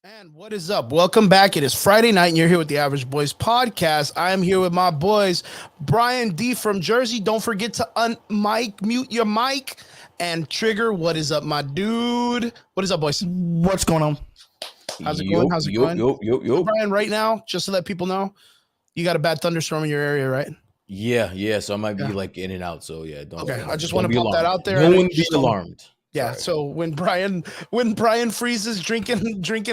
And what is up? Welcome back. It is Friday night, and you're here with the Average Boys podcast. I am here with my boys, Brian D from Jersey. Don't forget to mute your mic. And Trigger, what is up, my dude? What is up, boys? What's going on? How's it going? How's it going? Yo. Brian, right now, just to let people know, you got a bad thunderstorm in your area, right? Yeah. So I might be like in and out. So yeah, don't. Okay, I just want to pop that out there. No one be alarmed. Yeah. So when Brian freezes drinking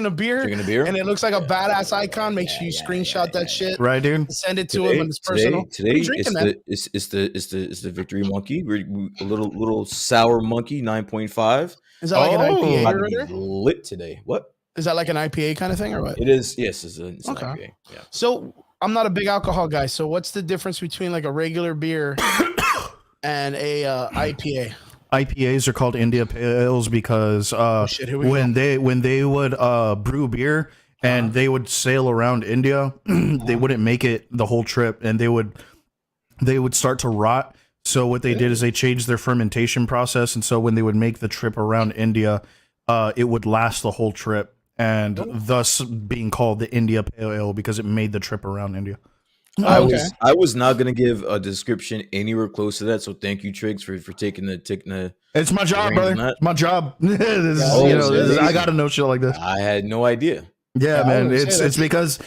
a beer, and it looks like a badass icon, make sure you screenshot that shit. Right, dude. Send it to him, and it's personal. Today it's the Victory Monkey. A little sour monkey, 9.5. Is that like an IPA? About to be lit today. What? Is that like an IPA kind of thing or what? It is. Yes, it's an Okay. IPA. Yeah. So I'm not a big alcohol guy. So what's the difference between like a regular beer and a IPA? IPAs are called India Pale Ales because when they would brew beer and they would sail around India, they wouldn't make it the whole trip, and they would start to rot. So what they did is they changed their fermentation process, and so when they would make the trip around India, it would last the whole trip, and thus being called the India Pale Ale because it made the trip around India. I was not gonna give a description anywhere close to that. So thank you, Triggs, for taking the. It's my job, brother. It's my job. I gotta know shit like this. I had no idea. Yeah, man. It's because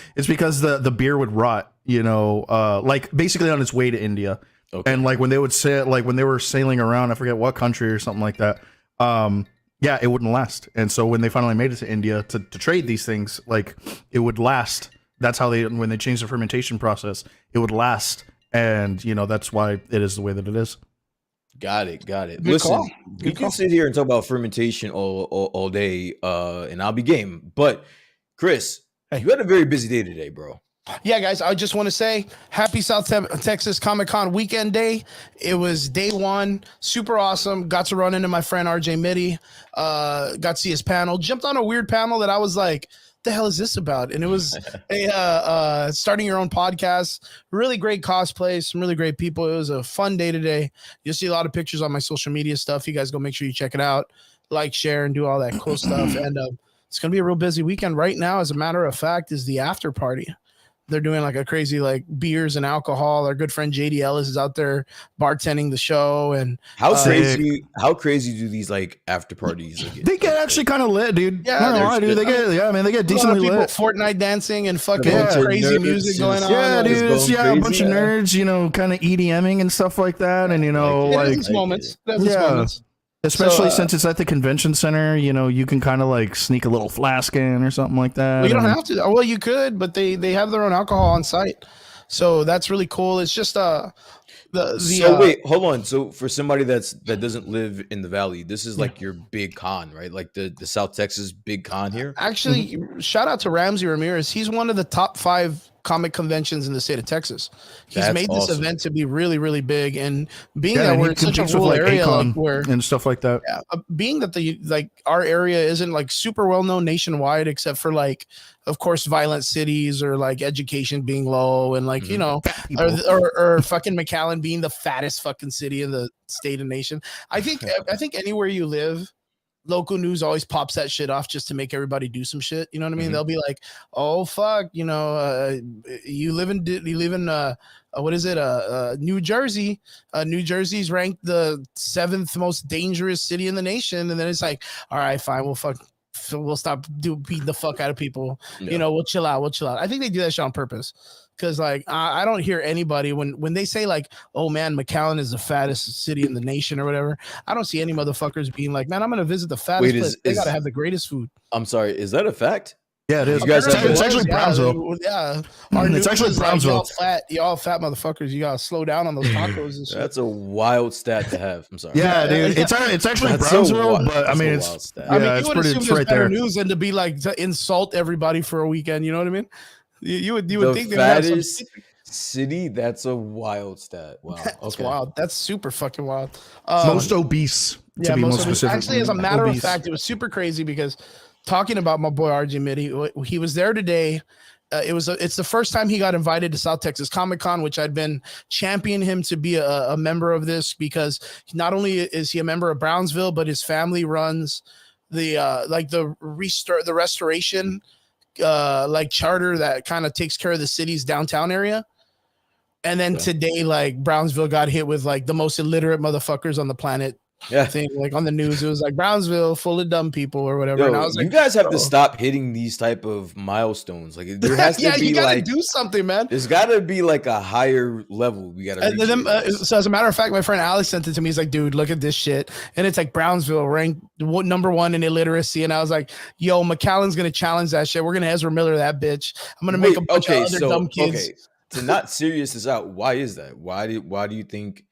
the beer would rot. Like basically on its way to India, and like when they would say like when they were sailing around, I forget what country or something like that. Yeah, it wouldn't last. And so when they finally made it to India to trade these things, like it would last. That's how when they changed the fermentation process, it would last. And, that's why it is the way that it is. Got it. Good Listen, call. we can sit here and talk about fermentation all day, and I'll be game. But, Chris, you had a very busy day today, bro. Yeah, guys, I just want to say happy South Texas Comic-Con weekend day. It was day one, super awesome. Got to run into my friend RJ Mitty, got to see his panel, jumped on a weird panel that I was like, the hell is this about? And it was a starting your own podcast, really great cosplay, some really great people. It was a fun day today. You'll see a lot of pictures on my social media stuff. You guys go make sure you check it out, like, share, and do all that cool stuff. And it's gonna be a real busy weekend. Right now, as a matter of fact, is the after party. They're doing like a crazy like beers and alcohol. Our good friend JD Ellis is out there bartending the show. And how crazy do these like after parties get? They get actually kind of lit, dude. Yeah, dude. They get decently lit. Fortnite dancing and fucking crazy music going on. Yeah, dude. A bunch of nerds, kind of EDMing and stuff like that. And like moments. Especially since it's at the convention center, you can kind of like sneak a little flask in or something like that. Well, you don't have to. Well, you could, but they have their own alcohol on site, so that's really cool. It's just wait, hold on. So for somebody that doesn't live in the valley, this is like your big con, right? Like the South Texas big con here. Actually, shout out to Ramsey Ramirez. He's one of the top 5 comic conventions in the state of Texas. He's made this event to be really, really big, and being that we're in such a rural area, and stuff like that. Yeah, being that our area isn't like super well known nationwide, except for like, of course, violent cities or like education being low, and like or fucking McAllen being the fattest fucking city in the state and nation. I think anywhere you live, local news always pops that shit off just to make everybody do some shit. You know what I mean? They'll be like, "Oh fuck, you live in what is it? New Jersey. New Jersey's ranked the 7th most dangerous city in the nation." And then it's like, "All right, fine, we'll stop beating the fuck out of people. Yeah. We'll chill out. I think they do that shit on purpose. Because like I don't hear anybody when they say like, oh man, McAllen is the fattest city in the nation or whatever. I don't see any motherfuckers being like, man, I'm gonna visit the fattest place. They gotta have the greatest food. I'm sorry, is that a fact? Yeah, it is. You guys have It's actually Brownsville. Yeah, It's actually Brownsville. Y'all fat motherfuckers. You gotta slow down on those tacos and shit. That's a wild stat to have. I'm sorry. Yeah, dude. It's actually Brownsville, but I mean, it's you would pretty. assume It's there's right better there. news than to be like to insult everybody for a weekend. You know what I mean? You would think the that fattest city. That's a wild stat. Wow, that's wild. That's super fucking wild. Most obese. To be most specific. Actually, as a matter of fact, it was super crazy because talking about my boy RJ Mid, he was there today. It's the first time he got invited to South Texas Comic-Con, which I'd been championing him to be a member of this, because not only is he a member of Brownsville, but his family runs the restoration like charter that kind of takes care of the city's downtown area. And then today, like, Brownsville got hit with like the most illiterate motherfuckers on the planet. Yeah, thing like on the news, it was like Brownsville full of dumb people or whatever. And I was you guys have to stop hitting these type of milestones. Like there has to be, you gotta like, do something, man. There's got to be like a higher level. We got to. So as a matter of fact, my friend Alex sent it to me. He's like, "Dude, look at this shit," and it's like Brownsville ranked number 1 in illiteracy. And I was like, "Yo, McAllen's gonna challenge that shit. We're gonna Ezra Miller that bitch. I'm gonna make a bunch of other dumb kids." Okay, to not serious this out. Why is that? Why do you think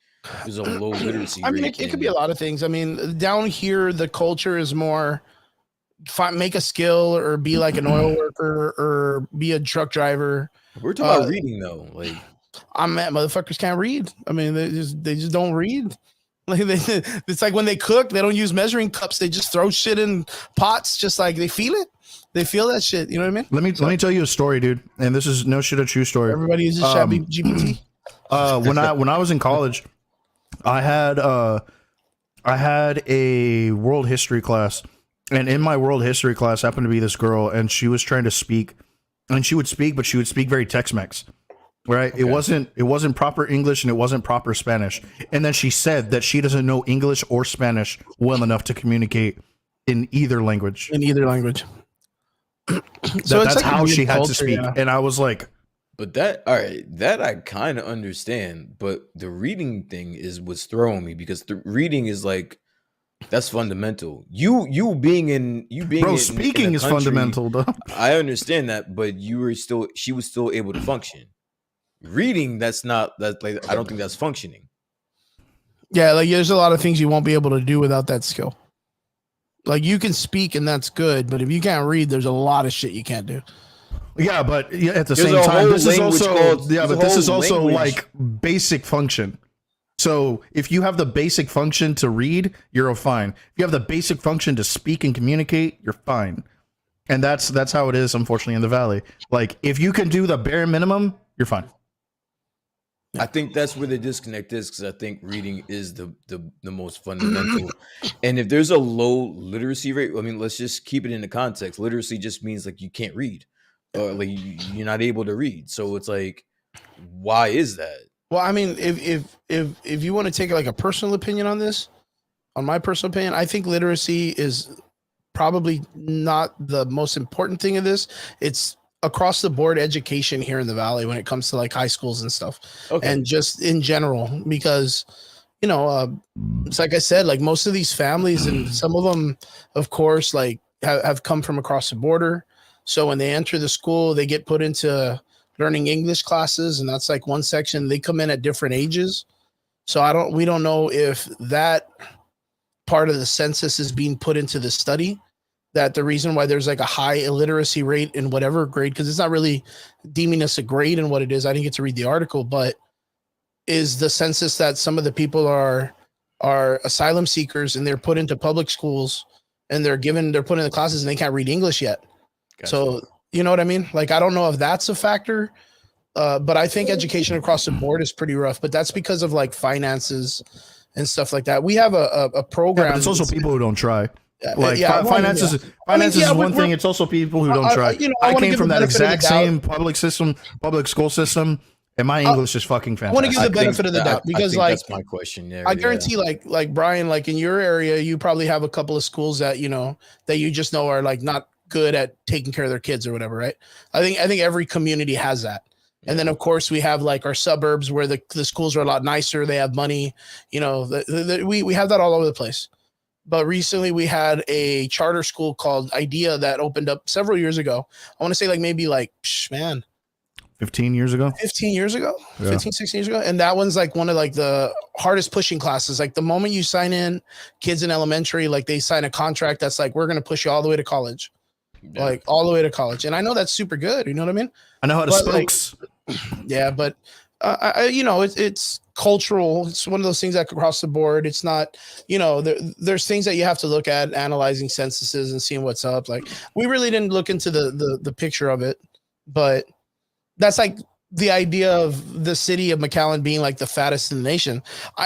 there's a low literacy rate? I mean, it could be a lot of things. I mean, down here, the culture is more make a skill or be like an oil worker or be a truck driver. We're talking about reading though. Like, I'm mad motherfuckers can't read. I mean, they just don't read. Like it's like when they cook, they don't use measuring cups. They just throw shit in pots, just like they feel it. They feel that shit. You know what I mean? Let me tell you a story, dude. And this is no shit, a true story. Everybody uses ChatGPT. When I was in college, I had a world history class, and in my world history class happened to be this girl, and she was trying to speak, and she would speak, but she would speak very Tex-Mex, right? Okay. It wasn't proper English and it wasn't proper Spanish. And then she said that she doesn't know English or Spanish well enough to communicate in either language. So that's like how she had to speak, yeah. And I was like, but that I kind of understand, but the reading thing is what's throwing me, because the reading is like, that's fundamental. You being speaking is fundamental though. I understand that, but she was still able to function. Reading, that's not, that like, I don't think that's functioning. Yeah, like there's a lot of things you won't be able to do without that skill. Like you can speak and that's good, but if you can't read, there's a lot of shit you can't do. Yeah, but at the same time, this is also like basic function. So if you have the basic function to read, you're fine. If you have the basic function to speak and communicate, you're fine. And that's how it is, unfortunately, in the Valley. Like if you can do the bare minimum, you're fine. I think that's where the disconnect is, because I think reading is the most fundamental. And if there's a low literacy rate, I mean, let's just keep it in the context. Literacy just means like you can't read, or like you're not able to read. So it's like, why is that? Well, I mean, if you want to take like a personal opinion on this, on my personal opinion, I think literacy is probably not the most important thing of this. It's across the board education here in the Valley when it comes to like high schools and stuff, and just in general, because it's like I said, like most of these families, and some of them, of course, like have come from across the border. So when they enter the school, they get put into learning English classes, and that's like one section. They come in at different ages. So we don't know if that part of the census is being put into the study, that the reason why there's like a high illiteracy rate in whatever grade, because it's not really deeming us a grade in what it is. I didn't get to read the article, but is the census that some of the people are asylum seekers and they're put into public schools and they're put in the classes and they can't read English yet. Gotcha. So, you know what I mean? Like, I don't know if that's a factor, but I think education across the board is pretty rough, but that's because of like finances and stuff like that. We have a program. Yeah, but it's also people who don't try. Like finances is one thing. It's also people who don't try. I came from that exact same public school system, and my English is fucking fantastic. I want to give the benefit of the doubt, because like that's my question there. I guarantee, like Brian, like in your area, you probably have a couple of schools that that you just know are like not good at taking care of their kids or whatever, right? I think every community has that. And then, of course, we have like our suburbs where the schools are a lot nicer. They have money, we have that all over the place. But recently we had a charter school called IDEA that opened up several years ago. I want to say like maybe like, 15 years ago. 15 years ago, 15, 16 years ago. And that one's like one of like the hardest pushing classes. Like the moment you sign in, kids in elementary, like they sign a contract that's like, we're going to push you all the way to college. Yeah. Like all the way to college. And I know that's super good. You know what I mean? I know how to spokes. Like, yeah, but you know, it's cultural. It's one of those things that across the board. It's not, you know, there's things that you have to look at, analyzing censuses and seeing what's up. Like we really didn't look into the picture of it, but that's like the idea of the city of McAllen being like the fattest in the nation.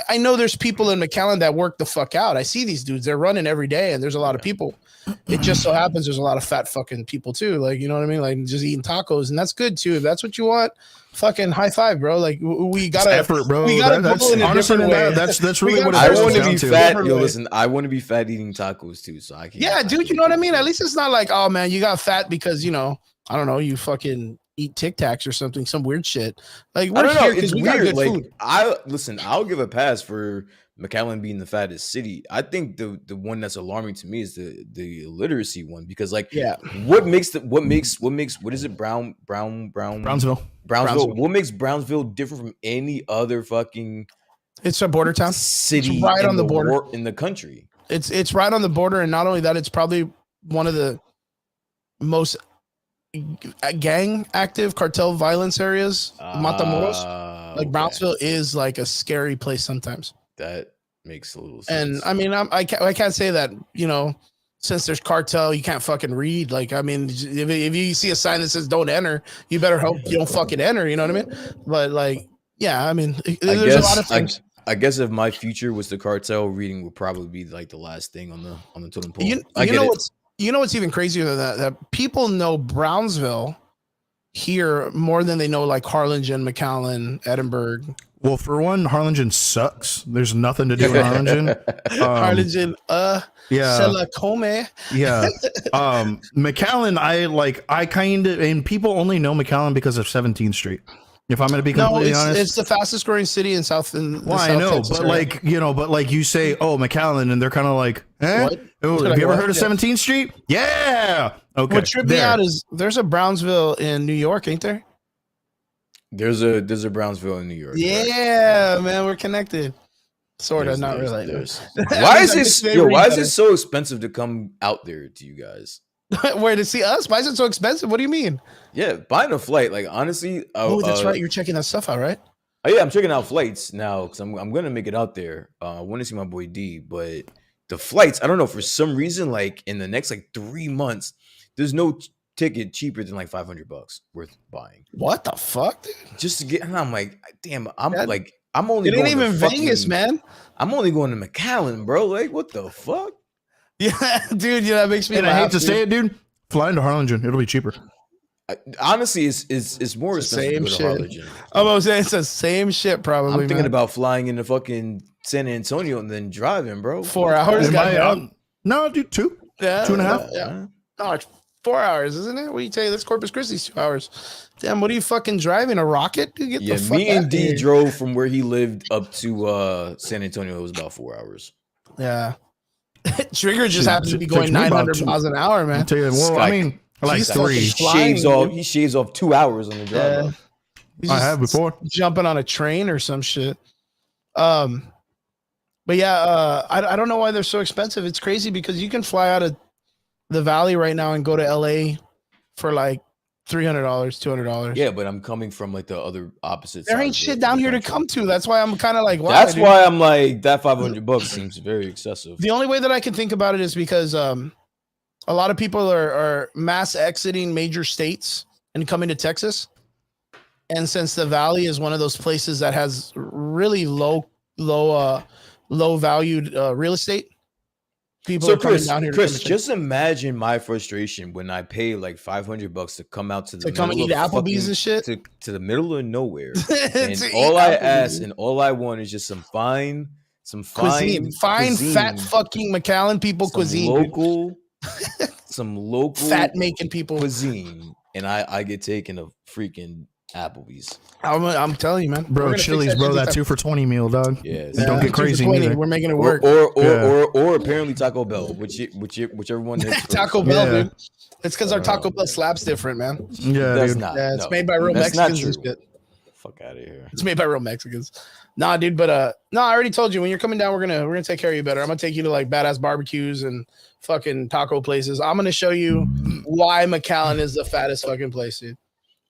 I know there's people in McAllen that work the fuck out. I see these dudes, they're running every day and there's a lot of people. It just so happens there's a lot of fat fucking people too. Like, you know what I mean? Like just eating tacos, and that's good too. If that's what you want, fucking high five, bro. Like we gotta effort, bro. We gotta that's in a honestly way. That's really what I want to be fat. Yo, listen, I want to be fat eating tacos too. So I can. Yeah, dude, you know what I mean? At least it's not like, oh man, you got fat because, you know, I don't know, you fucking eat Tic Tacs or something, some weird shit. Like I don't know, it's weird. Like food. I'll give a pass for McAllen being the fattest city. I think the one that's alarming to me is the illiteracy one, because like what is it Brownsville? What makes Brownsville different from any other fucking it's a border town city right on the border in the country. It's right on the border, and not only that, it's probably one of the most gang active cartel violence areas. Matamoros, like Brownsville is like a scary place sometimes. That makes a little And sense. I mean, I can't say that, you know, since there's cartel, you can't fucking read. Like, I mean, if you see a sign that says "Don't enter," you better hope you don't fucking enter. You know what I mean? But like, yeah, I mean, there's a lot of things. I guess if my future was the cartel, reading would probably be like the last thing on the totem pole. You know what's even crazier than that people know Brownsville here more than they know like Harlingen, McAllen, Edinburgh. Well, for one, Harlingen sucks. There's nothing to do in Harlingen. Harlingen, yeah, se la come. Yeah. McAllen, I kind of, and people only know McAllen because of 17th Street. If I'm going to be completely honest, it's the fastest growing city in South. I know, Texas, but right? like you say, oh, McAllen, and they're kind of like, eh? Oh, have you ever heard of 17th Street? Yeah. Okay. What tripped me out is there's a Brownsville in New York, ain't there? There's a Brownsville in New York. Yeah, man, we're connected. Sort of, not really. Why is it so expensive to come out there to you guys? Where, to see us? Why is it so expensive? What do you mean? Yeah, buying a flight, like honestly. That's right. You're checking that stuff out, right? Oh yeah, I'm checking out flights now because I'm gonna make it out there. I want to see my boy D, but the flights, I don't know, for some reason, like in the next like 3 months, there's no ticket cheaper than like $500 worth buying. What the fuck, dude? Just to get, and I'm like, damn, I'm only. It ain't even Vegas, man. I'm only going to McAllen, bro. Like, what the fuck? Yeah, dude. Yeah, that makes me. And laugh, I hate to say it, dude. Fly into Harlingen, it'll be cheaper. Honestly, it's more expensive to go to Harlingen. I'm gonna say it's the same shit. Probably. I'm thinking about flying into fucking San Antonio and then driving, bro. 4 hours. No, dude, 2. Yeah, 2.5. Yeah. No, it's 4 hours, isn't it? What do you tell you? That's Corpus Christi's 2 hours. Damn, what are you fucking driving? A rocket? Get the fuck me and D drove from where he lived up to San Antonio. It was about 4 hours. Yeah. Trigger just happens to be going 900 miles an hour, man. I'll tell you, well, I mean, like 3. He shaves off 2 hours on the drive. I have before. Jumping on a train or some shit. But yeah, I don't know why they're so expensive. It's crazy because you can fly out of the valley right now and go to LA for like $300, $200. Yeah, but I'm coming from like the other opposite. There ain't shit down here to come to. That's why I'm kind of like, why? That's why I'm like, that $500 seems very excessive. The only way that I can think about it is because a lot of people are mass exiting major states and coming to Texas. And since the valley is one of those places that has really low valued real estate, people are coming down here. Chris, just imagine my frustration when I pay like $500 to come out to come and eat Applebee's and shit to the middle of nowhere. And all I ask and all I want is just some fine cuisine. Fat fucking McAllen people cuisine. Some local fat making people cuisine. And I get taken a freaking Applebee's. I'm telling you, man, bro. Chili's, bro. That 2 for $20 meal, dog. Yes. Don't get crazy either. We're making it work. Or apparently Taco Bell, whichever one. Taco Bell, dude. It's because our Taco Bell slab's different, man. Yeah, that's dude. not. Yeah, it's no, made by real Mexicans and shit. Fuck out of here. It's made by real Mexicans. Nah, dude, but no, I already told you when you're coming down, we're gonna take care of you better. I'm gonna take you to like badass barbecues and fucking taco places. I'm gonna show you why McAllen is the fattest fucking place, dude.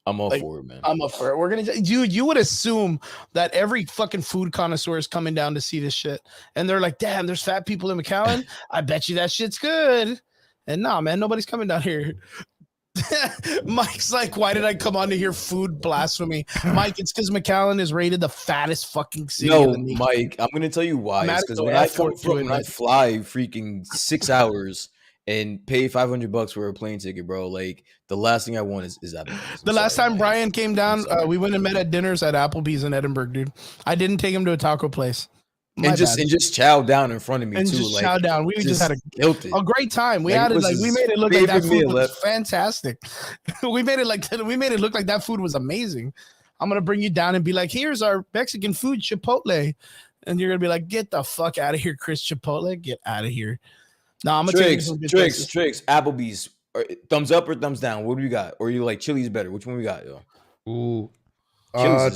I'm all for it, man. I'm up for it. We're gonna, dude. You would assume that every fucking food connoisseur is coming down to see this shit, and they're like, "Damn, there's fat people in McAllen. I bet you that shit's good." And nah, man, nobody's coming down here. Mike's like, why did I come on to hear food blasphemy? Mike, it's because McAllen is rated the fattest fucking city. No, Mike, I'm gonna tell you why. It's because when I fly freaking 6 hours and pay $500 for a plane ticket, bro, like the last thing I want is Applebee's. The last time Brian came down, we went and met at dinners at Applebee's in Edinburgh, dude. I didn't take him to a taco place. And just chow down in front of me and too. Just chow down. We just had a great time. We had it like we made it look like that food was fantastic. we made it look like that food was amazing. I'm gonna bring you down and be like, here's our Mexican food, Chipotle, and you're gonna be like, get the fuck out of here, Chris Chipotle, get out of here. No, I'm gonna take you Tricks. Applebee's, thumbs up or thumbs down? What do you got? Or you like Chili's better? Which one we got, yo? Ooh.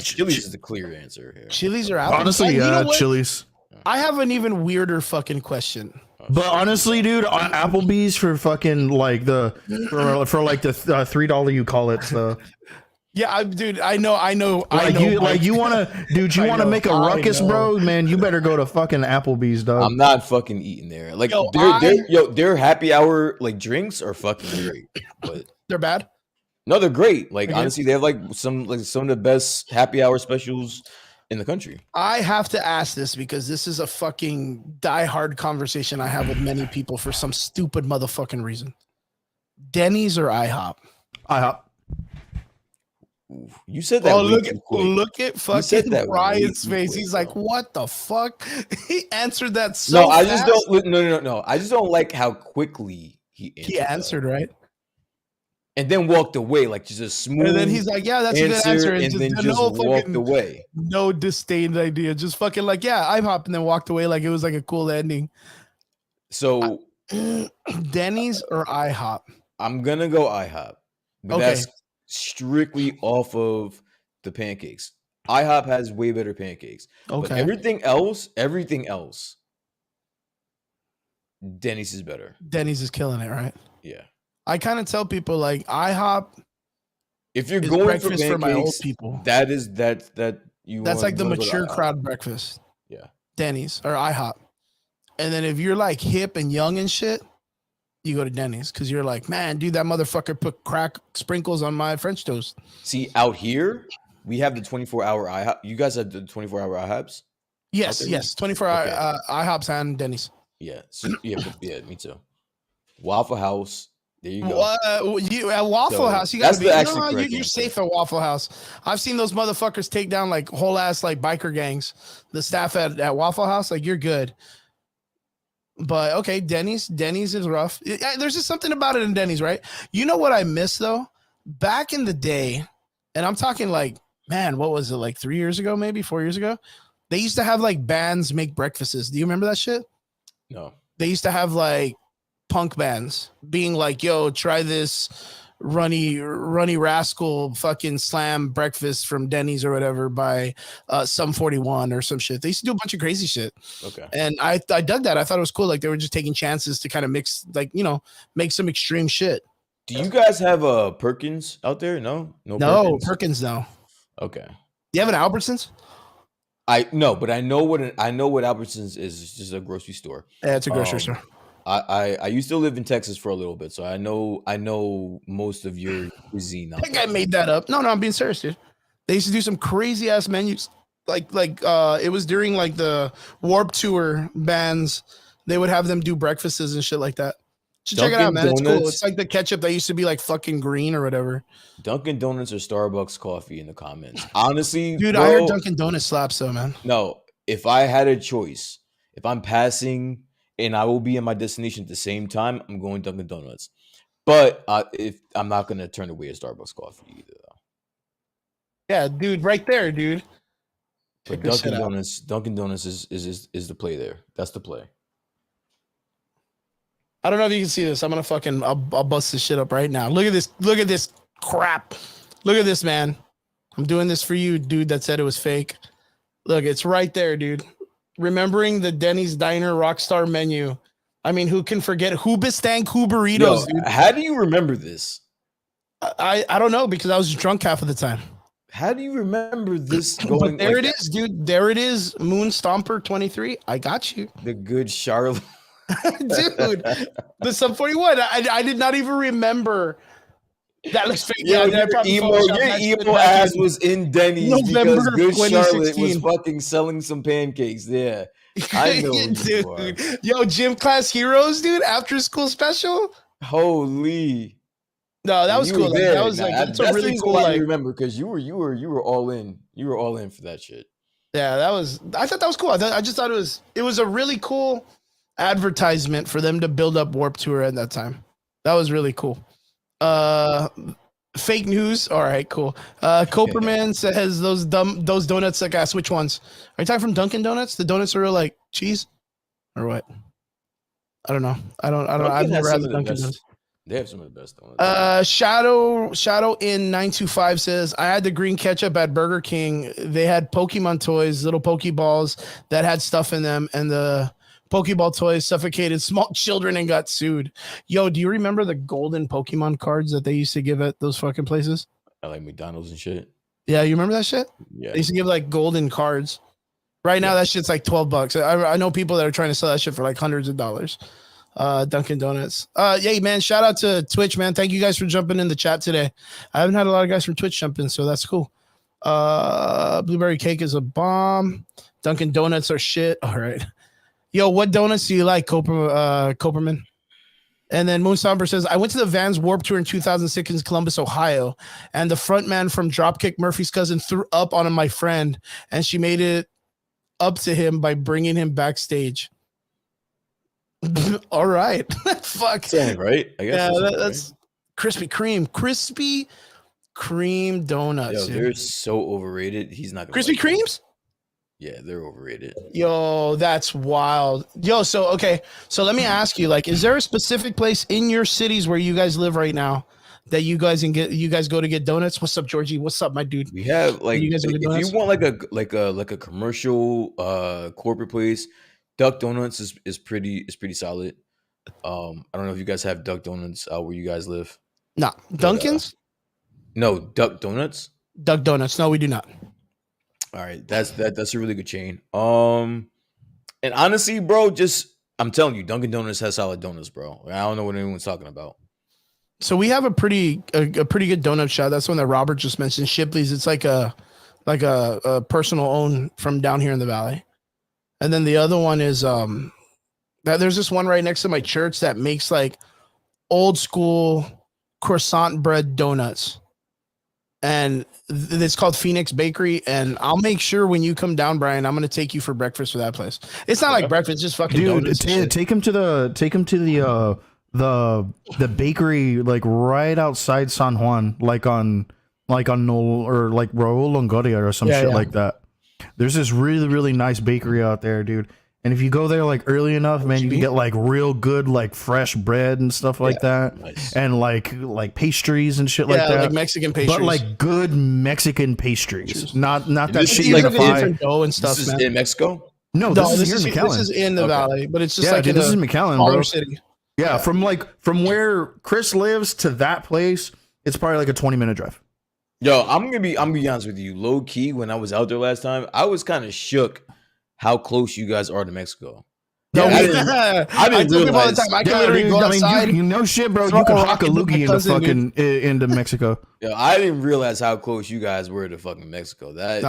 Chili's is the clear answer here. Chili's or Applebee's? Honestly, yeah, Chili's. I have an even weirder fucking question. But honestly, dude, Applebee's for fucking like for like the $3 you call it. So. Yeah, dude, I know. You wanna make a ruckus, bro? Man, you better go to fucking Applebee's, dog. I'm not fucking eating there. Like their happy hour like drinks are fucking great, but they're bad. No, they're great. Like honestly, they have like some of the best happy hour specials in the country. I have to ask this because this is a fucking diehard conversation I have with many people for some stupid motherfucking reason. Denny's or IHOP? IHOP. You said that. Oh, look at fucking Brian's face. He's like, "What the fuck?" He answered that so. No, I just don't. No. I just don't like how quickly he answered. Right. And then walked away, like just a smooth. And then he's like, "Yeah, that's a good answer." And then just walked away. No disdained idea, just fucking like, "Yeah, IHOP," and then walked away like it was like a cool ending. So, Denny's or IHOP? I'm gonna go IHOP, but that's strictly off of the pancakes. IHOP has way better pancakes. Okay, but everything else, Denny's is better. Denny's is killing it, right? Yeah. I kind of tell people like IHOP. If you're going breakfast for pancakes, for my old people, that's like the mature crowd breakfast. Yeah, Denny's or IHOP. And then if you're like hip and young and shit, you go to Denny's because you're like, man, dude, that motherfucker put crack sprinkles on my French toast. See, out here we have the 24-hour IHOP. You guys have the 24-hour IHOPs? Yes, 24-hour IHOPs and Denny's. Yeah, so, yeah, me too. Waffle House. There you go. At Waffle House, you gotta be. You're safe at Waffle House. I've seen those motherfuckers take down like whole ass like biker gangs. The staff at Waffle House, like you're good. But okay, Denny's is rough. There's just something about it in Denny's, right? You know what I miss though? Back in the day, and I'm talking like, man, what was it like 3 years ago, maybe 4 years ago? They used to have like bands make breakfasts. Do you remember that shit? No. They used to have like punk bands being like, yo, try this runny rascal fucking slam breakfast from Denny's or whatever by Sum 41 or some shit. They used to do a bunch of crazy shit. Okay. And I dug that. I thought it was cool. Like they were just taking chances to kind of mix, like, you know, make some extreme shit. Do you guys have a Perkins out there? No, Perkins no. Okay. Do you have an Albertsons? No, but I know what Albertsons is. It's just a grocery store. Yeah, it's a grocery store. I used to live in Texas for a little bit, so I know most of your cuisine. I think I made that up. No, I'm being serious, dude. They used to do some crazy ass menus. Like it was during like the Warped Tour bands. They would have them do breakfasts and shit like that. Check it out, man. It's cool. It's like the ketchup that used to be like fucking green or whatever. Dunkin' Donuts or Starbucks coffee in the comments. Honestly, dude, bro, I heard Dunkin' Donuts slaps though, man. No, if I had a choice, if I'm passing and I will be in my destination at the same time, I'm going Dunkin' Donuts. But if I'm not going to turn away a Starbucks coffee either, though. Yeah, dude, right there, dude. But Dunkin' Donuts is the play there. That's the play. I don't know if you can see this. I'm gonna fucking I'll bust this shit up right now. Look at this. Look at this crap. Look at this, man. I'm doing this for you, dude. That said it was fake. Look, it's right there, dude. Remembering the Denny's Diner Rockstar menu. I mean, who can forget Hoobastank burritos? Yo, how do you remember this? I don't know because I was drunk half of the time. How do you remember this going? But there it is, dude. There it is. Moon Stomper 23. I got you. The good Charlotte. Dude, the Sub 41. I did not even remember. That looks fake. Yo, Yeah, your emo ass was in Denny's because Good Charlotte was 2016. fucking selling some pancakes. Yeah, I know who you are. Dude. Yo, Gym Class Heroes, dude. After school special. Holy. No, that was cool. Like, that was like that's a really cool. I remember because you were all in. You were all in for that shit. Yeah, that was. I thought that was cool. I just thought it was a really cool advertisement for them to build up Warp Tour at that time. That was really cool. Fake news. All right, cool. Coperman says those donuts like ass. Which ones? Are you talking from Dunkin' Donuts? The donuts are real like cheese, or what? I don't know. I've never had the Dunkin' Donuts. They have some of the best donuts. Shadow in 925 says I had the green ketchup at Burger King. They had Pokemon toys, little Pokeballs that had stuff in them, and the Pokeball toys suffocated small children and got sued. Yo, do you remember the golden Pokemon cards that they used to give at those fucking places? I like McDonald's and shit. Yeah, you remember that shit? Yeah. They used to give like golden cards. Right now, that shit's like $12. I know people that are trying to sell that shit for like hundreds of dollars. Dunkin' Donuts. Yeah, man. Shout out to Twitch, man. Thank you guys for jumping in the chat today. I haven't had a lot of guys from Twitch jump in, so that's cool. Blueberry cake is a bomb. Dunkin' Donuts are shit. All right. Yo, what donuts do you like, Coperman? And then Moonstomper says, I went to the Vans Warp Tour in 2006 in Columbus, Ohio, and the front man from Dropkick Murphy's cousin threw up on my friend, and she made it up to him by bringing him backstage. All right. Fuck. Sounds right. I guess. Yeah, that's right. Krispy Kreme donuts. Yo, they're so overrated. He's not gonna Krispy Kremes? Yeah, they're overrated. Yo, that's wild. Yo, so so let me ask you, like, is there a specific place in your cities where you guys live right now that you guys go to get donuts? What's up, Georgie? What's up, my dude? We have like if you want like a commercial corporate place, Duck Donuts is pretty solid. I don't know if you guys have Duck Donuts where you guys live. No, Dunkin's? No, Duck Donuts. Duck Donuts. No, we do not. All right, that's a really good chain. And honestly, bro, I'm telling you, Dunkin' Donuts has solid donuts, bro. I don't know what anyone's talking about. So we have a pretty good donut shop. That's one that Robert just mentioned. Shipley's. It's like a personal own from down here in the valley. And then the other one is there's this one right next to my church that makes like old school croissant bread donuts. And it's called Phoenix Bakery, and I'll make sure when you come down, Brian, I'm gonna take you for breakfast for that place. It's not like breakfast, it's just fucking donuts. Take him to the bakery like right outside San Juan, like on Noel or like Raul Longoria or some shit like that. There's this really, really nice bakery out there, dude. And if you go there like early enough, man, you can get like real good like fresh bread and stuff like that, nice. And like pastries and shit like that, like Mexican pastries, but like good Mexican pastries, not that shit like different dough and stuff. This is in Mexico? No, this is here in McAllen. This is in the valley, but it's just like dude, this is McAllen, bro. City. Yeah, from where Chris lives to that place, it's probably like a 20-minute drive. Yo, I'm gonna be honest with you. Low key, when I was out there last time, I was kind of shook how close you guys are to Mexico. No, I didn't realize. All the time. I can literally go outside. You know shit, bro. You can rock a loogie into Mexico. Yo, I didn't realize how close you guys were to fucking Mexico. That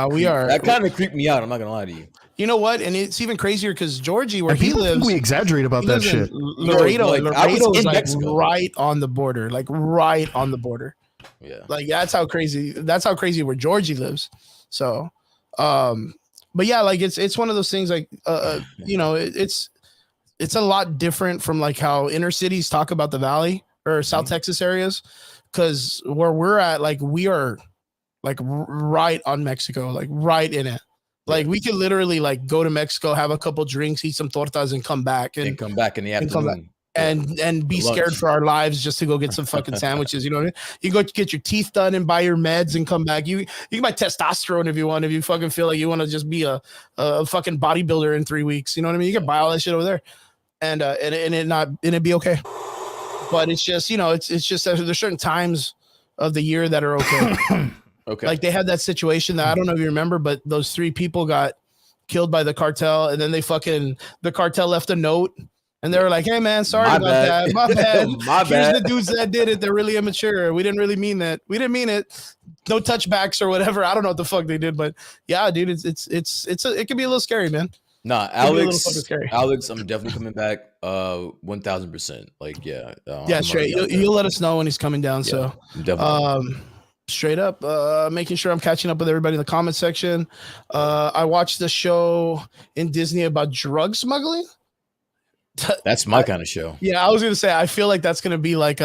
kind of creeped me out. I'm not gonna lie to you. You know what? And it's even crazier because Georgie, where he lives, we exaggerate about that shit. Laredo is like right on the border, like right on the border. Yeah, like that's how crazy. That's how crazy where Georgie lives. So, but yeah, like it's one of those things like you know, it's a lot different from like how inner cities talk about the valley or South Texas areas, because where we're at, like we are like right on Mexico, like right in it. Like we could literally like go to Mexico, have a couple drinks, eat some tortas, and come back and come back in the afternoon. And be scared for our lives just to go get some fucking sandwiches. You know what I mean? You go get your teeth done and buy your meds and come back. You can buy testosterone if you want. If you fucking feel like you want to just be a fucking bodybuilder in 3 weeks, you know what I mean? You can buy all that shit over there, and it'd be okay. But it's just, you know, it's just that there's certain times of the year that are okay. Okay. Like they had that situation that I don't know if you remember, but those 3 people got killed by the cartel, and then the cartel left a note. And they were like, "Hey man, sorry about that. My bad. Here's the dudes that did it. They're really immature. We didn't really mean that. We didn't mean it. No touchbacks or whatever. I don't know what the fuck they did, but yeah, dude, it can be a little scary, man. Nah, Alex, I'm definitely coming back. 1000%. Like, yeah, straight. You'll let us know when he's coming down. Yeah, so, definitely. Straight up, making sure I'm catching up with everybody in the comment section. I watched the show in Disney about drug smuggling. That's my kind of show. Yeah, I was gonna say I feel like that's gonna be like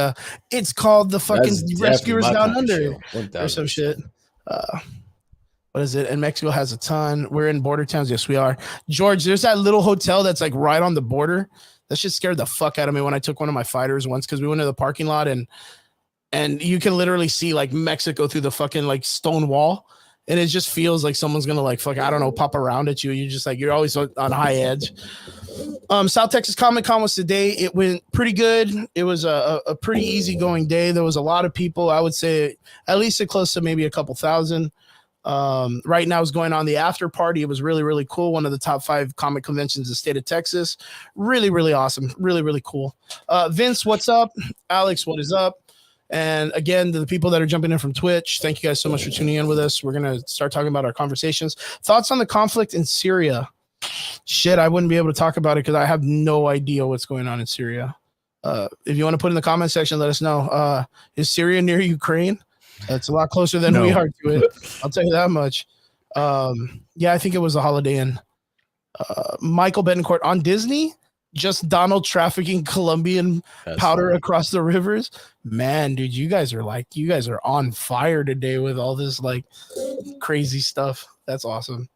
it's called the fucking Rescuers Down Under or some shit. What is it? And Mexico has a ton. We're in border towns. Yes, we are. George, there's that little hotel that's like right on the border. That shit scared the fuck out of me when I took one of my fighters once because we went to the parking lot and you can literally see like Mexico through the fucking like stone wall. And it just feels like someone's gonna like fuck, I don't know, pop around at you. You're just like, you're always on high edge. South Texas Comic Con was today. It went pretty good. It was a pretty easygoing day. There was a lot of people. I would say at least close to maybe a couple thousand. Right now is going on the after party. It was really, really cool. One of the top 5 comic conventions in the state of Texas. Really, really awesome. Really, really cool. Vince, what's up? Alex, what is up? And again, to the people that are jumping in from Twitch, thank you guys so much for tuning in with us. We're going to start talking about our conversations. Thoughts on the conflict in Syria? Shit, I wouldn't be able to talk about it because I have no idea what's going on in Syria. If you want to put in the comment section, let us know. Is Syria near Ukraine? It's a lot closer than we are to it. I'll tell you that much. Yeah, I think it was a Holiday Inn. Michael Betancourt on Disney. Just Donald trafficking Colombian powder across the rivers. Man, dude, you guys are on fire today with all this like crazy stuff. That's awesome.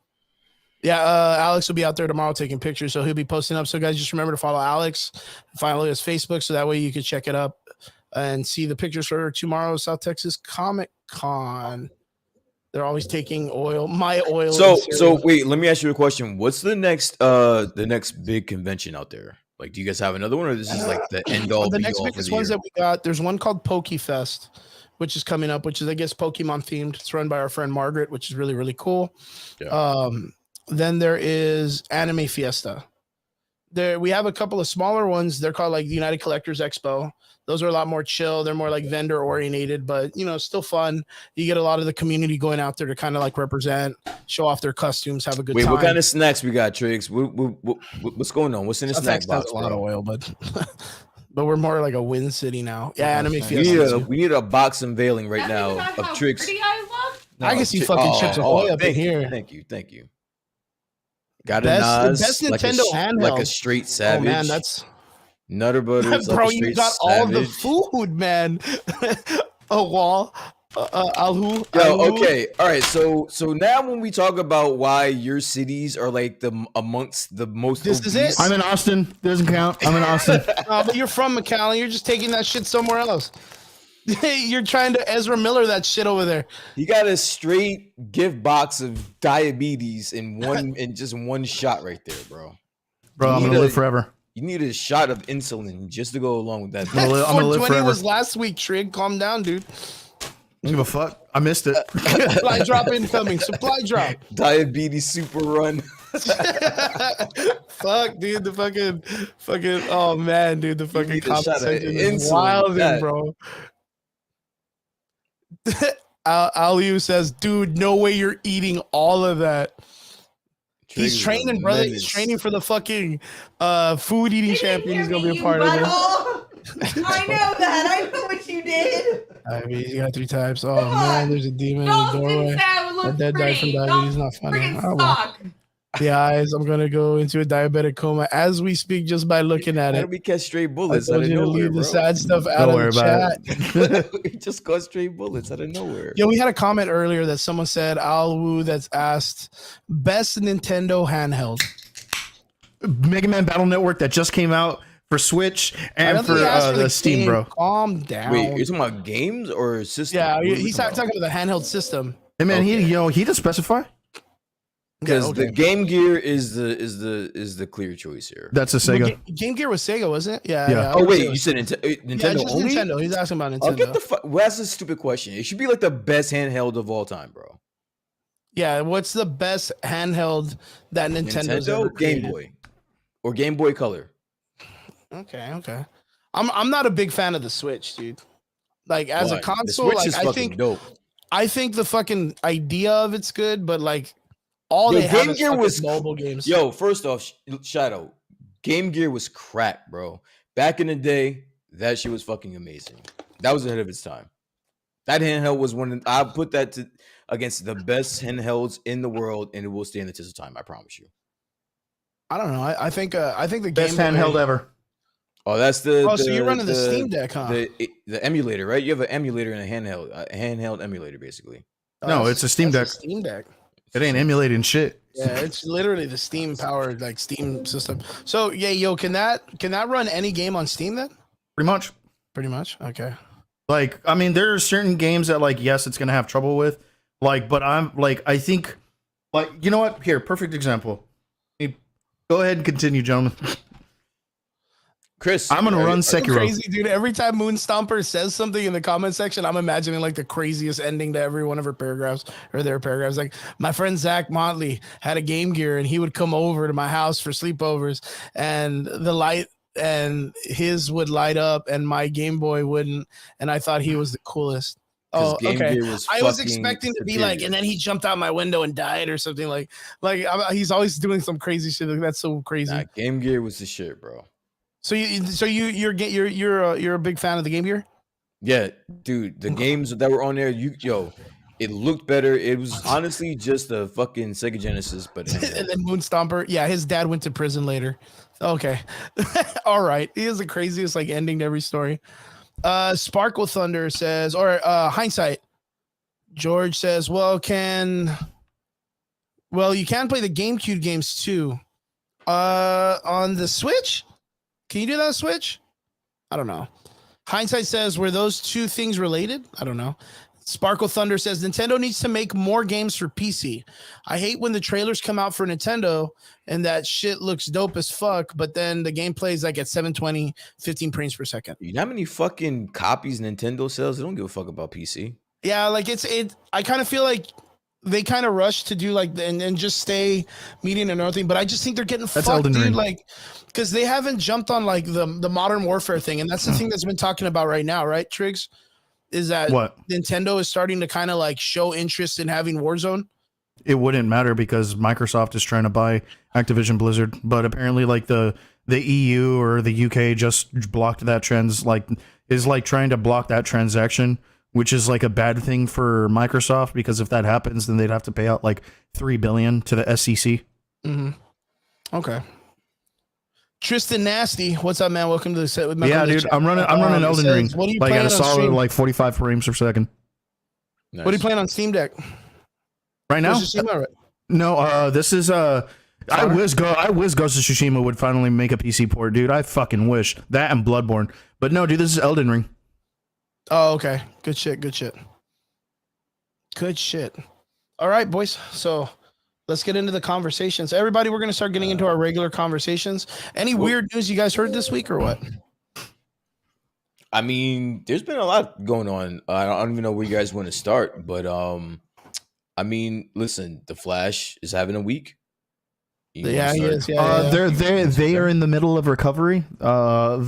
Yeah, Alex will be out there tomorrow taking pictures, so he'll be posting up. So guys, just remember to follow Alex, follow his Facebook, so that way you can check it up and see the pictures for tomorrow's South Texas Comic Con. They're always taking my oil. So wait, let me ask you a question. What's the next big convention out there? Like, do you guys have another one, or this is like the end all? The next biggest ones that we got. There's one called PokeFest, which is coming up, which is I guess Pokemon themed. It's run by our friend Margaret, which is really, really cool. Yeah. Then there is Anime Fiesta. We have a couple of smaller ones. They're called like the United Collectors Expo. Those are a lot more chill. They're more like vendor oriented, but you know, still fun. You get a lot of the community going out there to kind of like represent, show off their costumes, have a good time. Wait, what kind of snacks we got, Triggs? What's going on? What's in the snack box? A lot of oil, but we're more like a Win City now. Yeah, Anime Fiesta. We need a box unveiling right now of Triggs. I can see fucking chips ahoy up in here. Thank you. Got a Nas, best Nintendo handheld, like a straight Savage. Oh man, that's Nutter Butters. Bro, like you got Savage. All the food, man. A wall. Alhu. Okay. All right. So now when we talk about why your cities are like amongst the most, this is it. I'm in Austin. Doesn't count. I'm in Austin. But you're from McAllen. You're just taking that shit somewhere else. You're trying to Ezra Miller that shit over there. You got a straight gift box of diabetes in just one shot right there, bro. Bro, I'm gonna live forever. You need a shot of insulin just to go along with that. I'm gonna live forever. Was last week, Trig. Calm down, dude. I don't give a fuck. I missed it. Supply drop incoming. Supply drop. Diabetes super run. Fuck, dude. The fucking. Oh man, dude. The fucking conversation is wild, bro. Aliu says, dude, no way you're eating all of that. He's training, brother. He's training for the fucking food eating champion. He's gonna be a part of it. I know that. I know what you did. I mean, you got 3 types. Oh man, there's a demon in the doorway. My dad died from diabetes. Not funny. Oh, well. the eyes. I'm gonna go into a diabetic coma as we speak just by looking at How it. do we catch straight I bullets out told of you to nowhere, leave the bro? sad stuff out Don't of worry the about chat. it. We just caught straight bullets out of nowhere. Yo, we had a comment earlier that someone said Alwu that's asked best Nintendo handheld. Mega Man Battle Network that just came out for Switch I and don't think for he asked the Steam, game. bro. Calm down. Wait, you're talking about games or system? Yeah, What are we he's talking talking about? about the handheld system. Hey man, Okay. he does specify. Because Yeah, okay. the Game Gear is the clear choice here. That's a Well, Sega. Game Gear was Sega, wasn't it? Yeah. Yeah. Oh I would wait, say you like- said Nintendo yeah, just only? Nintendo. He's asking about Oh, Nintendo. get the fuck. Well, that's a stupid question. It should be like the best handheld of all time, bro. Yeah, what's the best handheld that Nintendo's ever Nintendo, Game created? Boy, or Game Boy Color. Okay. I'm not a big fan of the Switch, dude. Like as a Why? console, the Switch like is fucking dope. I think the fucking idea of it's good, but like all Yo, they have Game is Gear fucking was- mobile games. Yo, first off, Shadow, Game Gear was crack, bro. Back in the day, that shit was fucking amazing. That was ahead of its time. That handheld was I put that against the best handhelds in the world, and it will stand the test of time. I promise you. I don't know. I think the Best Game Boy- handheld ever. Oh, that's the. Oh, so you're running the Steam Deck, huh? The emulator, right? You have an emulator and a handheld emulator, basically. No, it's a Steam that's Deck. Steam Deck. It ain't emulating shit. Yeah, it's literally the Steam powered like Steam system. So yeah, yo, can that run any game on Steam then? Pretty much. Pretty much. Okay. Like, I mean, there are certain games that, like, yes, it's gonna have trouble with. Like, but I'm like, I think, like, you know what? Here, perfect example. Go ahead and continue, gentlemen. Chris, I'm gonna run Sekiro. Crazy dude. Every time Moon Stomper says something in the comment section, I'm imagining like the craziest ending to every one of her paragraphs or their paragraphs. Like my friend Zach Motley had a Game Gear and he would come over to my house for sleepovers and the light and his would light up and my Game Boy wouldn't. And I thought he was the coolest. Oh, Game okay. Gear was I was fucking expecting to be superior. like, and then he jumped out my window and died or something like he's always doing some crazy shit. Like, that's so crazy. Nah, Game Gear was the shit, bro. So you're a big fan of the Game Gear? Yeah, dude, the games that were on there, it looked better. It was honestly just a fucking Sega Genesis, but And then Moon Stomper, yeah, his dad went to prison later. Okay, all right. He is the craziest like ending to every story. Sparkle Thunder says, or Hindsight. George says, well, you can play the GameCube games too. On the Switch. Can you do that on Switch? I don't know. Hindsight says, were those two things related? I don't know. Sparkle Thunder says, Nintendo needs to make more games for PC. I hate when the trailers come out for Nintendo and that shit looks dope as fuck, but then the gameplay is like at 720, 15 frames per second. you know how many fucking copies Nintendo sells? They don't give a fuck about PC. Yeah, like I kind of feel like they kind of rush to do like and just stay median and everything, but I just think they're getting That's fucked, Elden dude. Ring. Like, because they haven't jumped on like the modern warfare thing, and that's the thing that's been talking about right now, right, Triggs? Is that What? Nintendo is starting to kind of like show interest in having Warzone. It wouldn't matter because Microsoft is trying to buy Activision Blizzard, but apparently, like the EU or the UK just blocked that is trying to block that transaction, which is like a bad thing for Microsoft because if that happens, then they'd have to pay out like $3 billion to the SEC. Mm-hmm. Okay. Tristan Nasty, what's up, man? Welcome to the set with Yeah, dude, I'm running Elden Ring. What are you Like playing at a on solid stream? like 45 frames per second. Nice. What are you playing on Steam Deck? Right now? Where's your Steam at? No, this is I wish Ghost of Tsushima would finally make a PC port, dude. I fucking wish that and Bloodborne. But no, dude, this is Elden Ring. Oh, okay. Good shit. Good shit. All right, boys. So let's get into the conversations. Everybody, we're going to start getting into our regular conversations. Any weird news you guys heard this week or what? I mean, there's been a lot going on. I don't even know where you guys want to start, but I mean, listen, The Flash is having a week. Yeah, he is. Yeah, They are in the middle of recovery. That's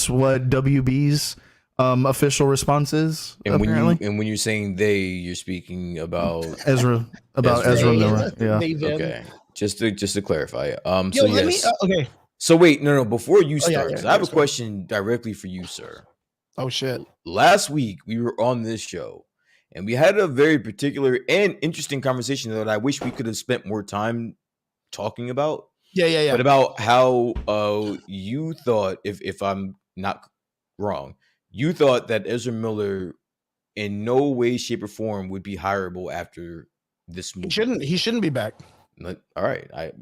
what WB's official response is. And apparently. when you're saying they, you're speaking about Ezra Ezra Miller. Yeah. okay. Just to clarify. Yo, So let yes. me. Okay. So wait, no. Before you Oh, yeah, start, yeah, 'cause I have a sorry. question directly for you, sir. Oh shit. Last week we were on this show, and we had a very particular and interesting conversation that I wish we could have spent more time talking about. Yeah. But about how you thought, if I'm not wrong, you thought that Ezra Miller in no way, shape, or form would be hireable after this movie. He shouldn't be back. All right.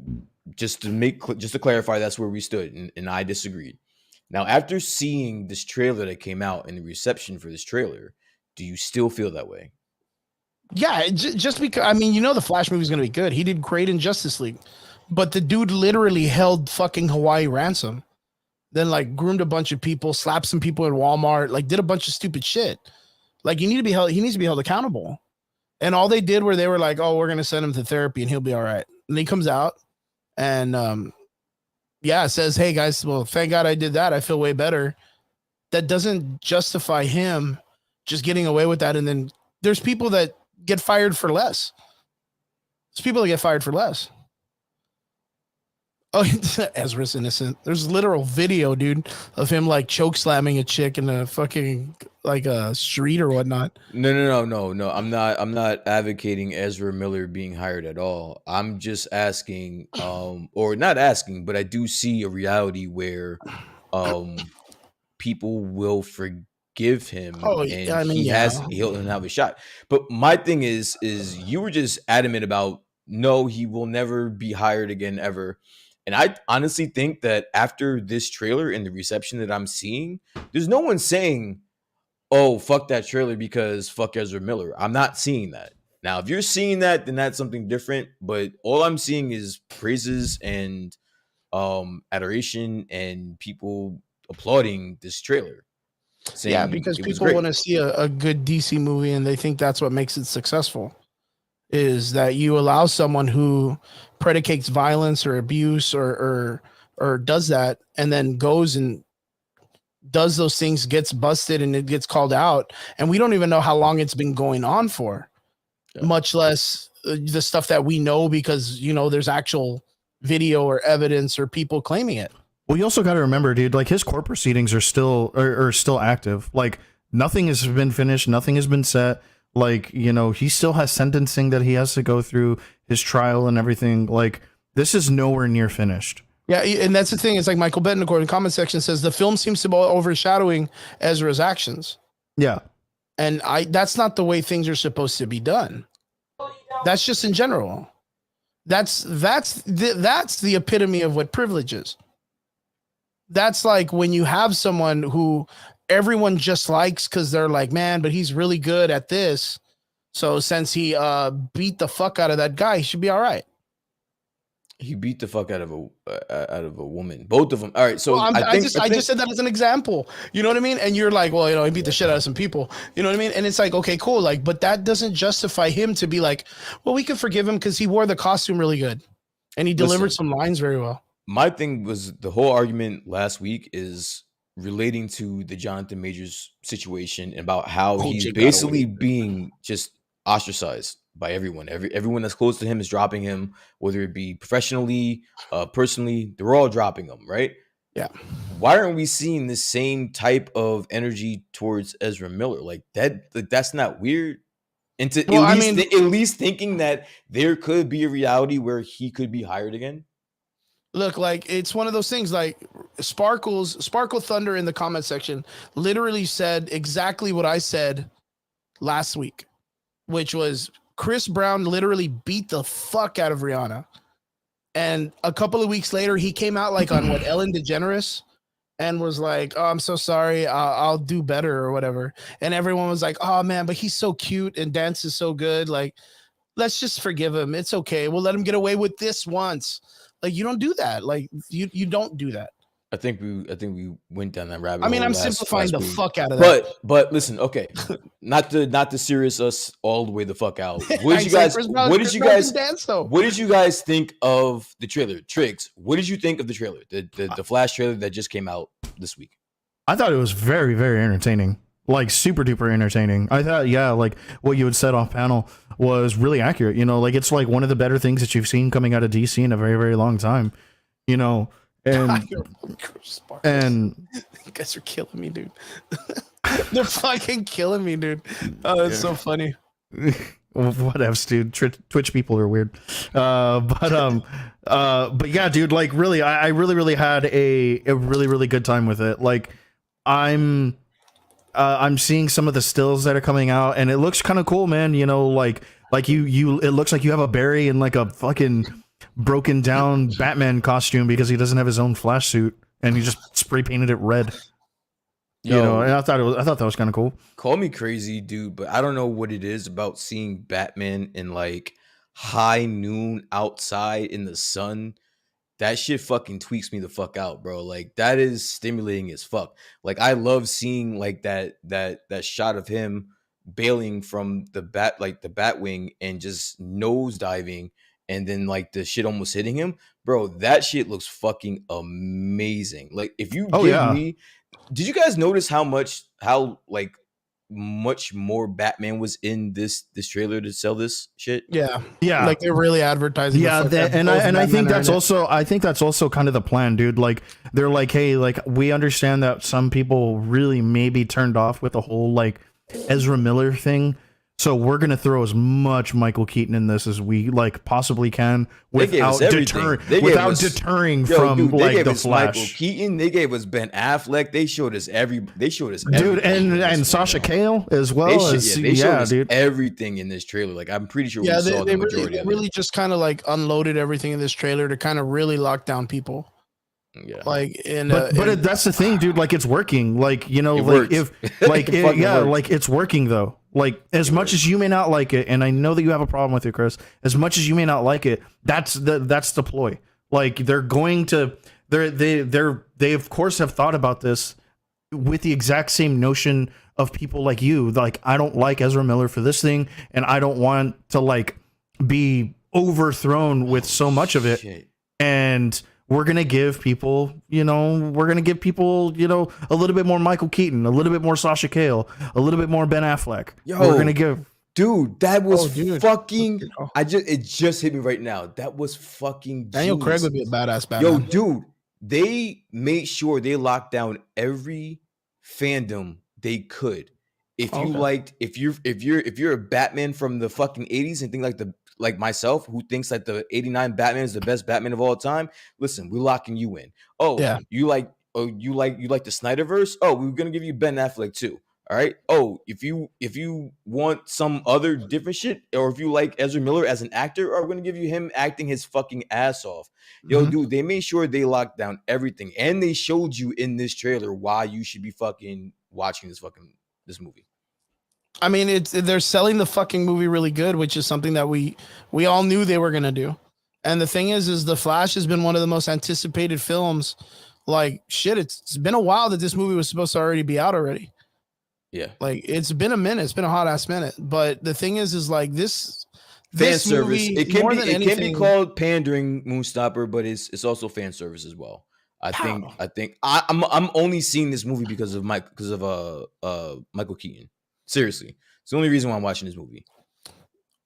Just to clarify, that's where we stood, and I disagreed. Now, after seeing this trailer that came out and the reception for this trailer, do you still feel that way? Yeah, just because, I mean, the Flash movie is going to be good. He did great in Justice League, but the dude literally held fucking Hawaii ransom, then like groomed a bunch of people, slapped some people at Walmart, like did a bunch of stupid shit. Like he needs to be held accountable. And all they did were they were like, oh, we're going to send him to therapy and he'll be all right. And he comes out and, says, hey guys, well, thank God I did that. I feel way better. That doesn't justify him just getting away with that. And then there's people that get fired for less. There's people that get fired for less. Oh, Ezra's innocent. There's literal video, dude, of him like choke slamming a chick in a fucking like a street or whatnot. No. I'm not advocating Ezra Miller being hired at all. I'm just asking, or not asking, but I do see a reality where, people will forgive him. Oh, and I mean, he'll have a shot. But my thing is you were just adamant about no, he will never be hired again ever. And I honestly think that after this trailer and the reception that I'm seeing, there's no one saying, oh, fuck that trailer because fuck Ezra Miller. I'm not seeing that. Now, if you're seeing that, then that's something different. But all I'm seeing is praises and adoration and people applauding this trailer. Yeah, because people want to see a good DC movie and they think that's what makes it successful. Is that you allow someone who predicates violence or abuse or does that and then goes and does those things, gets busted and it gets called out. And we don't even know how long it's been going on for, much less the stuff that we know because, there's actual video or evidence or people claiming it. Well, you also got to remember, dude, like his court proceedings are still active. Like nothing has been finished. Nothing has been set. Like, he still has sentencing that he has to go through, his trial and everything. Like, this is nowhere near finished. Yeah, and that's the thing. It's like Michael Betancourt in the comment section says the film seems to be overshadowing Ezra's actions. Yeah. And that's not the way things are supposed to be done. That's just in general. That's the epitome of what privilege is. That's like when you have someone who everyone just likes because they're like, man, but he's really good at this. So since he beat the fuck out of that guy, he should be all right. He beat the fuck out of a woman. Both of them. All right. So well, I just said that as an example. You know what I mean? And you're like, well, he beat the shit out of some people. You know what I mean? And it's like, okay, cool. Like, but that doesn't justify him to be like, well, we can forgive him because he wore the costume really good and he delivered some lines very well. My thing was the whole argument last week is relating to the Jonathan Majors situation about how he's basically being just ostracized by everyone. Everyone that's close to him is dropping him, whether it be professionally, personally, they're all dropping him, right? Yeah. Why aren't we seeing the same type of energy towards Ezra Miller? Like that, that's not weird. And to at least thinking that there could be a reality where he could be hired again. Look, like it's one of those things like Sparkle Thunder in the comment section literally said exactly what I said last week, which was Chris Brown literally beat the fuck out of Rihanna. And a couple of weeks later, he came out like on Ellen DeGeneres and was like, oh, I'm so sorry. I'll do better or whatever. And everyone was like, oh man, but he's so cute and dances so good. Like, let's just forgive him. It's okay. We'll let him get away with this once. Like you don't do that. Like you don't do that. I think we went down that rabbit hole. I mean, I'm simplifying the fuck out of that. But listen, okay, not to serious us all the way the fuck out. What did you guys think of the trailer? Triggs, what did you think of the trailer? The Flash trailer that just came out this week? I thought it was very, very entertaining. Like super duper entertaining. I thought, yeah, like what you had said off panel was really accurate. Like it's like one of the better things that you've seen coming out of DC in a very, very long time. And and you guys are killing me, dude. They're fucking killing me, dude. Oh, that's so funny. Whatever, dude. Twitch people are weird. But yeah, dude. Like, really, I really had a really good time with it. Like, I'm seeing some of the stills that are coming out, and it looks kind of cool, man. You know, like you. It looks like you have a Barry in like a fucking broken down Batman costume because he doesn't have his own Flash suit, and he just spray painted it red. You know, and I thought that was kind of cool. Call me crazy, dude, but I don't know what it is about seeing Batman in like high noon outside in the sun. That shit fucking tweaks me the fuck out, bro. Like, that is stimulating as fuck. Like, I love seeing like that shot of him bailing from the Batwing and just nose diving, and then like the shit almost hitting him, bro. That shit looks fucking amazing. Like, if you me. Did you guys notice how much more Batman was in this trailer to sell this shit? Yeah. Like, they're really advertising. Yeah, I think that's also kind of the plan, dude. Like, they're like, hey, like, we understand that some people really may be turned off with the whole like Ezra Miller thing. So we're gonna throw as much Michael Keaton in this as we like possibly can without deterring from like the Flash. Michael Keaton, they gave us Ben Affleck, they showed us dude, and Sasha Cale as well. They showed us everything in this trailer. Like, I'm pretty sure we saw the majority of it. Really just kind of like unloaded everything in this trailer to kind of really lock down people. Yeah, like but that's the thing, dude. Like, it's working. Like, you know, like works. if like like it's working though. Like, as much as you may not like it, and I know that you have a problem with it, Chris, as much as you may not like it, that's the ploy. Like, they're going to they of course have thought about this with the exact same notion of people like you. Like, I don't like Ezra Miller for this thing, and I don't want to like be overthrown with so much of it. And we're going to give people, a little bit more Michael Keaton, a little bit more Sasha Cale, a little bit more Ben Affleck. We're going to give. Dude, that was fucking. It just hit me right now. That was fucking. Daniel Craig would be a badass Batman. Yo, dude, they made sure they locked down every fandom they could. If you're a Batman from the fucking 80s and think like myself, who thinks that the 89 Batman is the best Batman of all time, listen, we're locking you in. You like the Snyderverse? Oh, we're gonna give you Ben Affleck too. All right. Oh, if you want some other different shit, or if you like Ezra Miller as an actor, we're gonna give you him acting his fucking ass off. Yo, dude, they made sure they locked down everything, and they showed you in this trailer why you should be fucking watching this movie. I mean, they're selling the fucking movie really good, which is something that we all knew they were gonna do. And the thing is The Flash has been one of the most anticipated films. Like, shit, it's been a while that this movie was supposed to already be out already. Yeah, like, it's been a minute. It's been a hot ass minute. But the thing is like this fan service. Movie, it can be called pandering, Moonstopper, but it's also fan service as well. I think I'm only seeing this movie because of Michael Keaton. Seriously, it's the only reason why I'm watching this movie.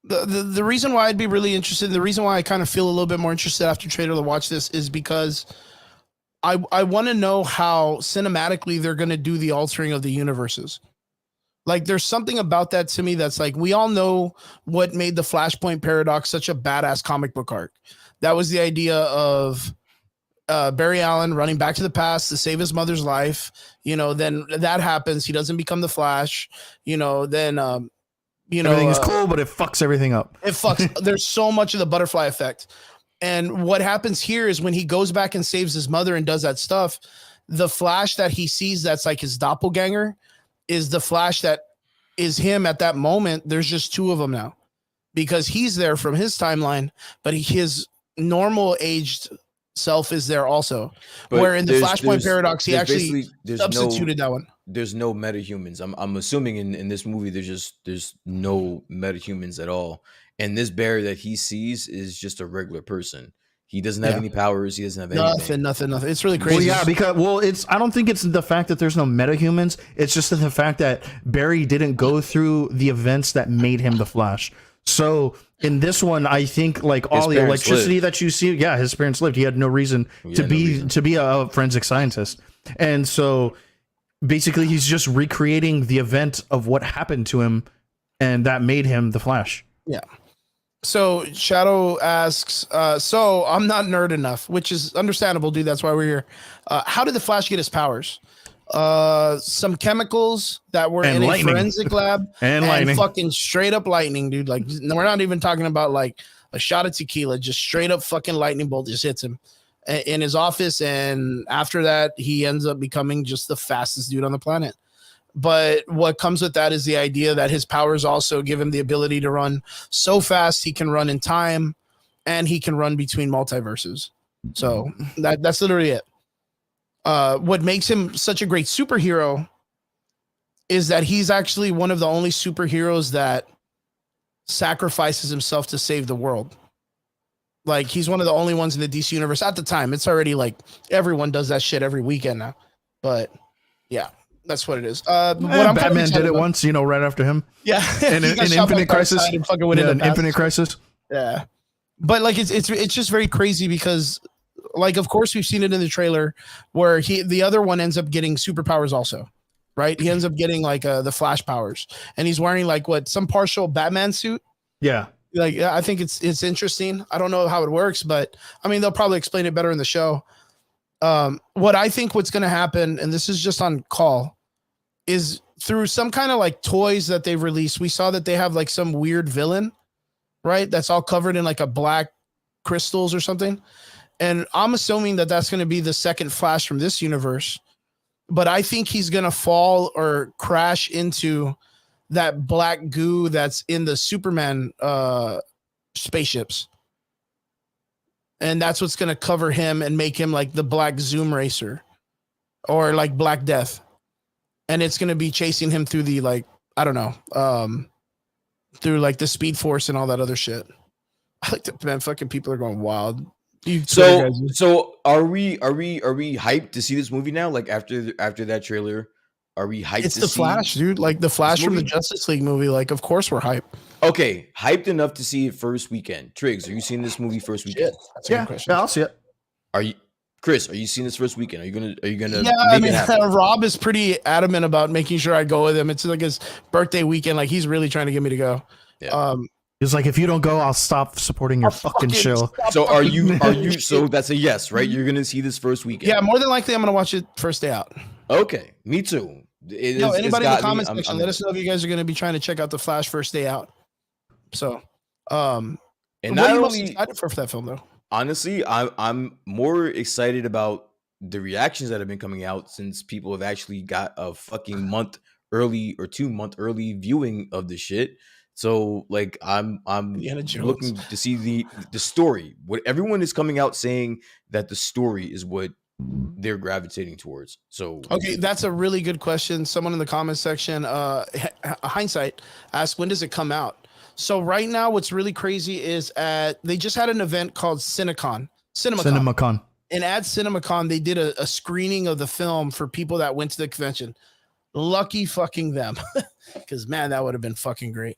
The reason why I'd be really interested, the reason why I kind of feel a little bit more interested after trailer to watch this is because I want to know how cinematically they're going to do the altering of the universes. Like, there's something about that to me that's like, we all know what made the Flashpoint Paradox such a badass comic book arc. That was the idea of Barry Allen running back to the past to save his mother's life. Then that happens. He doesn't become the Flash. Then everything is cool, but it fucks everything up. It fucks. There's so much of the butterfly effect. And what happens here is when he goes back and saves his mother and does that stuff, the Flash that he sees that's like his doppelganger is the Flash that is him at that moment. There's just two of them now because he's there from his timeline, but his normal aged self is there also. But where in the Flashpoint Paradox, he actually substituted that one. There's no metahumans. I'm assuming in this movie there's no metahumans at all. And this Barry that he sees is just a regular person. He doesn't have any powers. He doesn't have anything. Nothing. It's really crazy. I don't think it's the fact that there's no metahumans. It's just the fact that Barry didn't go through the events that made him the Flash. So in this one, I think like all the electricity that you see, yeah, his parents lived. He had no reason to be a forensic scientist, and so basically he's just recreating the event of what happened to him, and that made him the Flash. Yeah. So Shadow asks, so I'm not nerd enough, which is understandable, dude. That's why we're here. How did the Flash get his powers? Some chemicals that were in a forensic lab and fucking straight up lightning, dude. Like, we're not even talking about like a shot of tequila, just straight up fucking lightning bolt just hits him in his office. And after that, he ends up becoming just the fastest dude on the planet. But what comes with that is the idea that his powers also give him the ability to run so fast he can run in time and he can run between multiverses. So that's literally it. What makes him such a great superhero is that he's actually one of the only superheroes that sacrifices himself to save the world. Like, he's one of the only ones in the DC universe at the time. It's already like everyone does that shit every weekend now. But yeah. That's what it is. Batman did it once, right after him. Yeah, in Infinite Crisis. Infinite Crisis. Yeah, but like it's just very crazy because, like, of course we've seen it in the trailer where the other one ends up getting superpowers also, right? He ends up getting like the Flash powers, and he's wearing like some partial Batman suit. Yeah. Like, I think it's interesting. I don't know how it works, but I mean they'll probably explain it better in the show. What I think what's going to happen, and this is just on call, is through some kind of like toys that they've released. We saw that they have like some weird villain, right? That's all covered in like a black crystals or something. And I'm assuming that that's going to be the second Flash from this universe. But I think he's going to fall or crash into that black goo that's in the Superman spaceships. And that's what's going to cover him and make him like the Black Zoom Racer or like Black Death. And it's going to be chasing him through the, like, I don't know, through like the Speed Force and all that other shit. I like that, man. Fucking people are going wild. So are we hyped to see this movie now? Like after that trailer, are we hyped? It's the Flash, dude. Like the Flash from the Justice League movie. Like, of course we're hyped. Okay, hyped enough to see it first weekend. Triggs, are you seeing this movie first weekend? Yeah, I'll see it. Are you? Chris, are you seeing this first weekend? Are you gonna? Yeah, I mean, Rob is pretty adamant about making sure I go with him. It's like his birthday weekend. Like, he's really trying to get me to go. Yeah. He's like, if you don't go, I'll stop supporting your fucking show. So are you? So that's a yes, right? You're gonna see this first weekend. Yeah, more than likely, I'm gonna watch it first day out. Okay, me too. Anybody in the comment section, let us know if you guys are gonna be trying to check out the Flash first day out. So, and what are you most excited for that film, though? Honestly, I'm more excited about the reactions that have been coming out since people have actually got a fucking month early or 2 month early viewing of the shit. So like I'm looking to see the story. What everyone is coming out saying that the story is what they're gravitating towards. So okay, that's a really good question. Someone in the comment section, hindsight, asked, when does it come out? So right now, what's really crazy is they just had an event called CinemaCon. And at CinemaCon, they did a screening of the film for people that went to the convention. Lucky fucking them, because man, that would have been fucking great.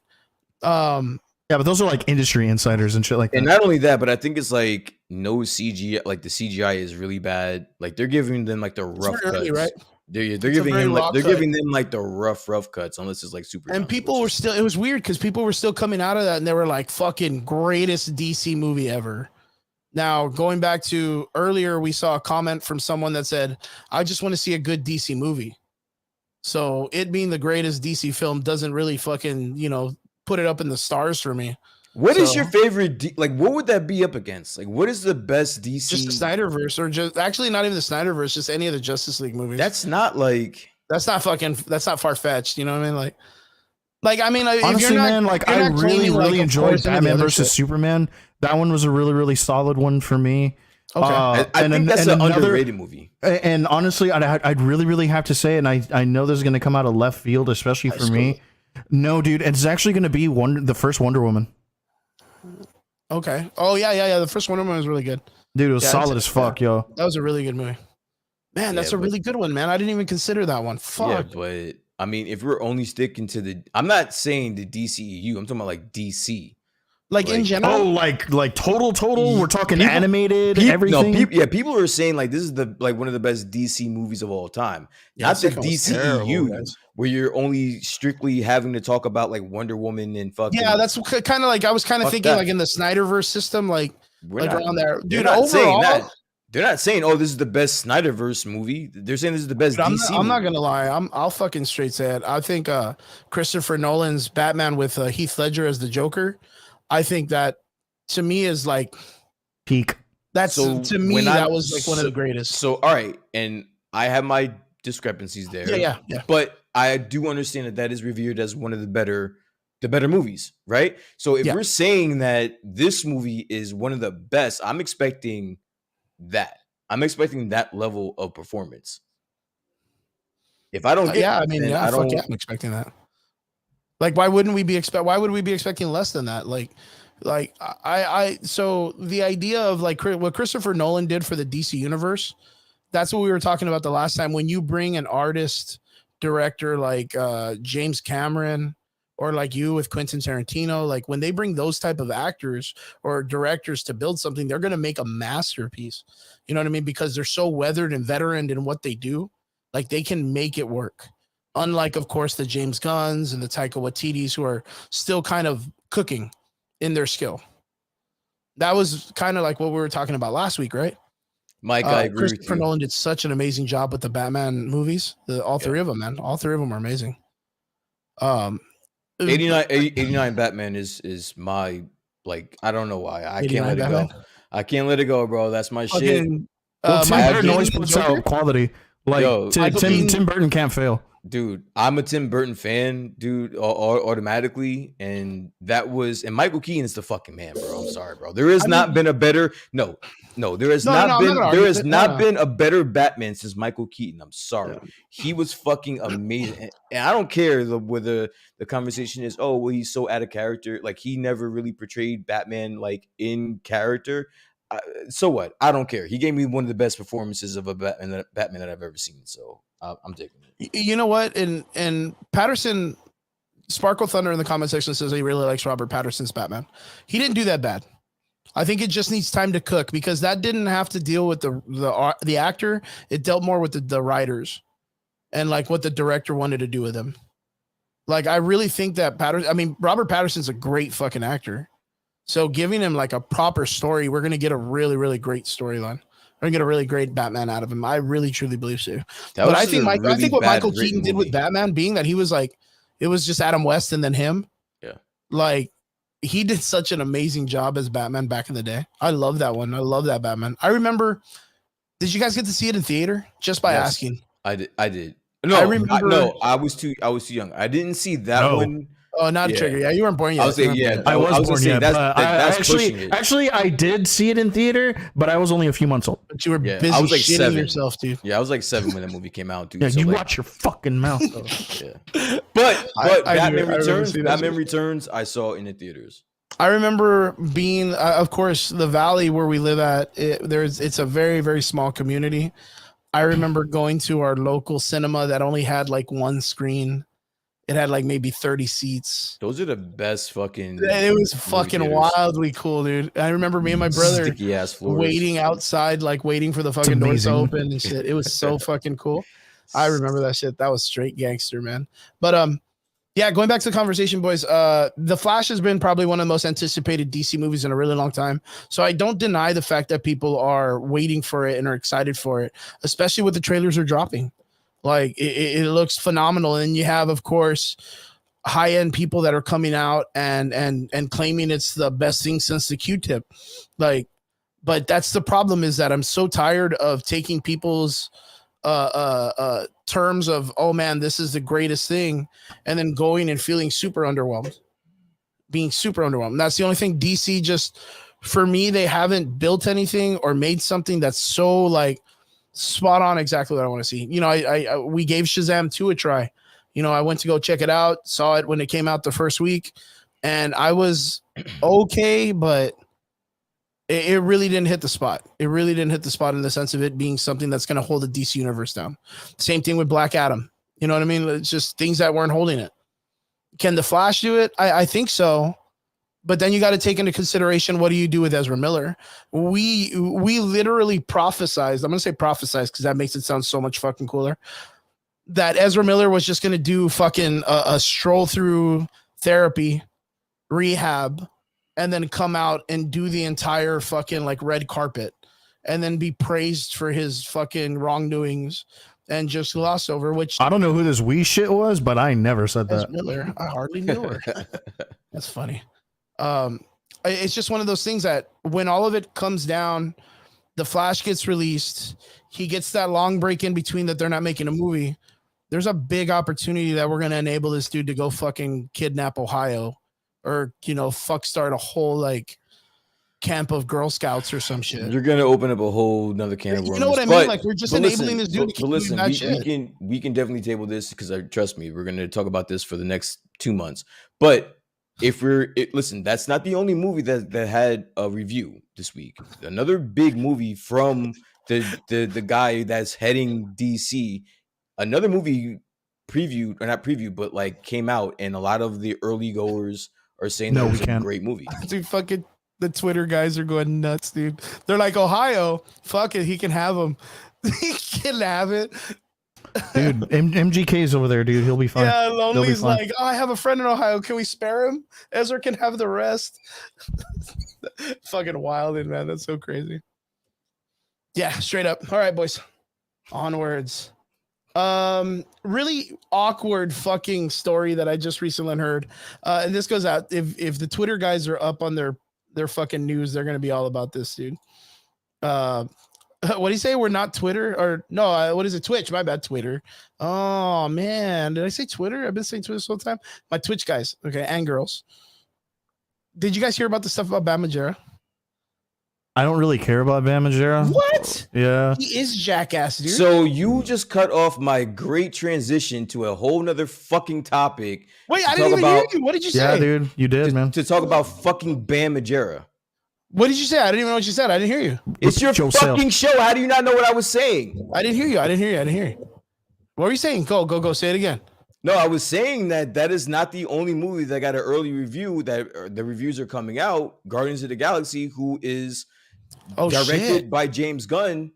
Yeah, but those are like industry insiders and shit like that. And not only that, but I think it's like no CGI. Like the CGI is really bad. Like they're giving them like the rough cuts, early, right? They're giving them like the rough cuts, unless it's like super. And people were still, it was weird because people were still coming out of that and they were like, fucking greatest DC movie ever. Now, going back to earlier, we saw a comment from someone that said, I just want to see a good DC movie. So it being the greatest DC film doesn't really fucking, put it up in the stars for me. What is your favorite? Like, what would that be up against? Like, what is the best DC? Just the Snyderverse, or just actually not even the Snyderverse, just any of the Justice League movies. That's not far fetched. You know what I mean? Like I mean, honestly, man, like I really enjoyed Batman versus Superman. That one was a really, really solid one for me. Okay, I think that's an underrated movie. And honestly, I'd really have to say, and I know this is going to come out of left field, especially for me. No, dude, it's actually going to be the first Wonder Woman. Okay. Oh yeah. The first Wonder Woman was really good. Dude, it was solid as fuck, yo. That was a really good movie. Man, that's a really good one, man. I didn't even consider that one. Fuck. Yeah, but I mean, if we're only sticking to I'm not saying the DCEU. I'm talking about like DC. Like in general. Oh, like total. We're talking People- animated, everything. People are saying like this is one of the best DC movies of all time. Yeah, Not the second was terrible, DCEU, guys. where you're only strictly having to talk about like Wonder Woman and fucking. Yeah, that's kind of like I was kind of Fuck thinking that. like in the Snyderverse system, like around there, They're dude. not saying Overall, that. They're not saying, "Oh, this is the best Snyderverse movie." They're saying this is the best dude, DC. I'm not movie. gonna lie. I'll fucking straight say it. I think Christopher Nolan's Batman with Heath Ledger as the Joker. I think that to me is like Peak. that's So to me when that I- was like one of the greatest. So, all right, and I have my discrepancies there. Yeah. But I do understand that is revered as one of the better movies, right? So if Yeah. we're saying that this movie is one of the best, I'm expecting that. I'm expecting that level of performance. If I don't get, Yeah, I mean, then yeah, I don't. I'm expecting that. Like, why would we be expecting less than that? So the idea of like what Christopher Nolan did for the DC universe, that's what we were talking about the last time. When you bring an artist director like James Cameron or like you with Quentin Tarantino, like when they bring those type of actors or directors to build something, they're going to make a masterpiece. You know what I mean? Because they're so weathered and veteran in what they do, like they can make it work. Unlike, of course, the James Gunns and the Taika Waititis, who are still kind of cooking in their skill. That was kind of like what we were talking about last week, right? Mike, I agree with Christopher you. Nolan did such an amazing job with the Batman movies. All three of them, man. All three of them are amazing. 89 Batman is my, like, I don't know why. I can't 89 let it Batman? go. I can't let it go, bro. That's my shit. Fucking, Well, Tim Michael Burton always Keaton puts Joker? out quality. Like Yo, Michael Keaton- Tim Burton can't fail. Dude, I'm a Tim Burton fan, dude, automatically. And Michael Keaton is the fucking man, bro. I'm sorry, bro. There has not been a better there has not been a better Batman since Michael Keaton. I'm sorry. Yeah. He was fucking amazing. And I don't care whether the conversation is, oh, well, he's so out of character. Like, he never really portrayed Batman like in character. So what? I don't care. He gave me one of the best performances of a Batman that I've ever seen. So I'm taking it. You know what? And Patterson, Sparkle Thunder in the comment section says he really likes Robert Patterson's Batman. He didn't do that bad. I think it just needs time to cook because that didn't have to deal with the actor. It dealt more with the writers and like what the director wanted to do with him. Like, I really think that Robert Patterson's a great fucking actor. So giving him like a proper story, we're going to get a really, really great storyline. We're going to get a really great Batman out of him. I really, truly believe so. But I think what Michael Keaton did with Batman, being that he was like, it was just Adam West and then him. Yeah. Like, he did such an amazing job as Batman back in the day. I love that one. I love that Batman. I remember, did you guys get to see it in theater? Just by asking. I did. No, I was too young. I didn't see that one. Oh, not a trigger. Yeah, you weren't born yet. I was born yet. Actually, I did see it in theater, but I was only a few months old. But you were busy I was like shitting 7. yourself, dude. Yeah, I was like 7 when that movie came out, dude. Yeah, so you like, watch your fucking mouth. Yeah. But Batman Returns, I saw in the theaters. I remember being, of course, the valley where we live at. It's a very, very small community. I remember going to our local cinema that only had like one screen. It had like maybe 30 seats. Those are the best fucking. It was fucking wildly cool, dude. I remember me and my brother waiting outside, like waiting for the fucking doors to open and shit. It was so fucking cool. I remember that shit. That was straight gangster, man. But yeah, going back to the conversation, boys. The Flash has been probably one of the most anticipated DC movies in a really long time. So I don't deny the fact that people are waiting for it and are excited for it, especially with the trailers are dropping. Like it looks phenomenal, and you have, of course, high-end people that are coming out and claiming it's the best thing since the Q-tip. Like, but that's the problem, is that I'm so tired of taking people's terms of, oh man, this is the greatest thing, and then going and feeling super underwhelmed, being super underwhelmed. That's the only thing. DC just, for me, they haven't built anything or made something that's so like spot on exactly what I want to see. You know, we gave Shazam 2 a try. You know, I went to go check it out, saw it when it came out the first week, and I was okay, but it really didn't hit the spot. It really didn't hit the spot in the sense of it being something that's going to hold the DC universe down. Same thing with Black Adam. You know what I mean? It's just things that weren't holding it. Can the Flash do it? I think so. But then you got to take into consideration, what do you do with Ezra Miller? We literally prophesized. I'm gonna say prophesized because that makes it sound so much fucking cooler. That Ezra Miller was just gonna do fucking a stroll through therapy, rehab, and then come out and do the entire fucking like red carpet, and then be praised for his fucking wrongdoings and just gloss over. Which I don't know who this wee shit was, but I never said that. Miller, I hardly knew her. That's funny. It's just one of those things that when all of it comes down, the Flash gets released, he gets that long break in between that they're not making a movie. There's a big opportunity that we're going to enable this dude to go fucking kidnap Ohio, or, you know, fuck start a whole like camp of Girl Scouts or some shit. You're going to open up a whole nother can of worms. You know what I mean? Like, we're just enabling this dude to keep doing that shit. We can definitely table this because trust me, we're going to talk about this for the next 2 months. But if listen, that's not the only movie that had a review this week. Another big movie from the guy that's heading DC. Another movie previewed, or not previewed, but like came out, and a lot of the early goers are saying that it's a great movie. Dude, fucking the Twitter guys are going nuts, dude. They're like, Ohio, fuck it, he can have them. He can have it. Dude, MGK's over there, dude. He'll be fine. Yeah, Lonely's like, oh, I have a friend in Ohio. Can we spare him? Ezra can have the rest. Fucking wilding, man. That's so crazy. Yeah, straight up. All right, boys. Onwards. Really awkward fucking story that I just recently heard. And this goes out. If the Twitter guys are up on their fucking news, they're gonna be all about this, dude. What do you say? We're not Twitter, or no? What is it? Twitch. My bad. Twitter. Oh man, did I say Twitter? I've been saying Twitter this whole time. My Twitch guys, okay, and girls. Did you guys hear about the stuff about Bam Margera? I don't really care about Bam Margera. What? Yeah, he is jackass, dude. So you just cut off my great transition to a whole nother fucking topic. Wait, I didn't even hear you. What did you say? Yeah, dude, you did, man. To talk about fucking Bam Margera. What did you say? I didn't even know what you said. I didn't hear you. It's your fucking show. How do you not know what I was saying? I didn't hear you. I didn't hear you. What were you saying? Go. Say it again. No, I was saying that is not the only movie that got an early review. That the reviews are coming out. Guardians of the Galaxy, who is directed by James Gunn.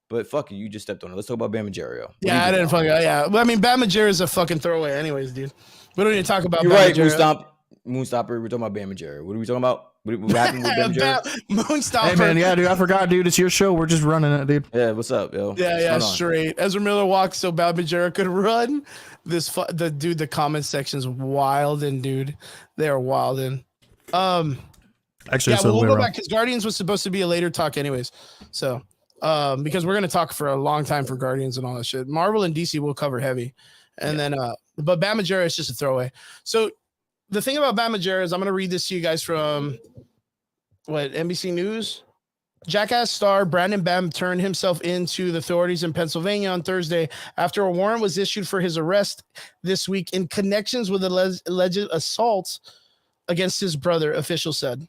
But fuck it, you just stepped on it. Let's talk about Bam Margera. Yeah, I didn't fucking. Yeah, well, I mean, Bam Margera is a fucking throwaway, anyways, dude. We don't need to talk about. You're right, Moonstopper. We're talking about Bam Margera. What are we talking about? What happened with Bam Margera? Moonstopper. Hey man, yeah, dude, I forgot, dude. It's your show. We're just running it, dude. Yeah, what's up, yo? Yeah, straight. Ezra Miller walked so Bam Margera could run. The comment section's wildin', dude. They're wildin'. Actually, yeah, we'll go back because Guardians was supposed to be a later talk, anyways. So, because we're gonna talk for a long time for Guardians and all that shit. Marvel and DC will cover heavy, and then but Bam Margera is just a throwaway. So. The thing about Bam Margera is I'm going to read this to you guys from NBC News. Jackass star Brandon Bam turned himself into the authorities in Pennsylvania on Thursday after a warrant was issued for his arrest this week in connections with alleged assaults against his brother, officials said.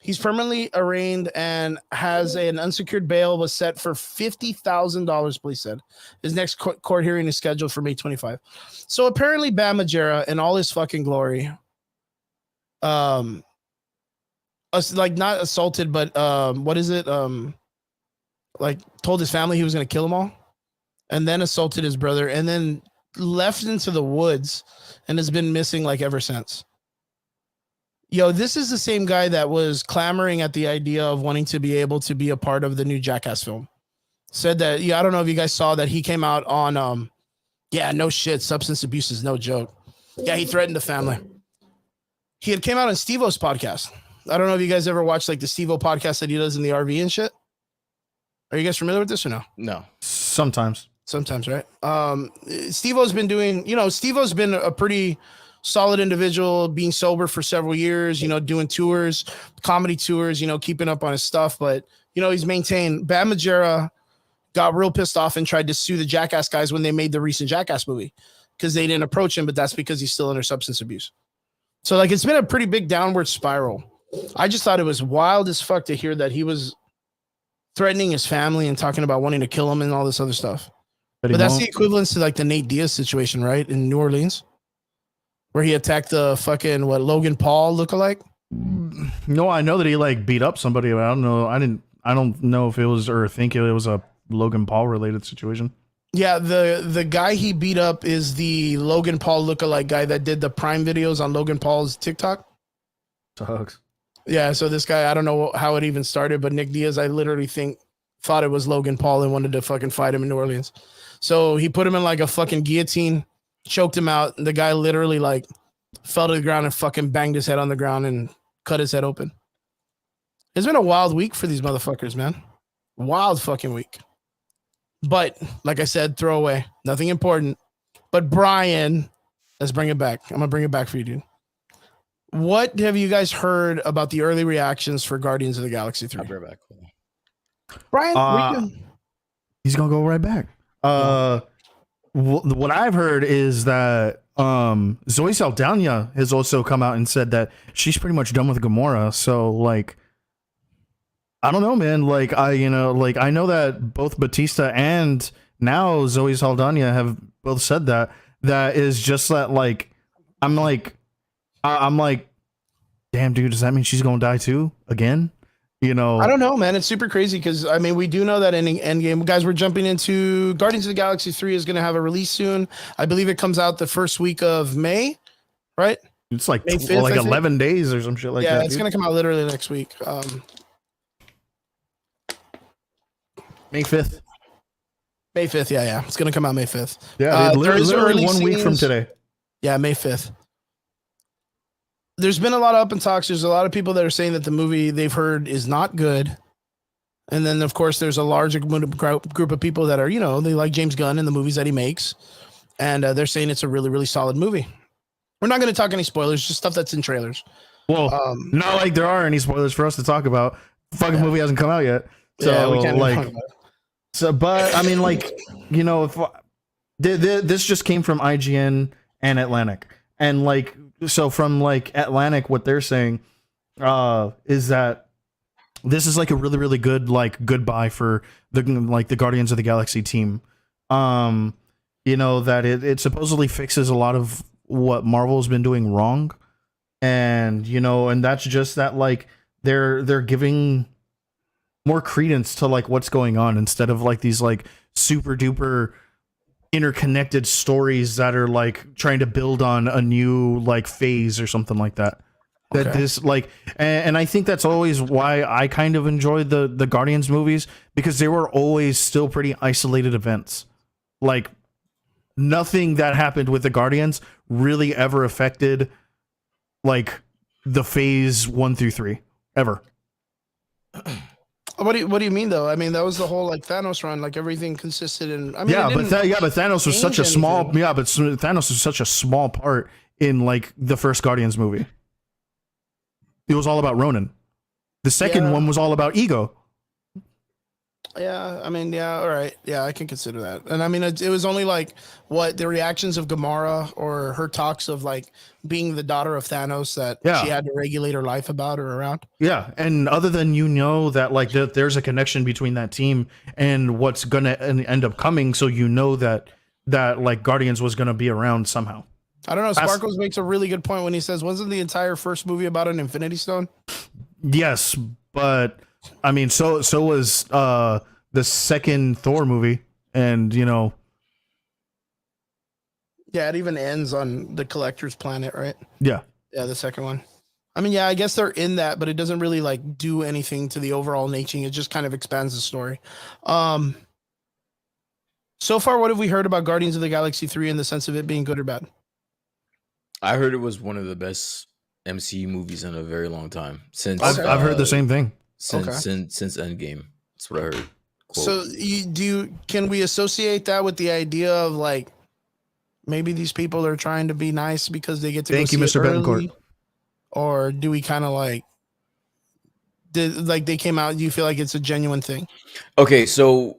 He's permanently arraigned and has an unsecured bail was set for $50,000, police said. His next court hearing is scheduled for May 25. So apparently Bam Margera in all his fucking glory, like not assaulted, but what is it? Like told his family he was going to kill them all and then assaulted his brother and then left into the woods and has been missing like ever since. Yo, this is the same guy that was clamoring at the idea of wanting to be able to be a part of the new Jackass film. Said that, I don't know if you guys saw that he came out on, no shit, substance abuse is no joke. Yeah, he threatened the family. He had came out on Steve-O's podcast. I don't know if you guys ever watched like the Steve-O podcast that he does in the RV and shit. Are you guys familiar with this or no? No. Sometimes, right? Steve-O's been doing, Steve-O's been a pretty solid individual, being sober for several years, doing tours, comedy tours, keeping up on his stuff. But, he's maintained. Bam Margera got real pissed off and tried to sue the Jackass guys when they made the recent Jackass movie because they didn't approach him, but that's because he's still under substance abuse. So like, it's been a pretty big downward spiral. I just thought it was wild as fuck to hear that he was threatening his family and talking about wanting to kill him and all this other stuff. But that's the equivalence to like the Nate Diaz situation, right? In New Orleans. Where he attacked the fucking Logan Paul lookalike. No, I know that he like beat up somebody, but I don't know. I don't know if it was or think it was a Logan Paul related situation. Yeah, the guy he beat up is the Logan Paul lookalike guy that did the Prime videos on Logan Paul's TikTok. Sucks. Yeah, so this guy, I don't know how it even started, but Nick Diaz, I literally think thought it was Logan Paul and wanted to fucking fight him in New Orleans. So he put him in like a fucking guillotine, choked him out. And the guy literally like fell to the ground and fucking banged his head on the ground and cut his head open. It's been a wild week for these motherfuckers, man. Wild fucking week. But like I said, throwaway, nothing important. But Brian, let's bring it back. I'm gonna bring it back for you, dude. What have you guys heard about the early reactions for Guardians of the Galaxy 3? I'll be right back. Brian, he's gonna go right back. What I've heard is that Zoe Saldana has also come out and said that she's pretty much done with Gamora. So like, I don't know, man. Like I know that both Batista and now Zoe Saldana have both said that. That is just that. Like, I'm like, damn, dude. Does that mean she's gonna die too again? You know, I don't know, man. It's super crazy because I mean, we do know that in Endgame, guys, we're jumping into Guardians of the Galaxy 3 is going to have a release soon. I believe it comes out the first week of May, right? It's like May 5th, like 11 days or some shit like that. Yeah, it's going to come out literally next week. May 5th. May 5th, yeah. It's going to come out May 5th. Yeah, literally 1 week from scenes. today. Yeah, May 5th. There's been a lot of up and talks. There's a lot of people that are saying that the movie they've heard is not good. And then, of course, there's a larger group of people that are, you know, they like James Gunn and the movies that he makes. And they're saying it's a really, really solid movie. We're not going to talk any spoilers, just stuff that's in trailers. Well, not like there are any spoilers for us to talk about. The fucking movie hasn't come out yet. So, yeah, we can't like, talk about it. so, but I mean, like, you know, if this just came from IGN and Atlantic. And like, so from like Atlantic, what they're saying is that this is like a really, really good like goodbye for the Guardians of the Galaxy team. You know, that it supposedly fixes a lot of what Marvel's been doing wrong, and you know, and that's just that like they're giving more credence to like what's going on instead of like these like super duper interconnected stories that are like trying to build on a new like phase or something like that. That this like, and I think that's always why I kind of enjoyed the Guardians movies, because they were always still pretty isolated events. Like nothing that happened with the Guardians really ever affected like the phase 1 through 3 ever. What do you mean though? I mean, that was the whole like Thanos run. Like everything consisted in. I mean, but Thanos was such a small. anything. Yeah, but Thanos was such a small part in like the first Guardians movie. It was all about Ronan. The second one was all about Ego. Yeah, I mean, yeah, all right, yeah, I can consider that. And I mean, it was only like what the reactions of Gamora or her talks of like being the daughter of Thanos that she had to regulate her life about or around. Yeah, and other than that like there's a connection between that team and what's gonna end up coming, so you know that like Guardians was gonna be around somehow. I don't know. Sparkles makes a really good point when he says, "Wasn't the entire first movie about an Infinity Stone?" Yes, but I mean, so was the second Thor movie, and you know, yeah, it even ends on the Collector's Planet, right? Yeah, the second one. I mean, yeah, I guess they're in that, but it doesn't really like do anything to the overall nature. It just kind of expands the story. So far, what have we heard about Guardians of the Galaxy 3 in the sense of it being good or bad? I heard it was one of the best MCU movies in a very long time. Since I've heard the same thing. Since Endgame. That's what I heard. Quote. So can we associate that with the idea of like maybe these people are trying to be nice because they get to thank you, Mr. Betancourt, or do we kind of like they came out? Do you feel like it's a genuine thing? Okay, so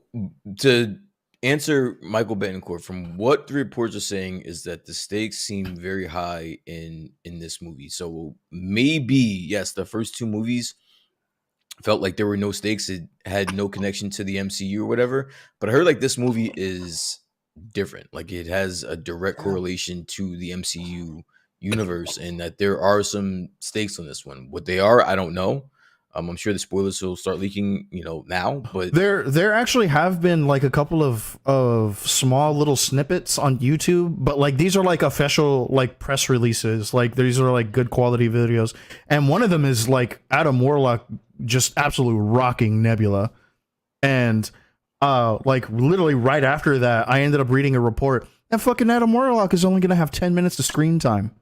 to answer Michael Betancourt, from what the reports are saying is that the stakes seem very high in this movie. So maybe yes, the first two movies felt like there were no stakes. It had no connection to the MCU or whatever. But I heard like this movie is different. Like it has a direct correlation to the MCU universe, and that there are some stakes on this one. What they are, I don't know. I'm sure the spoilers will start leaking, now. But there actually have been like a couple of small little snippets on YouTube, but like these are like official like press releases. Like these are like good quality videos, and one of them is like Adam Warlock just absolutely rocking Nebula, and like literally right after that, I ended up reading a report that fucking Adam Warlock is only gonna have 10 minutes of screen time.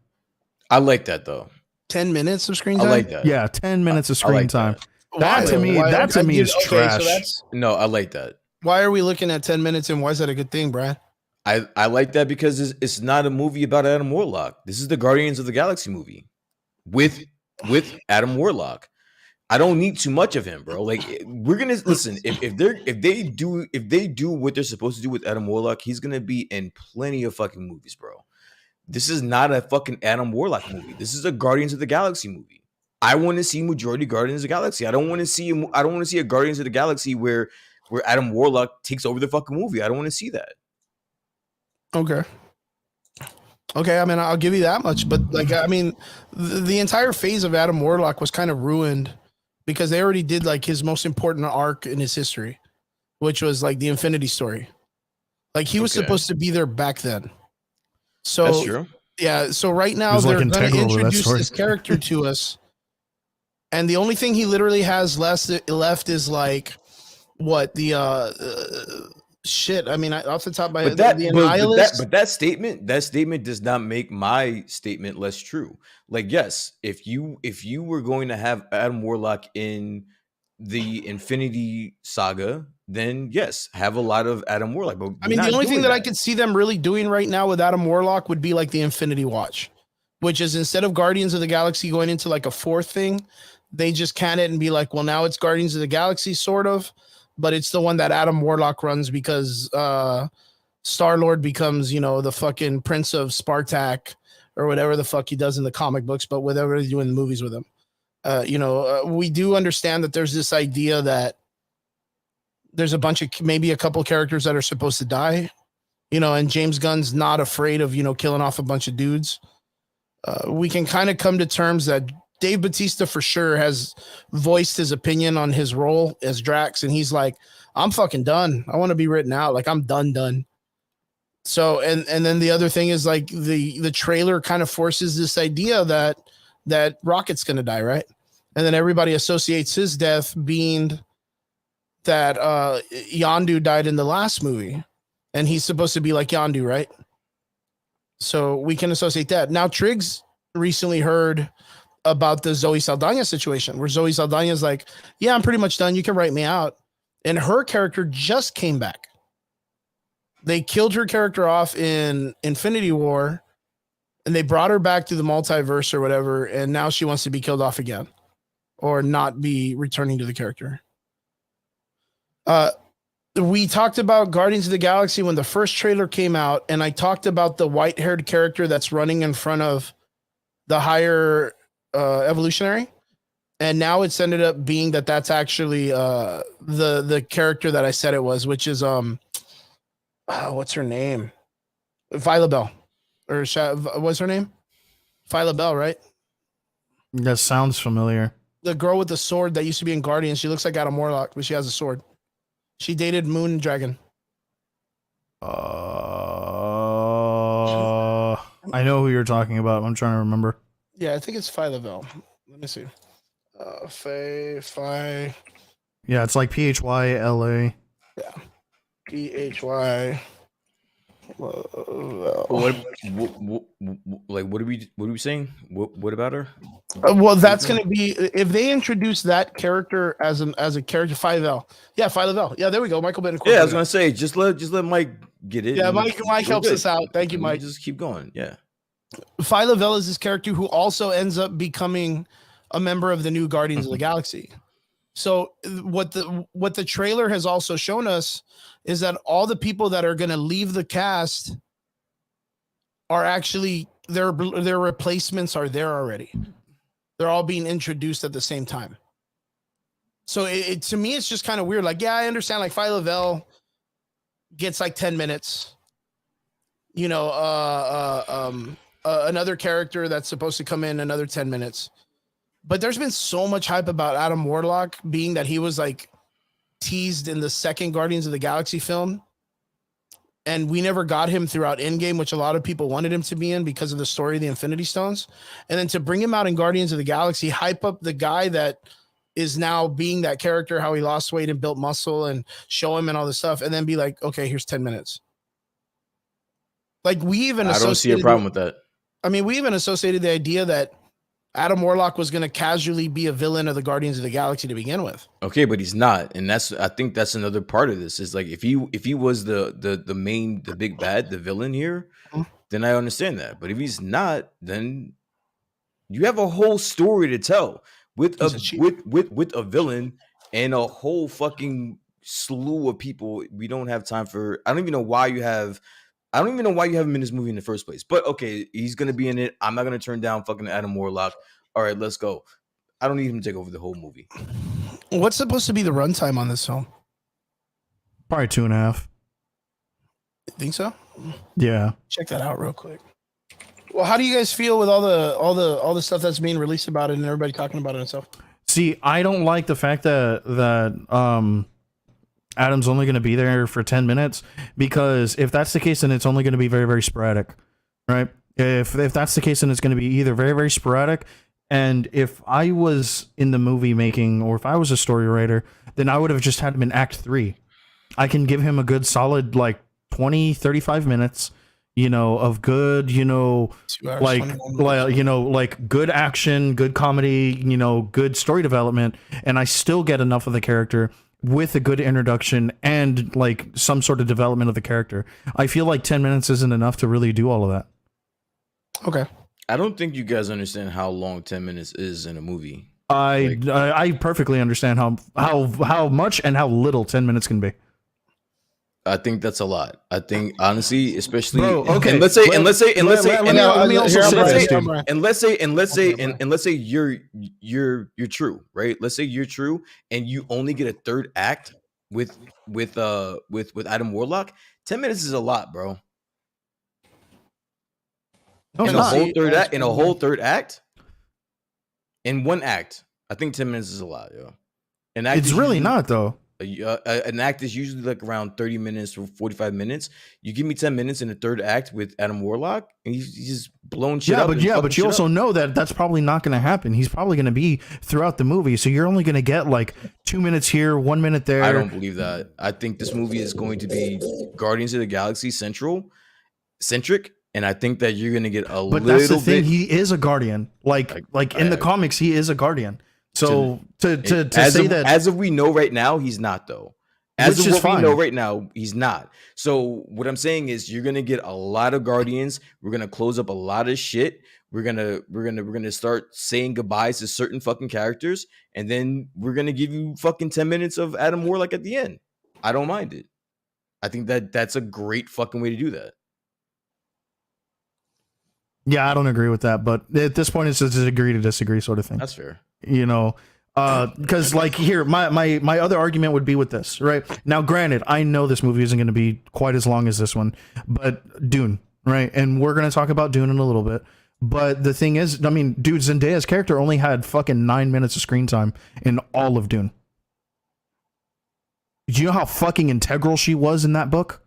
I like that though. 10 minutes of screen time? I like that. Yeah, 10 minutes of screen like time. Why? That to me, Why- that to me is okay, trash. So that's, No, I like that. why are we looking at 10 minutes and why is that a good thing, Brad? I like that because it's not a movie about Adam Warlock. This is the Guardians of the Galaxy movie with Adam Warlock. I don't need too much of him, bro. Like we're gonna listen. If they do what they're supposed to do with Adam Warlock, he's gonna be in plenty of fucking movies, bro. This is not a fucking Adam Warlock movie. This is a Guardians of the Galaxy movie. I want to see majority Guardians of the Galaxy. I don't want to see a Guardians of the Galaxy where Adam Warlock takes over the fucking movie. I don't want to see that. Okay. Okay, I mean, I'll give you that much, but like, I mean, the entire phase of Adam Warlock was kind of ruined because they already did like his most important arc in his history, which was like the Infinity Story. Like he was supposed to be there back then. So That's true. Yeah. So right now was, they're like, going to integral to that introduce story. this character to us, and the only thing he literally has left is like what the shit. I mean, off the top of my head, the Annihilus. But that statement does not make my statement less true. Like, yes, if you were going to have Adam Warlock in the Infinity Saga, then yes, have a lot of Adam Warlock. But I mean, the only thing that I could see them really doing right now with Adam Warlock would be like the Infinity Watch, which is instead of Guardians of the Galaxy going into like a fourth thing, they just can it and be like, well, now it's Guardians of the Galaxy, sort of, but it's the one that Adam Warlock runs because Star-Lord becomes, the fucking Prince of Spartak or whatever the fuck he does in the comic books, but whatever they do in the movies with him. We do understand that there's this idea that there's maybe a couple characters that are supposed to die, and James Gunn's not afraid of, killing off a bunch of dudes. We can kind of come to terms that Dave Bautista for sure has voiced his opinion on his role as Drax. And he's like, I'm fucking done. I want to be written out. Like I'm done. So, and then the other thing is like the trailer kind of forces this idea that Rocket's going to die. Right. And then everybody associates his death being that Yondu died in the last movie and he's supposed to be like Yondu. Right. So we can associate that. Now Triggs recently heard about the Zoe Saldana situation where Zoe Saldana is like, yeah, I'm pretty much done. You can write me out. And her character just came back. They killed her character off in Infinity War and they brought her back to the multiverse or whatever. And now she wants to be killed off again or not be returning to the character. We talked about Guardians of the Galaxy when the first trailer came out, and I talked about the white-haired character that's running in front of the higher evolutionary, and now it's ended up being that's actually the character that I said it was, which is what's her name? Phyla Bell, or what's her name? Phyla Bell, right? That sounds familiar. The girl with the sword that used to be in Guardians. She looks like Adam Warlock, but she has a sword. She dated Moon Dragon. I know who you're talking about. I'm trying to remember. Yeah, I think it's Phyla Bell. Let me see. Phy. Yeah, it's like PHYLA. Yeah. PHY. What are we saying? What about her? Well, that's going to be if they introduce that character as a character. Phyla. Yeah, Phyla. Yeah, there we go. Michael Bennett. Yeah, I was gonna say just let Mike get it. Yeah, Mike helps us out. Thank you, Mike. Just keep going. Yeah. Phyla Bell is this character who also ends up becoming a member of the new Guardians of the Galaxy. So what the trailer has also shown us is that all the people that are going to leave the cast are actually their replacements are there already. They're all being introduced at the same time. So it to me, it's just kind of weird. Like, yeah, I understand like Phyla Bell gets like 10 minutes. another character that's supposed to come in another 10 minutes. But there's been so much hype about Adam Warlock being that he was like teased in the second Guardians of the Galaxy film. And we never got him throughout Endgame, which a lot of people wanted him to be in because of the story of the Infinity Stones. And then to bring him out in Guardians of the Galaxy, hype up the guy that is now being that character, how he lost weight and built muscle, and show him and all this stuff, and then be like, okay, here's 10 minutes. Like we even I don't see a problem with that. I mean, we even associated the idea that Adam Warlock was going to casually be a villain of the Guardians of the Galaxy to begin with. Okay, but he's not, and I think that's another part of this. Is like if he was the big bad, the villain here, then I understand that. But if he's not, then you have a whole story to tell with a villain and a whole fucking slew of people. We don't have time for. I don't even know why you have him in this movie in the first place. But okay, he's gonna be in it. I'm not gonna turn down fucking Adam Warlock. All right, let's go. I don't need him to take over the whole movie. What's supposed to be the runtime on this film? Probably 2.5. You think so? Yeah. Check that out real quick. Well, how do you guys feel with all the stuff that's being released about it and everybody talking about it and stuff? See, I don't like the fact that Adam's only going to be there for 10 minutes, because if that's the case, then it's only going to be very, very sporadic, right? If that's the case, then it's going to be either very, very sporadic. And if I was in the movie making, or if I was a story writer, then I would have just had him in Act 3. I can give him a good solid, like 20, 35 minutes, of good, 2 hours, like good action, good comedy, good story development. And I still get enough of the character with a good introduction and like some sort of development of the character. I feel like 10 minutes isn't enough to really do all of that. Okay. I don't think you guys understand how long 10 minutes is in a movie. I perfectly understand how much and how little 10 minutes can be. I think that's a lot. I think honestly, especially okay. And let's say you're true, right? Let's say you're true, and you only get a third act with Adam Warlock. 10 minutes is a lot, bro. No, in a whole third act, in one act, I think 10 minutes is a lot, yo. It's really not though. An act is usually like around 30 minutes or 45 minutes. You give me 10 minutes in the third act with Adam Warlock, and he's just blown shit up. But you also know that that's probably not going to happen. He's probably going to be throughout the movie, so you're only going to get like 2 minutes here, 1 minute there. I don't believe that. I think this movie is going to be Guardians of the Galaxy centric, and I think that you're going to get a little bit. But that's the thing. He is a Guardian. Like in the comics, he is a Guardian. So to say that, as of we know right now, he's not though. As of what we know right now, he's not. So what I'm saying is, you're gonna get a lot of Guardians. We're gonna close up a lot of shit. We're gonna start saying goodbyes to certain fucking characters, and then we're gonna give you fucking 10 minutes of Adam Warlock at the end. I don't mind it. I think that's a great fucking way to do that. Yeah, I don't agree with that, but at this point, it's just a agree to disagree sort of thing. That's fair. Because like here, my other argument would be with this, right? Now, granted, I know this movie isn't going to be quite as long as this one, but Dune, right? And we're going to talk about Dune in a little bit. But the thing is, I mean, dude, Zendaya's character only had fucking 9 minutes of screen time in all of Dune. Do you know how fucking integral she was in that book?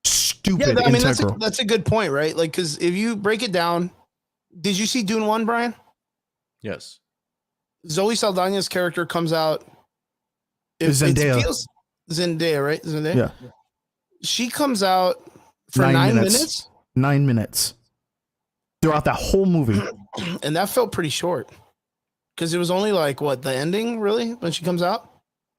Stupid. Yeah, I mean, integral. that's a good point, right? Like, because if you break it down, did you see Dune 1, Brian? Yes. Zoe Saldana's character comes out. Zendaya. Zendaya, right? Zendaya? Yeah. She comes out for 9 minutes. 9 minutes. Throughout that whole movie. And that felt pretty short. Because it was only like, what, the ending, really, when she comes out?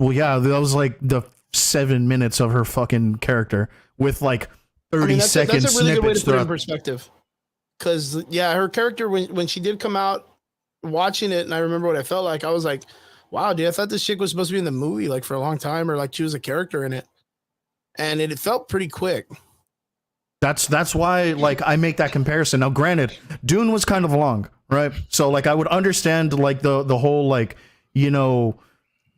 Well, yeah, that was like the 7 minutes of her fucking character with like 30-second that's a really good way to put it in throughout. perspective. Because, yeah, her character, when she did come out, watching it, and I remember what I felt like, I was like, wow, dude, I thought this chick was supposed to be in the movie like for a long time, or like she was a character in it. And it felt pretty quick. That's why like I make that comparison. Now, granted, Dune was kind of long, right? So like I would understand like the whole like, It's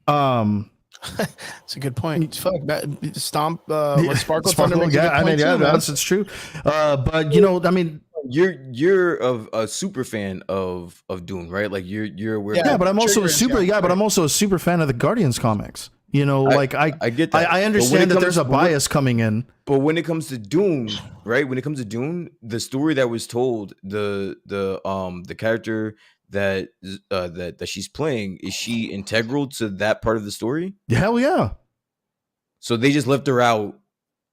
a good point. Fuck that. Stomp. What Sparkle Thunder. Yeah, I mean, yeah, it's true. But I mean, you're a super fan of Dune, right? Like you're aware. Yeah, of but I'm also a super yeah, but I'm also a super fan of the Guardians comics. You know, like I get that. I understand that there's a bias coming in. But when it comes to Dune, right? When it comes to Dune, the story that was told, the character that that she's playing, is she integral to that part of the story? Hell yeah. So they just left her out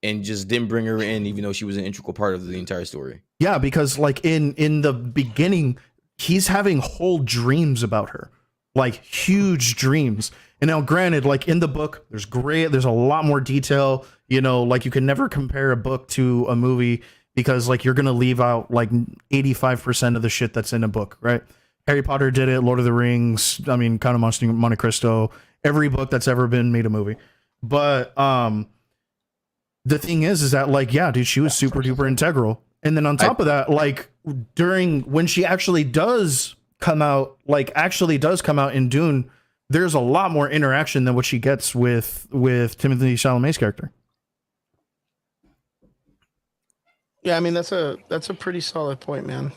and just didn't bring her in, even though she was an integral part of the entire story. Yeah, because like in the beginning, he's having whole dreams about her, like huge dreams. And now, granted, like in the book, there's a lot more detail. You know, like you can never compare a book to a movie because like you're gonna leave out like 85% of the shit that's in a book, right? Harry Potter did it, Lord of the Rings, I mean, Count of Monte Cristo, every book that's ever been made a movie. But the thing is that like, yeah, dude, she was super duper integral. And then on top of that, like when she actually does come out in Dune, there's a lot more interaction than what she gets with Timothée Chalamet's character. Yeah, I mean that's a pretty solid point, man.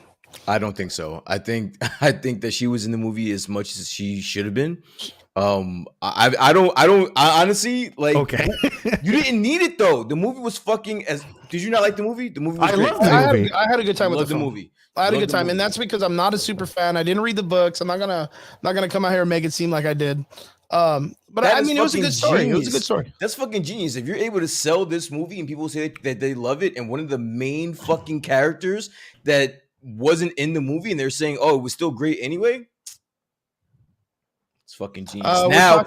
I don't think so. I think that she was in the movie as much as she should have been. I honestly, like, okay. You didn't need it though. The movie was fucking did you not like the movie? The movie was great. Loved the movie. I had a good time with the movie. I had a good time, and that's because I'm not a super fan. I didn't read the books. I'm not gonna come out here and make it seem like I did. But I mean, it was a good story. Genius. It was a good story. That's fucking genius. If you're able to sell this movie and people say that they love it, and one of the main fucking characters that wasn't in the movie, and they're saying, "Oh, it was still great anyway." It's fucking genius. Now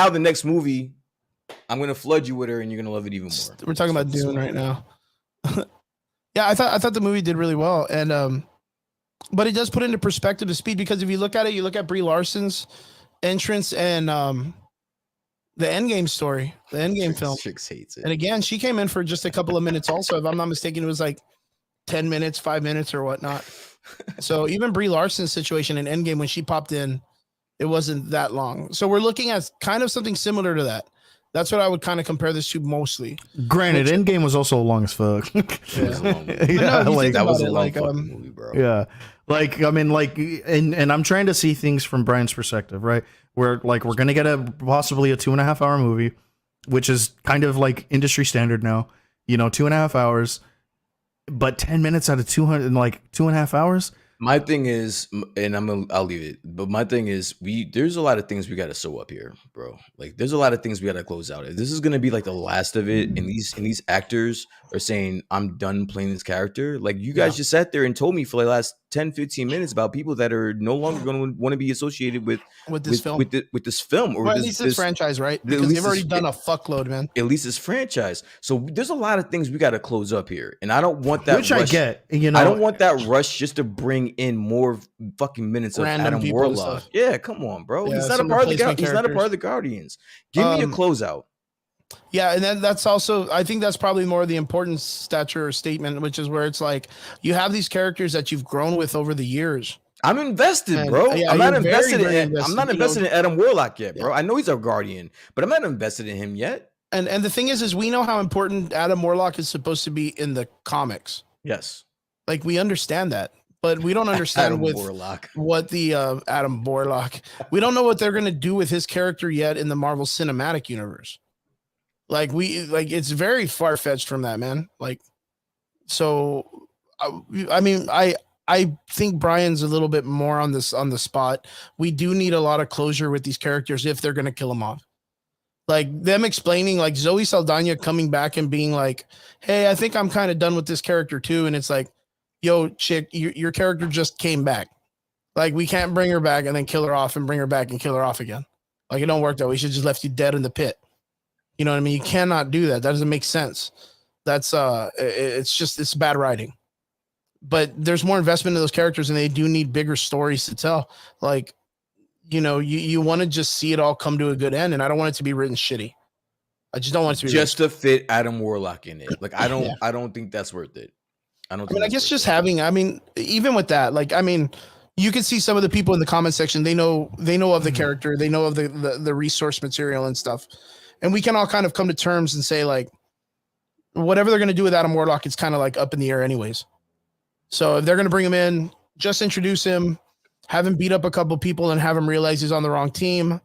the next movie, I'm gonna flood you with her, and you're gonna love it even more. We're talking about Dune right now. Yeah, I thought the movie did really well, and but it does put into perspective the speed, because if you look at it, you look at Brie Larson's entrance and the Endgame story, the Endgame film. Chicks hates it. And again, she came in for just a couple of minutes. Also, if I'm not mistaken, it was like 10 minutes, 5 minutes, or whatnot. So even Brie Larson's situation in Endgame, when she popped in, it wasn't that long. So we're looking at kind of something similar to that. That's what I would kind of compare this to mostly. Granted, Endgame was also long as fuck. Yeah, like that was a long fucking movie, bro. Yeah, like I mean, like, and I'm trying to see things from Brian's perspective, right? Where like we're gonna get possibly a 2.5 hour movie, which is kind of like industry standard now. 2.5 hours, but 10 minutes out of 2.5 hours. My thing is, and I'll leave it, but my thing is, there's a lot of things we got to sew up here, bro. Like, there's a lot of things we got to close out. If this is gonna be like the last of it, and these actors are saying, "I'm done playing this character," like you guys just sat there and told me for the last 10-15 minutes about people that are no longer going to want to be associated with this film, with this film, or at least this franchise, right? Because they've already done a fuckload, man. At least this franchise. So there's a lot of things we got to close up here, and I don't want that. Which rush. I get. I don't want that rush just to bring in more fucking minutes of Adam Warlock. Yeah, come on, bro. Yeah, he's not a part of the He's not a part of the Guardians. Give me a closeout. Yeah, and then that's also, I think that's probably more the important stature or statement, which is where it's like you have these characters that you've grown with over the years. I'm invested, bro. Yeah, I'm not invested in Adam Warlock yet, bro. I know he's our Guardian, but I'm not invested in him yet. And the thing is we know how important Adam Warlock is supposed to be in the comics. Yes. Like, we understand that, but we don't understand what the Adam Warlock. We don't know what they're going to do with his character yet in the Marvel Cinematic Universe. Like, it's very far-fetched from that, man. Like, so I mean, I think Brian's a little bit more on the spot. We do need a lot of closure with these characters if they're going to kill them off. Like, them explaining, like Zoe Saldana coming back and being like, "Hey, I think I'm kind of done with this character too." And it's like, "Yo, chick, your character just came back. Like, we can't bring her back and then kill her off and bring her back and kill her off again. Like, it don't work that way. We should just left you dead in the pit." You know what I mean? You cannot do that. That doesn't make sense. That's it's bad writing. But there's more investment in those characters, and they do need bigger stories to tell. Like, you want to just see it all come to a good end, and I don't want it to be written shitty. I just don't want it to be just to fit Adam Warlock in it. Like, I don't think that's worth it. I guess just having, even with that, like, you can see some of the people in the comment section, they know of the character, they know of the resource material and stuff. And we can all kind of come to terms and say, like, whatever they're going to do with Adam Warlock, it's kind of like up in the air anyways. So if they're gonna bring him in, just introduce him, have him beat up a couple people, and have him realize he's on the wrong team,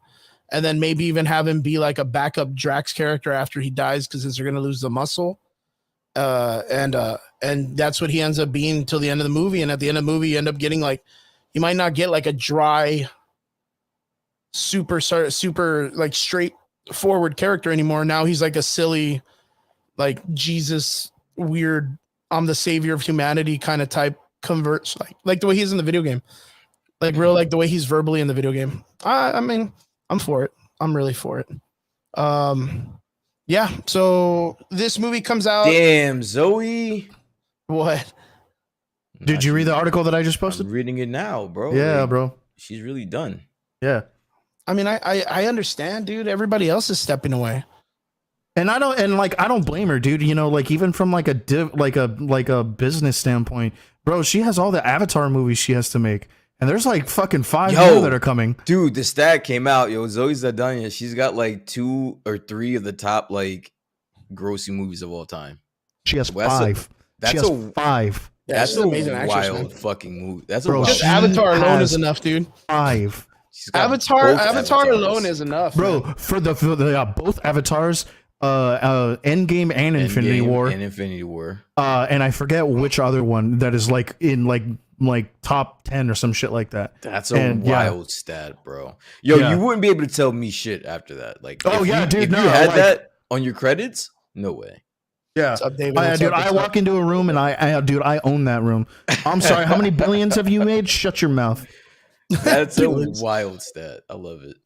and then maybe even have him be like a backup Drax character after he dies because they're gonna lose the muscle. And that's what he ends up being till the end of the movie. And at the end of the movie, you end up getting like, you might not get like a dry, super like straightforward character anymore. Now he's like a silly, like Jesus, weird, I'm the savior of humanity kind of type converts, like the way he's in the video game, like real, like the way he's verbally in the video game. I mean, I'm for it. I'm really for it. Yeah, so this movie comes out. Damn, Zoe. What? Did you read the article that I just posted? I'm reading it now, bro. Yeah, like, bro. She's really done. Yeah. I mean, I understand, dude. Everybody else is stepping away. And I don't blame her, dude. You know, like even from like a business standpoint, bro, she has all the Avatar movies she has to make. And there's like fucking 5 more that are coming. Dude, the stat came out. Yo, Zoe Saldana, she's got like 2 or 3 of the top like grossing movies of all time. She has 5. That's 5. Yeah, that's an amazing wild actress, fucking movie. That's bro, a just wild Avatar alone is enough, dude. 5. Avatar alone is enough, bro. Man. For the both Avatars, Endgame and Infinity War, and I forget which other one that is like in like top 10 or some shit like that. That's a wild stat, bro. Yo, you wouldn't be able to tell me shit after that. Like, dude, if you had that on your credits, no way. Yeah, dude, I walk into a room and I own that room. I'm sorry, how many billions have you made? Shut your mouth. That's a wild stat. I love it.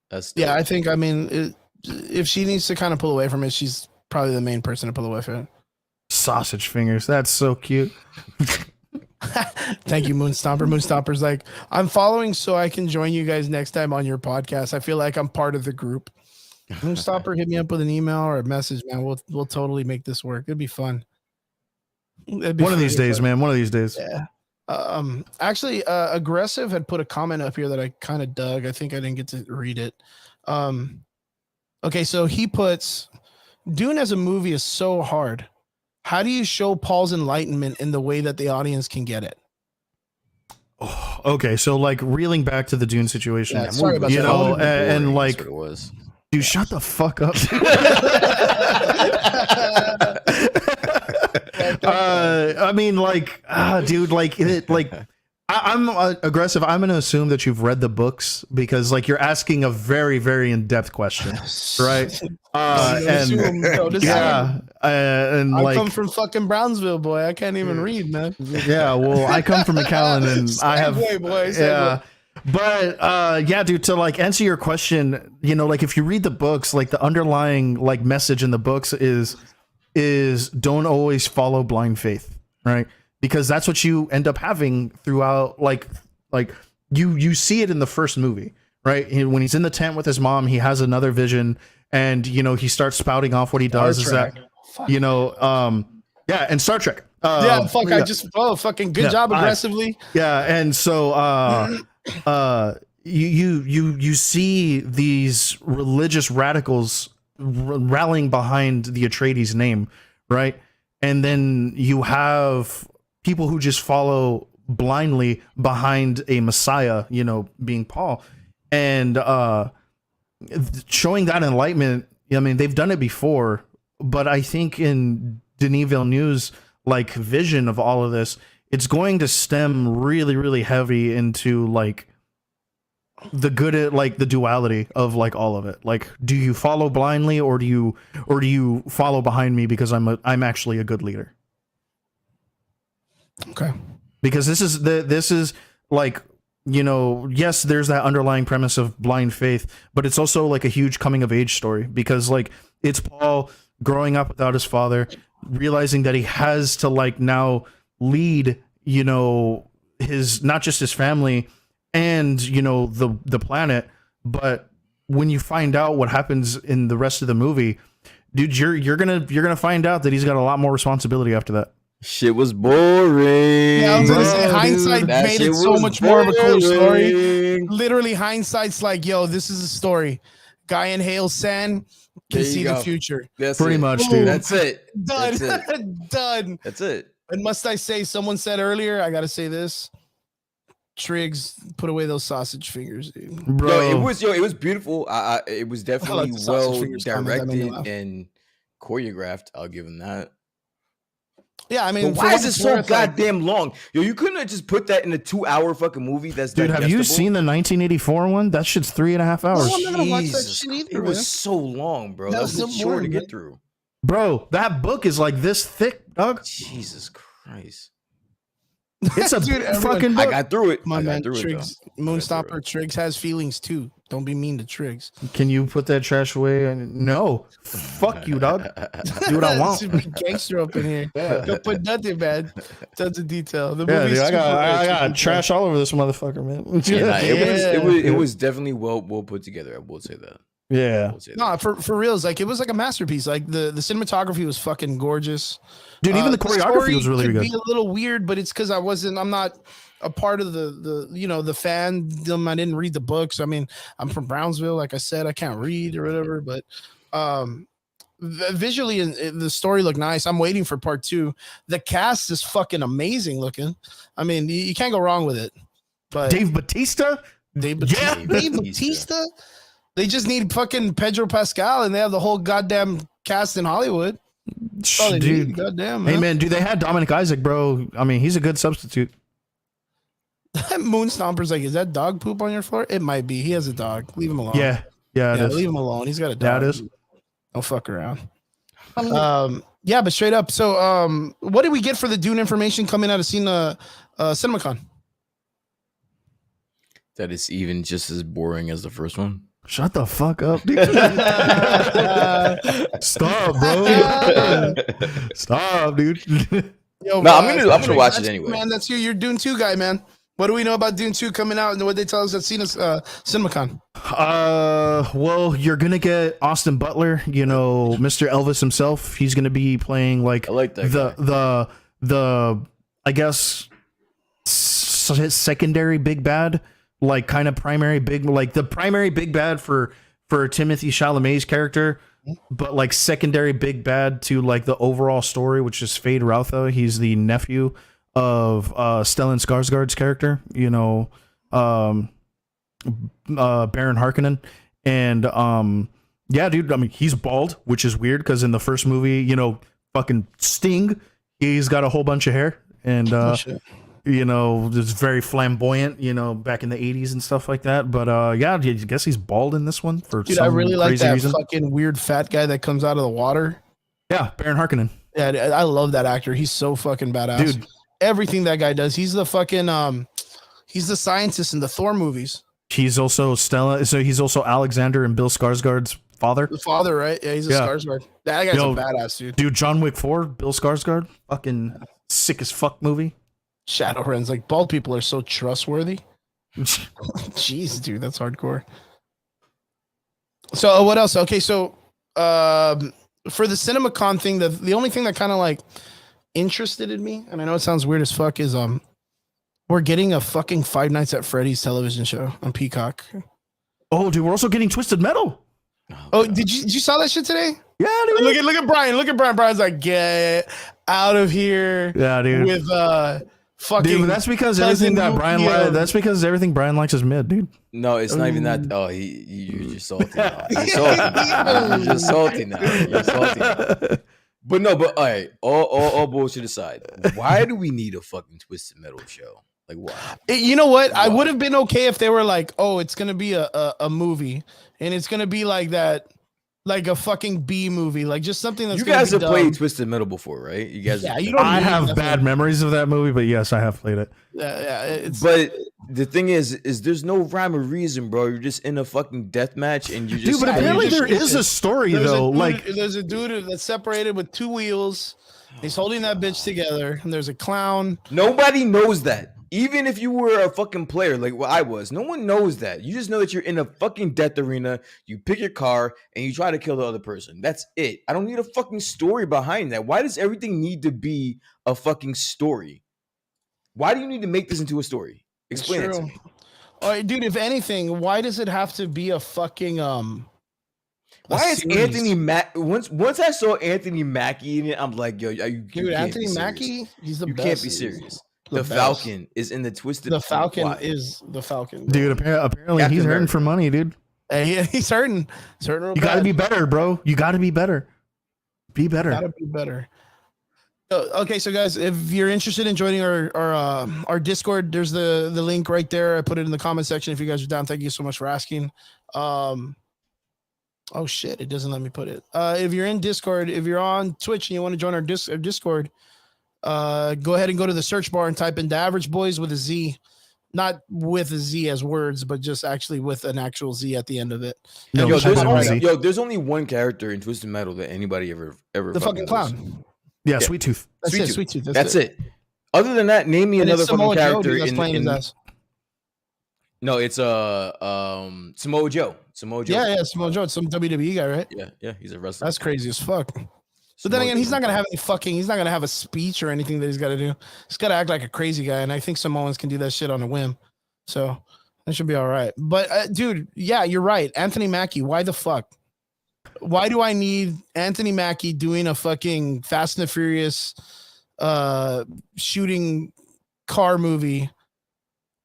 That's dope. Yeah, I think, I mean, if she needs to kind of pull away from it, she's probably the main person to pull away from it. Sausage fingers. That's so cute. Thank you, Moonstomper. Moonstomper's like, I'm following so I can join you guys next time on your podcast. I feel like I'm part of the group. Moonstomper, hit me up with an email or a message, man. We'll totally make this work. It'd be fun. One of these days, man. One of these days. Yeah. Actually, Aggressive had put a comment up here that I kind of dug. I think I didn't get to read it. Okay, so he puts, Dune as a movie is so hard. How do you show Paul's enlightenment in the way that the audience can get it? Oh, okay, so like reeling back to the Dune situation, yeah, sorry about you that. know, and like, it was. Dude, shut the fuck up. I mean, like, dude, like, I'm aggressive. I'm going to assume that you've read the books because, like, you're asking a very, very in-depth question, right? And I like, come from fucking Brownsville, boy. I can't even read, man. Yeah, well, I come from McAllen, and I have, yeah. But yeah, dude, to like answer your question, you know, like if you read the books, like the underlying like message in the books is don't always follow blind faith, right? Because that's what you end up having throughout, like you see it in the first movie, right? When he's in the tent with his mom, he has another vision, and you know he starts spouting off what he does is that, you know, yeah, and Star Trek. Yeah, fuck, I just fucking good job aggressively. Yeah, and so you see these religious radicals rallying behind the Atreides name, right? And then you have people who just follow blindly behind a Messiah, you know, being Paul, and showing that enlightenment. I mean, they've done it before, but I think in Denis Villeneuve's like vision of all of this, it's going to stem really, really heavy into like the good, like the duality of like all of it. Like, do you follow blindly, or do you follow behind me because I'm actually a good leader? Okay. Because this is like, you know, yes, there's that underlying premise of blind faith, but it's also like a huge coming of age story, because like it's Paul growing up without his father, realizing that he has to like now lead, you know, his, not just his family and, you know, the planet, but when you find out what happens in the rest of the movie, dude, you're gonna find out that he's got a lot more responsibility after that. Shit was boring. Yeah, I was gonna say hindsight made it so much more of a cool story. Literally, hindsight's like, yo, this is a story. Guy inhales sand, can see the future. That's pretty it. much, dude. That's it. Done. That's it. Done. That's it. And must I say, someone said earlier, I gotta say this. Triggs, put away those sausage fingers, dude. Bro, it was beautiful. It was definitely the sausage well fingers comment, that made me directed laugh. and choreographed. I'll give him that. Yeah, I mean, But why is it so goddamn long? Yo, you couldn't have just put that in a 2-hour fucking movie. That's dude, have you digestible? seen the 1984 one? That shit's 3.5 hours. No, I'm not gonna watch that Jesus, shit either, it was man. so long, bro. That That was was so short to boring, get man. through. Bro, that book is like this thick, dog. Jesus Christ. It's a Dude, everyone- fucking book. I got through it. Come on, I got man. through it, Triggs, though. Moonstomper, Triggs has feelings too. Don't be mean to Triggs. Can you put that trash away? No. Fuck you, dog. Do what I want. Should be gangster up in here. Don't put nothing, man. Tons of detail. The Yeah, movie's dude, I super got rich. trash all over this motherfucker, man. Yeah, it Yeah. was definitely well put together. I will say that. Yeah. I will say that. No, for reals, like it was like a masterpiece. Like the cinematography was fucking gorgeous. Dude, even the story choreography was really could good. Be a little weird, but it's because I'm not a part of the the fandom. I didn't read the books. I mean, I'm from Brownsville. Like I said, I can't read or whatever, but visually the story looked nice. I'm waiting for part 2. The cast is fucking amazing looking. I mean, you can't go wrong with it. But Dave Bautista? Dave Yeah. Bautista. They just need fucking Pedro Pascal, and they have the whole goddamn cast in Hollywood. That's all they Dude. need. Goddamn, man. Hey, man, dude, they had Dominic Isaac, bro. I mean, he's a good substitute. Moonstomper's like, is that dog poop on your floor? It might be. He has a dog. Leave him alone. Yeah. Yeah, it is. leave him alone. He's got a Yeah, dog. it is. Don't fuck around. Yeah, but straight up. So, what did we get for the Dune information coming out of CinemaCon? That is even just as boring as the first one. Shut the fuck up, dude. Stop, bro. Stop, dude. Yo, No, I'm gonna watch it that's anyway. you, man. That's you. You're Dune 2 guy, man. What do we know about Dune 2 coming out and what they tell us at CinemaCon? Well, you're gonna get Austin Butler, Mr. Elvis himself. He's gonna be playing like I like that the I guess secondary big bad, like kind of primary big, like the primary big bad for Timothée Chalamet's character, but like secondary big bad to like the overall story, which is Fade Routha. He's the nephew of Stellan Skarsgård's character, Baron Harkonnen. And yeah, dude, I mean, he's bald, which is weird because in the first movie, fucking Sting, he's got a whole bunch of hair, and it's very flamboyant, back in the 80s and stuff like that. But yeah, I guess he's bald in this one for Dude, some I really like crazy that reason. fucking weird fat guy that comes out of the water. Yeah, Baron Harkonnen. Yeah, I love that actor. He's so fucking badass. Dude. Everything that guy does. He's the fucking he's the scientist in the Thor movies. He's also so he's also Alexander and Bill Skarsgård's father. The father, right? Yeah, he's a Skarsgård. That guy's a badass, dude. Dude, John Wick 4, Bill Skarsgård, fucking sick as fuck movie. Shadowrun's like bald people are so trustworthy. Jeez, dude, that's hardcore. So what else? Okay, so for the CinemaCon thing, the only thing that kind of like interested in me, and I know it sounds weird as fuck, is we're getting a fucking Five Nights at Freddy's television show on Peacock. Oh, dude, we're also getting Twisted Metal. Oh, did you saw that shit today? Yeah, dude. Look at Brian. Look at Brian. Brian's like, get out of here. Yeah, dude. With fucking. Dude, that's because everything that Brian likes. That's because everything Brian likes is mid, dude. No, it's not even that. Oh, you're just salty now. You're salty now. You're just salty now. You're salty now. But no, all right. All bullshit aside, why do we need a fucking Twisted Metal show? Like, why? You know what? Why? I would have been okay if they were like, oh, it's gonna be a movie, and it's gonna be like that, like a fucking B movie, like just something that's. You guys have dumb. played Twisted Metal before, right? You guys. Yeah, you don't. I have bad memories of that movie, but yes, I have played it. Yeah. But the thing is there's no rhyme or reason, bro. You're just in a fucking death match, and you just. Dude, but apparently there is a story though. There's a dude that's separated with two wheels. He's holding that bitch together, and there's a clown. Nobody knows that. Even if you were a fucking player like what I was, no one knows that. You just know that you're in a fucking death arena. You pick your car and you try to kill the other person. That's it. I don't need a fucking story behind that. Why does everything need to be a fucking story? Why do you need to make this into a story? Explain it to me. All right, dude, if anything, why does it have to be a fucking Why is Anthony Mackie? Once I saw Anthony Mackie in it, I'm like, yo, dude, Anthony Mackie, he's the you best. Can't be serious. The best. Falcon is in the Twisted. The Falcon is the Falcon, bro. Dude. Apparently, Captain he's hurting America. for money, dude. Hey, he's hurting. You got to be better, bro. You got to be better. Be better. Gotta be better. Okay, so guys, if you're interested in joining our Discord, there's the link right there. I put it in the comment section. If you guys are down, thank you so much for asking. Oh shit, it doesn't let me put it. If you're in Discord, if you're on Twitch and you want to join our Discord, go ahead and go to the search bar and type in The Average Boys with a Z, not with a Z as words, but just actually with an actual Z at the end of it. No, there's only one character in Twisted Metal that anybody ever the fucking clown. Yeah, Sweet Tooth. Sweet Tooth. That's it. Other than that, name me another fucking character in No, it's Samoa Joe. Yeah, Samoa Joe. It's some WWE guy, right? Yeah, he's a wrestler. That's crazy as fuck. But then again, he's not gonna have he's not gonna have a speech or anything that he's got to do. He's got to act like a crazy guy, and I think Samoans can do that shit on a whim. So that should be all right. But dude, yeah, you're right. Anthony Mackie, why the fuck? Why do I need Anthony Mackie doing a fucking Fast and the Furious shooting car movie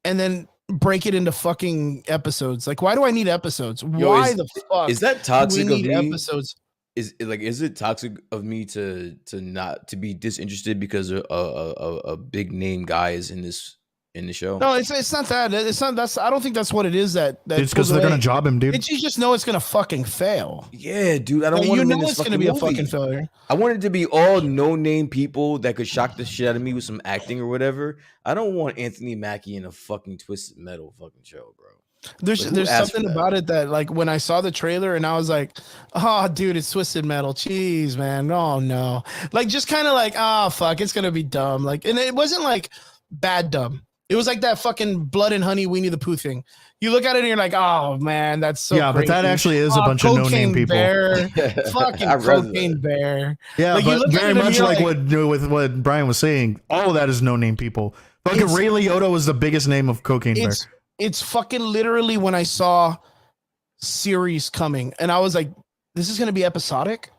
and then break it into fucking episodes? Like, why do I need episodes? Why the fuck is that toxic of me? Episodes? Is it toxic of me to not to be disinterested because a big name guy is in the show? No, it's not that. It's not. I don't think that's what it is. That it's because they're gonna job him, dude. You just know it's gonna fucking fail. Yeah, dude. I don't want. It's gonna be a fucking failure. I want it to be all no-name people that could shock the shit out of me with some acting or whatever. I don't want Anthony Mackie in a fucking Twisted Metal fucking show, bro. There's something about it that, like, when I saw the trailer and I was like, oh dude, it's Twisted Metal. Jeez, man. Oh no. Like, just kind of like, oh fuck, it's gonna be dumb. Like, and it wasn't like bad dumb. It was like that fucking Blood and Honey Winnie the Pooh thing. You look at it and you're like, oh man, that's so but that actually is a bunch of no-name people. Bear, fucking Cocaine Bear. Yeah, like, but very much like what Brian was saying, all of that is no-name people. Fucking Ray Liotta was the biggest name of Cocaine Bear. It's fucking literally when I saw series coming and I was like, this is going to be episodic.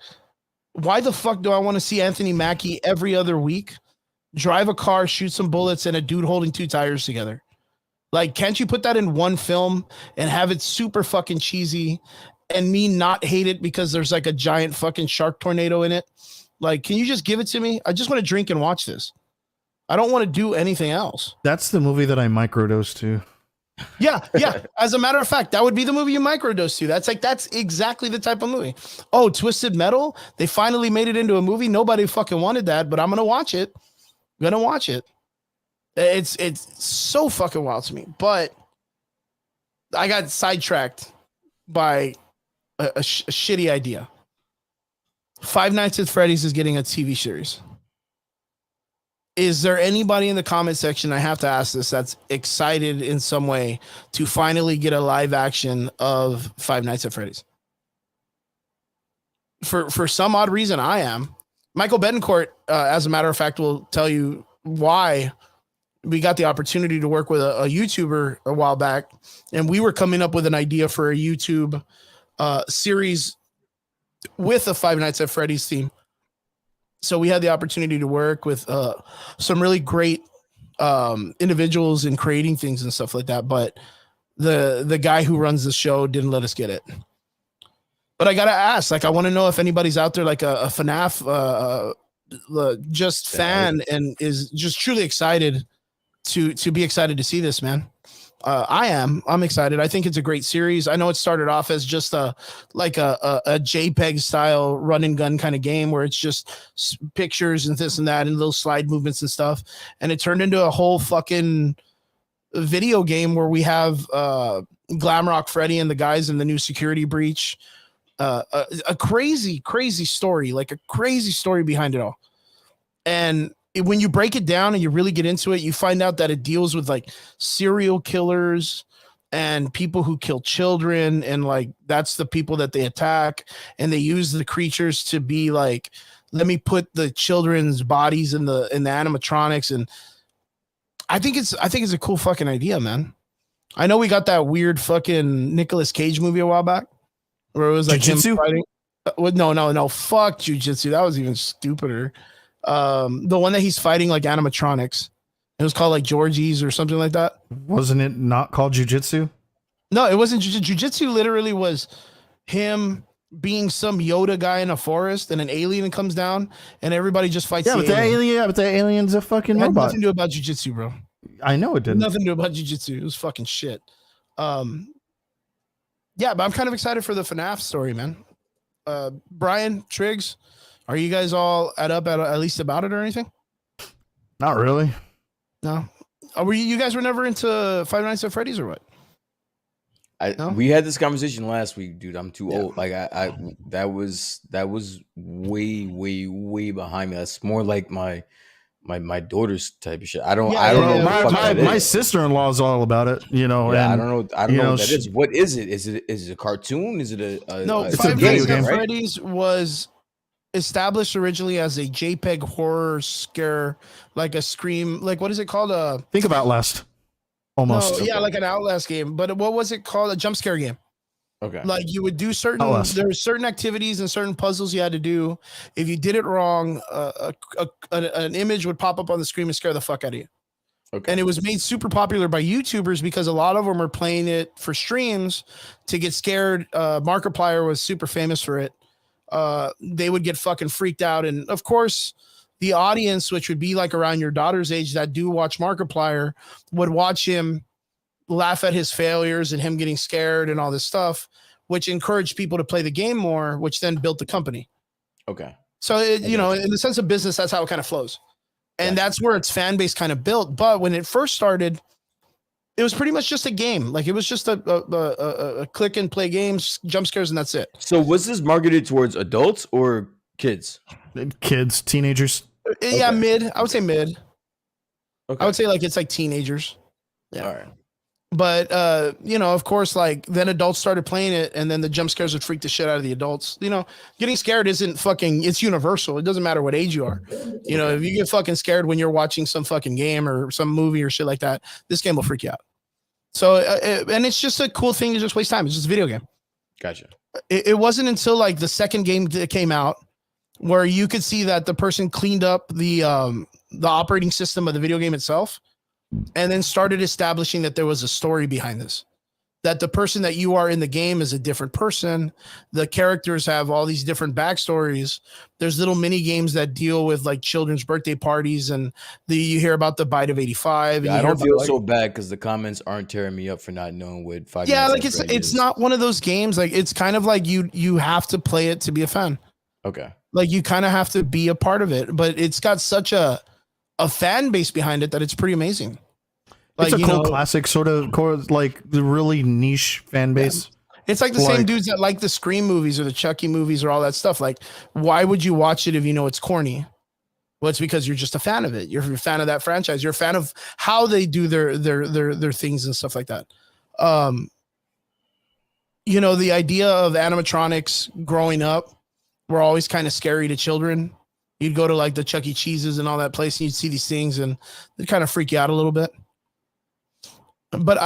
Why the fuck do I want to see Anthony Mackie every other week drive a car, shoot some bullets, and a dude holding two tires together? Like, can't you put that in one film and have it super fucking cheesy and me not hate it because there's like a giant fucking shark tornado in it? Like, can you just give it to me? I just want to drink and watch this. I don't want to do anything else. That's the movie that I microdosed to. Yeah. As a matter of fact, that would be the movie you microdose to. That's exactly the type of movie. Oh, Twisted Metal. They finally made it into a movie. Nobody fucking wanted that, but I'm going to watch it. It's so fucking wild to me, but I got sidetracked by a shitty idea. Five Nights at Freddy's is getting a TV series. Is there anybody in the comment section, I have to ask this, that's excited in some way to finally get a live action of Five Nights at Freddy's? For some odd reason, I am. Michael Betancourt, as a matter of fact, will tell you why we got the opportunity to work with a YouTuber a while back, and we were coming up with an idea for a YouTube series with a Five Nights at Freddy's theme. So we had the opportunity to work with some really great individuals in creating things and stuff like that. But the guy who runs the show didn't let us get it. But I got to ask, like, I want to know if anybody's out there, like a FNAF just fan and is just truly excited to be excited to see this, man. I'm excited. I think it's a great series. I know it started off as just a JPEG style run and gun kind of game where it's just pictures and this and that and little slide movements and stuff. And it turned into a whole fucking video game where we have Glamrock Freddy and the guys in the new Security Breach. A crazy story, like a crazy story behind it all. And when you break it down and you really get into it, you find out that it deals with like serial killers and people who kill children. And like, that's the people that they attack. And they use the creatures to be like, let me put the children's bodies in the animatronics. And I think it's a cool fucking idea, man. I know we got that weird fucking Nicolas Cage movie a while back. where it was like Jujutsu? him fighting. No. Fuck Jujutsu. That was even stupider. The one that he's fighting like animatronics. It was called like Georgie's or something like that. Wasn't it not called Jujutsu? No, it wasn't Jujutsu. Literally was him being some Yoda guy in a forest, and an alien comes down, and everybody just fights. Yeah, but the alien's a fucking had robot. nothing to do about Jujutsu, bro. I know it didn't. Nothing to do about Jujutsu. It was fucking shit. Yeah, but I'm kind of excited for the FNAF story, man. Brian, Triggs, are you guys all at least about it or anything? Not really. No. Were you guys were never into Five Nights at Freddy's or what? No? We had this conversation last week, dude. I'm too old. Like that was way behind me. That's more like my daughter's type of shit. I don't know. My sister-in-law is all about it, you know. Yeah, and, I don't know what that is. What is it? Is it a cartoon? Is it a no? it's Five a video Nights at game, right? Freddy's was established originally as a JPEG horror scare, like a Scream, like what is it called? Think about Last. Almost. No, yeah, like an Outlast game. But what was it called? A jump scare game. Okay. Like you would do certain, there were certain activities and certain puzzles you had to do. If you did it wrong, an image would pop up on the screen and scare the fuck out of you. Okay. And it was made super popular by YouTubers because a lot of them were playing it for streams to get scared. Markiplier was super famous for it. They would get fucking freaked out. And of course, the audience, which would be like around your daughter's age that do watch Markiplier, would watch him laugh at his failures and him getting scared and all this stuff, which encouraged people to play the game more, which then built the company. Okay. So, you know, in the sense of business, that's how it kind of flows. And that's where its fan base kind of built. But when it first started, it was pretty much just a game. Like it was just a click and play games, jump scares, and that's it. So was this marketed towards adults or kids? Kids, teenagers. Yeah, mid. I would say mid. Okay. I would say like it's like teenagers. Yeah. All right. But you know, of course, like then adults started playing it, and then the jump scares would freak the shit out of the adults. You know, getting scared isn't fucking, it's universal. It doesn't matter what age you are. You know, if you get fucking scared when you're watching some fucking game or some movie or shit like that, this game will freak you out. So and it's just a cool thing to just waste time. It's just a video game. Gotcha. It wasn't until like the second game that came out where you could see that the person cleaned up the operating system of the video game itself, and then started establishing that there was a story behind this, that the person that you are in the game is a different person. The characters have all these different backstories. There's little mini games that deal with like children's birthday parties, and you hear about the Bite of 85. Yeah, I don't feel so bad because the comments aren't tearing me up for not knowing what 5 Yeah, Nights like at it's Freddy's not one of those games. Like it's kind of like you have to play it to be a fan. Okay. Like you kind of have to be a part of it, but it's got such a fan base behind it that it's pretty amazing. Like, it's a cult classic, sort of like the really niche fan base. Yeah. It's like the same dudes that like the Scream movies or the Chucky movies or all that stuff. Like, why would you watch it if you know it's corny? Well, it's because you're just a fan of it. You're a fan of that franchise. You're a fan of how they do their things and stuff like that. You know, the idea of animatronics growing up were always kind of scary to children. You'd go to like the Chuck E. Cheese's and all that place, and you'd see these things, and they kind of freak you out a little bit. But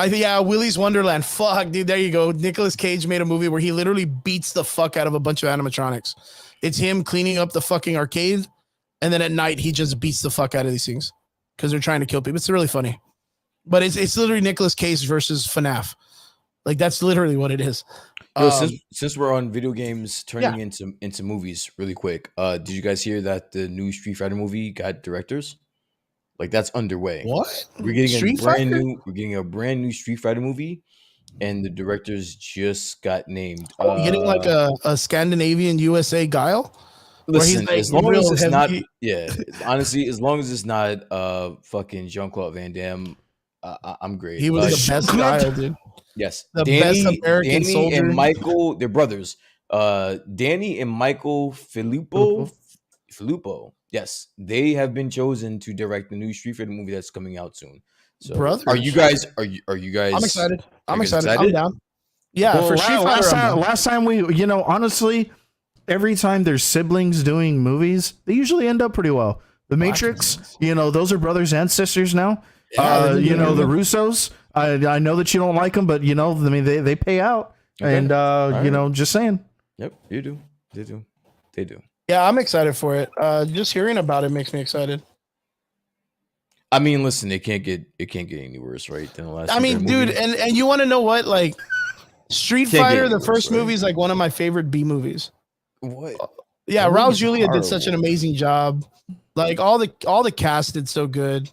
Willy's Wonderland. Fuck, dude. There you go. Nicolas Cage made a movie where he literally beats the fuck out of a bunch of animatronics. It's him cleaning up the fucking arcade, and then at night he just beats the fuck out of these things because they're trying to kill people. It's really funny, but it's literally Nicolas Cage versus FNAF. Like that's literally what it is. Yo, since we're on video games turning into movies, really quick. Did you guys hear that the new Street Fighter movie got directors? Like that's underway. What? We're getting a brand new Street Fighter movie, and the directors just got named. You're getting like a Scandinavian USA Guile. Listen, like as long as it's heavy. honestly, as long as it's not fucking Jean-Claude Van Damme, I'm great. He was the best Guile, dude. Yes, the best American soldier. And Michael, they're brothers. Danny and Michael Filippo. Yes, they have been chosen to direct the new Street Fighter movie that's coming out soon. So, brothers. Are you guys? I'm excited. I'm down. Yeah, well, for Street Fighter. Last time we, honestly, every time there's siblings doing movies, they usually end up pretty well. The Matrix, those are brothers and sisters now. Yeah, the Russos. I know that you don't like them, but I mean they pay out. And you know, just saying. Yep, you do. They do. Yeah, I'm excited for it. Just hearing about it makes me excited. I mean, listen, it can't get any worse, right? Than the last. I mean, dude, and you want to know what? Like, Street Fighter, the first movie is like one of my favorite B movies. What? Yeah, Raul Julia did such an amazing job. Like all the cast did so good.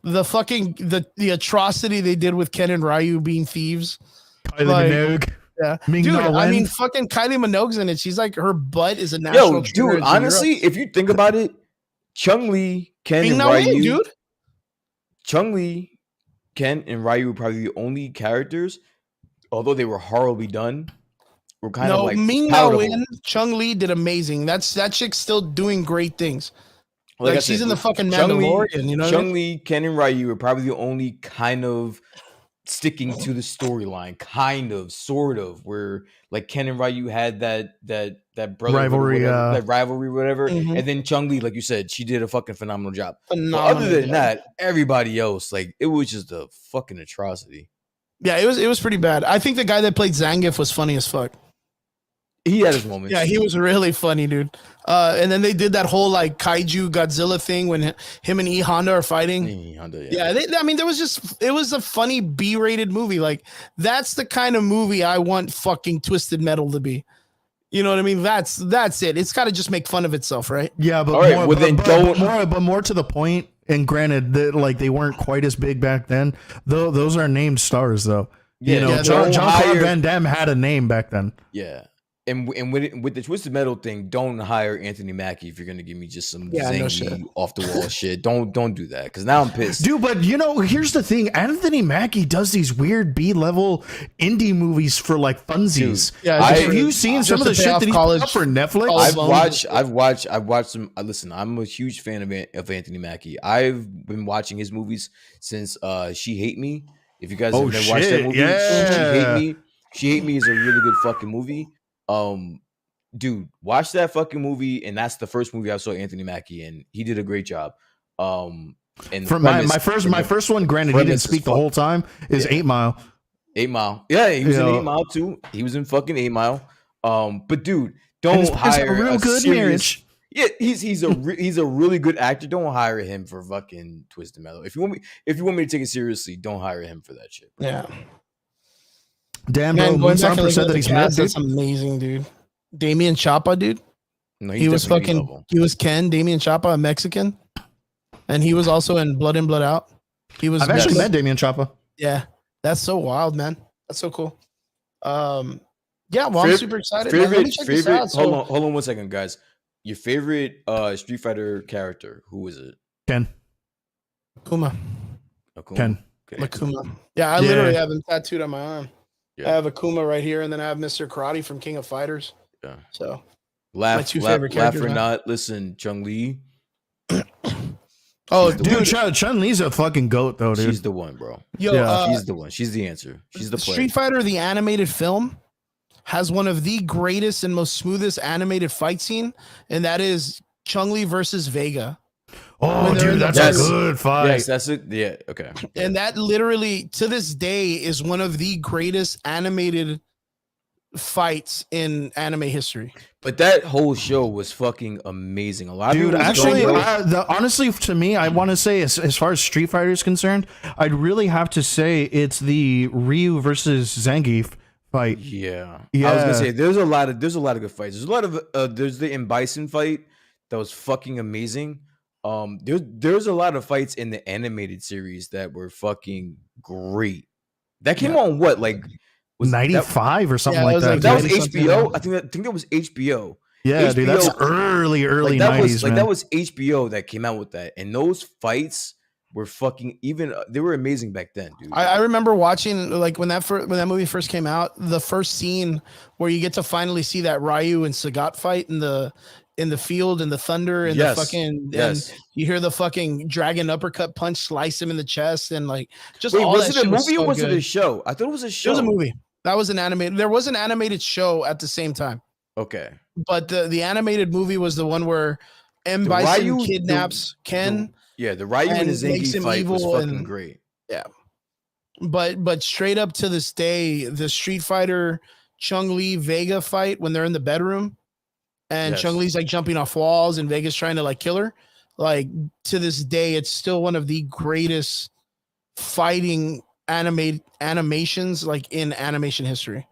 The fucking the atrocity they did with Ken and Ryu being thieves. Kylie Minogue. Yeah, dude. I mean, fucking Kylie Minogue's in it. She's like, her butt is a national. Dude. Honestly, if you think about it, Chun-Li, Ken, and Ryu, dude. Chun-Li, Ken, and Ryu were probably the only characters, although they were horribly done. Were kind of like Ming-Na Wen, Chun-Li did amazing. That chick's still doing great things. Like she's in the fucking Mandalorian, you know. Chun-Li, Ken, and Ryu are probably the only kind of sticking to the storyline, kind of, sort of, where like Ken and Ryu had that brother rivalry, that rivalry, whatever. And then Chun-Li, like you said, she did a fucking phenomenal job. Other than that, everybody else, like, it was just a fucking atrocity. Yeah, it was pretty bad. I think the guy that played Zangief was funny as fuck. He had his moments. Yeah, he was really funny, dude. And then they did that whole like kaiju Godzilla thing when him and E Honda are fighting. Yeah, I mean, it was a funny B-rated movie. Like, that's the kind of movie I want fucking Twisted Metal to be. You know what I mean? That's it. It's got to just make fun of itself, right? Yeah, but more to the point. And granted, that like they weren't quite as big back then. Though those are named stars, though. Yeah, you know, Jean-Claude Van Damme had a name back then. Yeah. And with the Twisted Metal thing, don't hire Anthony Mackie if you're gonna give me just some zangy off the wall shit. Don't do that, because now I'm pissed, dude. But you know, here's the thing: Anthony Mackie does these weird B-level indie movies for like funsies. Dude, have you seen some of the shit that he's put up for Netflix? I've watched some. Listen, I'm a huge fan of Anthony Mackie. I've been watching his movies since She Hate Me. If you guys have never watched that movie, She Hate Me is a really good fucking movie. Dude, watch that fucking movie, and that's the first movie I saw Anthony Mackie in. He did a great job. And for my first one, granted, he didn't speak the whole time, is 8 Mile. 8 Mile. Yeah, he was in 8 Mile too. He was in fucking 8 Mile. But dude, don't hire a real good marriage. Yeah, he's a really good actor. Don't hire him for fucking Twisted Metal. If you want me to take it seriously, don't hire him for that shit. Bro. Yeah. Damn, bro. Moonstomper said that he's mad, dude. That's amazing, dude. Damien Chapa, dude. No, he was fucking. He was Ken. Damien Chapa, a Mexican, and he was also in Blood In, Blood Out. I've actually met Damien Chapa. Yeah, that's so wild, man. That's so cool. Yeah, well, I'm super excited. Favorite. Hold on 1 second, guys. Your favorite Street Fighter character? Who is it? Ken. Akuma. Ken. Okay. Akuma. Yeah, I literally have him tattooed on my arm. Yeah. I have Akuma right here, and then I have Mr. Karate from King of Fighters. Yeah. So, my two favorite characters. Laugh or not, listen, Chun-Li. Dude, Chun-Li's a fucking goat, though, dude. She's the one, bro. She's the one. She's the answer. She's the player. Street Fighter, the animated film, has one of the greatest and most smoothest animated fight scene, and that is Chun-Li versus Vega. Oh, dude, that's a good fight. Yes, that's it. Yeah, okay. And that literally, to this day, is one of the greatest animated fights in anime history. But that whole show was fucking amazing. A lot of people actually, honestly, to me, I want to say, as far as Street Fighter is concerned, I'd really have to say it's the Ryu versus Zangief fight. Yeah. I was gonna say there's a lot of good fights. There's a lot of there's the M Bison fight that was fucking amazing. There's a lot of fights in the animated series that were fucking great. That came on what, like, was 95 or something like that. That was HBO. I think that was HBO. Yeah, HBO, dude, that's early 90s. That was HBO that came out with that, and those fights were fucking they were amazing back then, dude. I remember watching, like, when that movie first came out, the first scene where you get to finally see that Ryu and Sagat fight in the field and the thunder and the fucking and you hear the fucking dragon uppercut punch slice him in the chest, and like just all was that it a movie or was it a show? I thought it was a show. It was a movie. That was an animated. There was an animated show at the same time. Okay, but the animated movie was the one where M. Bison kidnaps Ken. The Ryu and the Zangief fight was fucking great. Yeah, but straight up to this day, the Street Fighter Chun-Li Vega fight when they're in the bedroom, and Yes. Chun-Li's like jumping off walls, and Vega's trying to like kill her. Like to this day, it's still one of the greatest fighting animations like in animation history.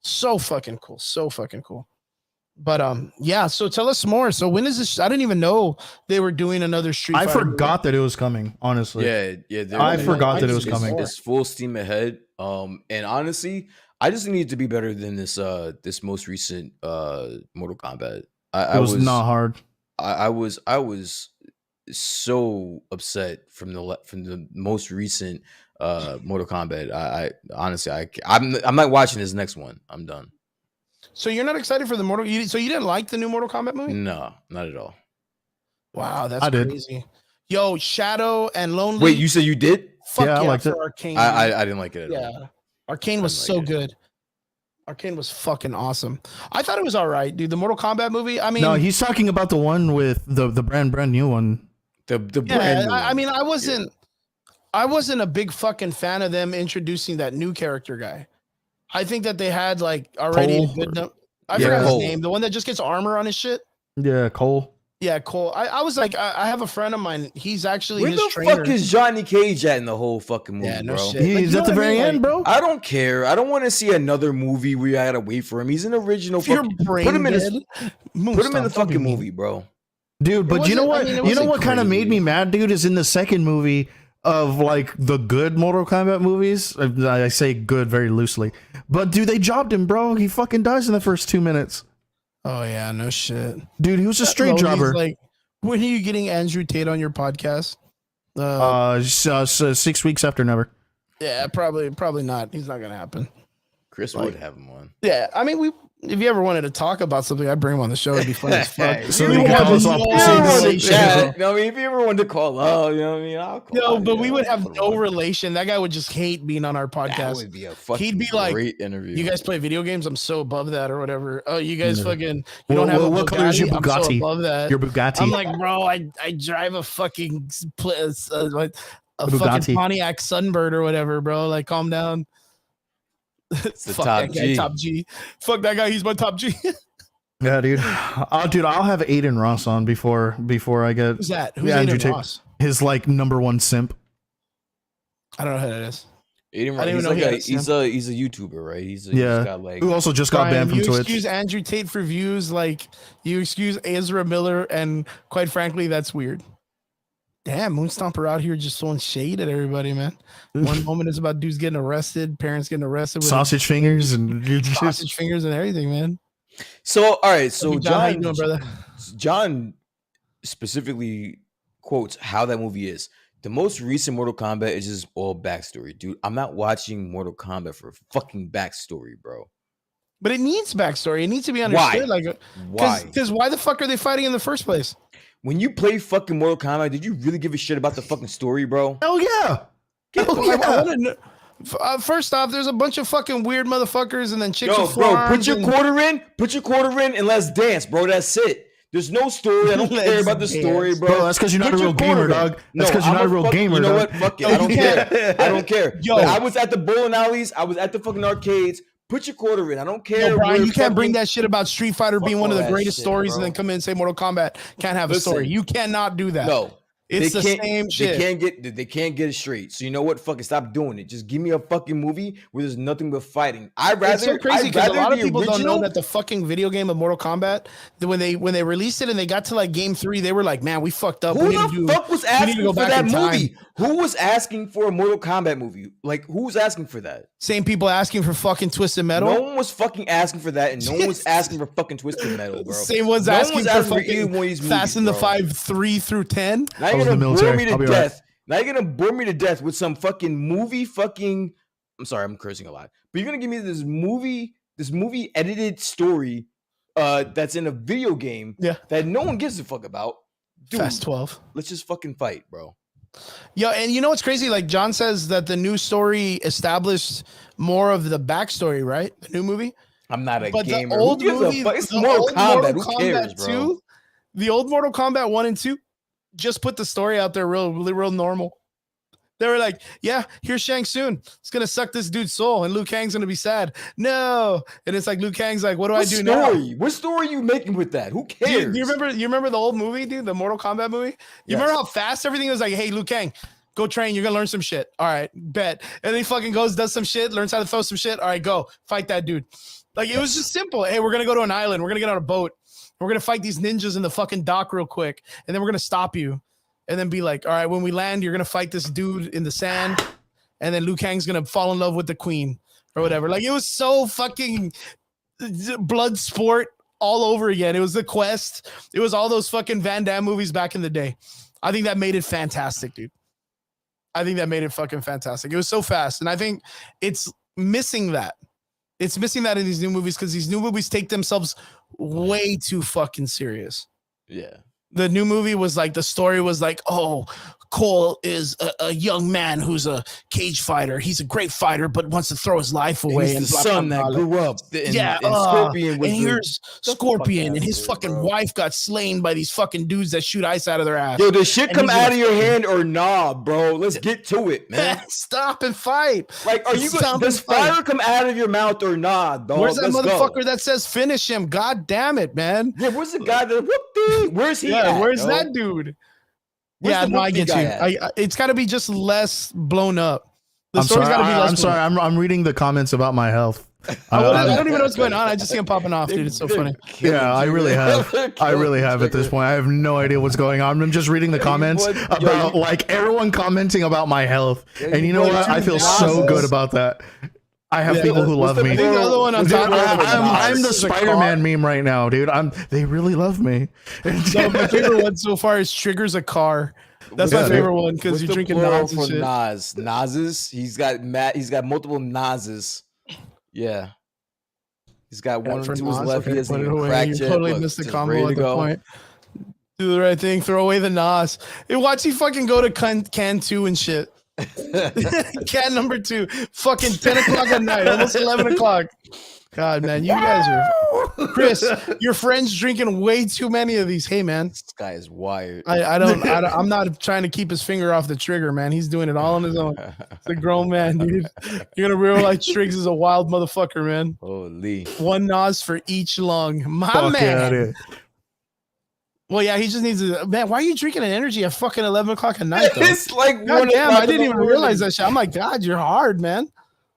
So fucking cool. So fucking cool. But yeah, so tell us more. So when is this? I didn't even know they were doing another Street I Fighter forgot that it was coming, honestly. Yeah. I forgot that it was coming. It's full steam ahead. And honestly, I just need to be better than this this most recent Mortal Kombat. It was not hard. I was so upset from the most recent Mortal Kombat. I honestly I'm not watching this next one. I'm done. So you're not excited for the Mortal? So you didn't like the new Mortal Kombat movie? No, not at all. Wow, that's I did. crazy. Yo, Shadow and Lonely. Wait, you said you did? Fuck Yeah, I liked for it. Arcane. I didn't like it at yeah, all. Arcane was so good. Arcane was fucking awesome. I thought it was all right, dude. The Mortal Kombat movie. I mean, No, he's talking about the one with the brand new one. The yeah, brand new I one. mean, I wasn't a big fucking fan of them introducing that new character guy. I think that they had like already a Cole? good. I Yeah, forgot Cole. his name. The one that just gets armor on his shit. Yeah, Cole. Yeah, Cole. I was like, I have a friend of mine. He's actually Where his the trainer. fuck is Johnny Cage at in the whole fucking movie, Yeah, no bro? shit. Like, He's you know at the what I very mean? end, Like, bro. I don't care. I don't want to see another movie where I gotta wait for him. He's an original. If you're Put him in brain his, dead, put him in the fucking movie, bro. Dude, but you know wasn't- I what? mean, it You know wasn't what kind of made crazy. me mad, dude, is in the second movie of like the good Mortal Kombat movies. I say good very loosely, but dude, they jobbed him, bro. He fucking dies in the first 2 minutes. Oh yeah, no shit. Dude, he was a straight Lonely's jobber. Like, when are you getting Andrew Tate on your podcast? So 6 weeks after Never. Yeah, probably not. He's not gonna happen. Chris would have him on. Yeah, I mean, if you ever wanted to talk about something, I'd bring him on the show. It'd be fun as fuck. So We they would can have tell us no off the If you same ever wanted to relation. chat, you know what I mean? If you ever wanted to call up, you know what I mean? I'll call No, out, but you we know, would have put him no on. relation. That guy would just hate being on our That podcast. would be a fucking He'd be like, great interview. You guys play video games? I'm so above that, or whatever. Oh, you guys Yeah. fucking you Well, don't have a what color is your I'm so Bugatti? above that. Your Bugatti. I'm like, bro, I drive a fucking a fucking Bugatti. Pontiac Sunbird or whatever, bro. Like, calm down. It's the Fuck top that guy, G. top G. Fuck that guy. He's my top G. Yeah, dude. Dude, I'll have Aiden Ross on before I get Who's that? Who's Yeah, Andrew Aiden Tate. Ross? his like #1 simp. I don't know who that is. Aiden I didn't Ross, even know he had a he's a YouTuber, right? He's Yeah. got like Who also just got Brian, banned from you Twitch. excuse Andrew Tate for views like you excuse Ezra Miller, and quite frankly, that's weird. Damn, Moonstomper out here just throwing shade at everybody, man. One moment is about dudes getting arrested, parents getting arrested with Sausage fingers and sausage fingers and everything, man. So all right, so Hey, John, how you John, doing, brother? John specifically quotes how that movie is. The most recent Mortal Kombat is just all backstory, dude. I'm not watching Mortal Kombat for fucking backstory, bro. But it needs backstory. It needs to be understood. Why? Like, Why? Because why the fuck are they fighting in the first place? When you play fucking Mortal Kombat, did you really give a shit about the fucking story, bro? Hell yeah. Hell I yeah. wanna know- first off, there's a bunch of fucking weird motherfuckers, and then chicks Yo, with bro, forearms put your and- quarter in, and let's dance, bro. That's it. There's no story. I don't care Let's about the story, dance. bro. Bro, that's because you're not Put a your real gamer, quarter in. dog. That's because you're I'm not a real gamer, You know dog. what? Fuck it. No, I don't you care. can't. I don't care. Yo. Like, I was at the bowling alleys. I was at the fucking arcades. Put your quarter in. I don't care. Yo, Brian, where you can't bring fucking- that shit about Street Fighter being Fuck one of all the that greatest shit, stories, bro. and then come in and say Mortal Kombat can't have a Listen. story. You cannot do that. No. It's the can't- same shit. They can't get it straight. So you know what? Fucking stop doing it. Just give me a fucking movie where there's nothing but fighting. It's so crazy because a lot of people don't know original- that the fucking video game of Mortal Kombat, that when they released it and they got to like game 3, they were like, "Man, we fucked up. Who we need to the do, fuck was we need to asking go for back that in time." movie? Who was asking for a Mortal Kombat movie? Like, who was asking for that? Same people asking for fucking Twisted Metal. No one was fucking asking for that, and no one was asking for fucking Twisted Metal, bro. Same ones No one asking was for asking for fucking either one of these Fast movies, and the bro. 5 3 through 10. Now I you're was in gonna the bore military. me to I'll be right. death. Now you're gonna bore me to death with some fucking movie fucking. I'm sorry, I'm cursing a lot. But you're gonna give me this movie edited story that's in a video game Yeah. that no one gives a fuck about. Dude, Fast 12. let's just fucking fight, bro. Yeah, and you know what's crazy? Like John says that the new story established more of the backstory, right? The new movie. I'm not a But gamer. the old Who gives movie, a fuck? It's the Mortal old Kombat. Mortal Who cares, Kombat bro? 2, the old Mortal Kombat 1 and 2 just put the story out there real normal. They were like, yeah, here's Shang Tsung. It's gonna suck this dude's soul, and Liu Kang's gonna be sad. No, and it's like Liu Kang's like, what do I do now? What story are you making with that? Who cares? Do you remember the old movie, dude? The Mortal Kombat movie? You remember how fast everything was? Like, hey, Liu Kang, go train. You're gonna learn some shit. All right, bet. And then he fucking goes, does some shit, learns how to throw some shit. All right, go fight that dude. Like, it was just simple. Hey, we're gonna go to an island. We're gonna get on a boat. We're gonna fight these ninjas in the fucking dock real quick, and then we're gonna stop you. And then be like, all right, when we land, you're gonna fight this dude in the sand, and then Liu Kang's gonna fall in love with the queen or whatever. Like, it was so fucking blood sport all over again. It was The Quest. It was all those fucking Van Damme movies back in the day. I think that made it fantastic, dude. I think that made it fucking fantastic. It was so fast, and I think it's missing that. It's missing that in these new movies because these new movies take themselves way too fucking serious. Yeah. The new movie was like, the story was like, oh, Cole is a young man who's a cage fighter. He's a great fighter, but wants to throw his life away. And he's the son that grew up. And Scorpion was and here's Scorpion, and his fucking wife got slain by these fucking dudes that shoot ice out of their ass. Yo, does shit come out of your hand or nah, bro? Let's get to it, man. Stop and fight. Like, are you going? Does fire come out of your mouth or nah, dog? Where's that motherfucker that says finish him? God damn it, man. Yeah, where's the guy that whooped? Where's he? Yeah, where's that dude? Yeah, no, I get you. It's got to be just less blown up. I'm sorry. I'm reading the comments about my health. I don't even know what's going on. I just see him popping off, dude. It's so funny. Yeah, I really have. I really have at this point. I have no idea what's going on. I'm just reading the comments about like everyone commenting about my health. And you know what? I feel so good about that. I have people who love me. I'm the Spider-Man meme right now, dude. They really love me. So my favorite one so far is triggers a car. That's my favorite one because you're drinking Nas and shit. Nas's. He's got multiple Nas's. Yeah. He's got one or two left. He hasn't even cracked yet. Totally missed the combo at the point. Do the right thing. Throw away the Nas. Hey, watch he fucking go to can 2 and shit. Can number 2, fucking 10 o'clock at night, almost 11 o'clock. God, man, you guys are Chris. Your friend's drinking way too many of these. Hey, man, this guy is wired. I'm not trying to keep his finger off the trigger, man. He's doing it all on his own. It's a grown man, dude. You're gonna realize Triggs is a wild motherfucker, man. Holy. One Nas for each lung, my man. Well, yeah, he just needs to. Man, why are you drinking an energy at fucking 11 o'clock at night? Though? It's like, God damn, I didn't even realize that shit. I'm like, God, you're hard, man.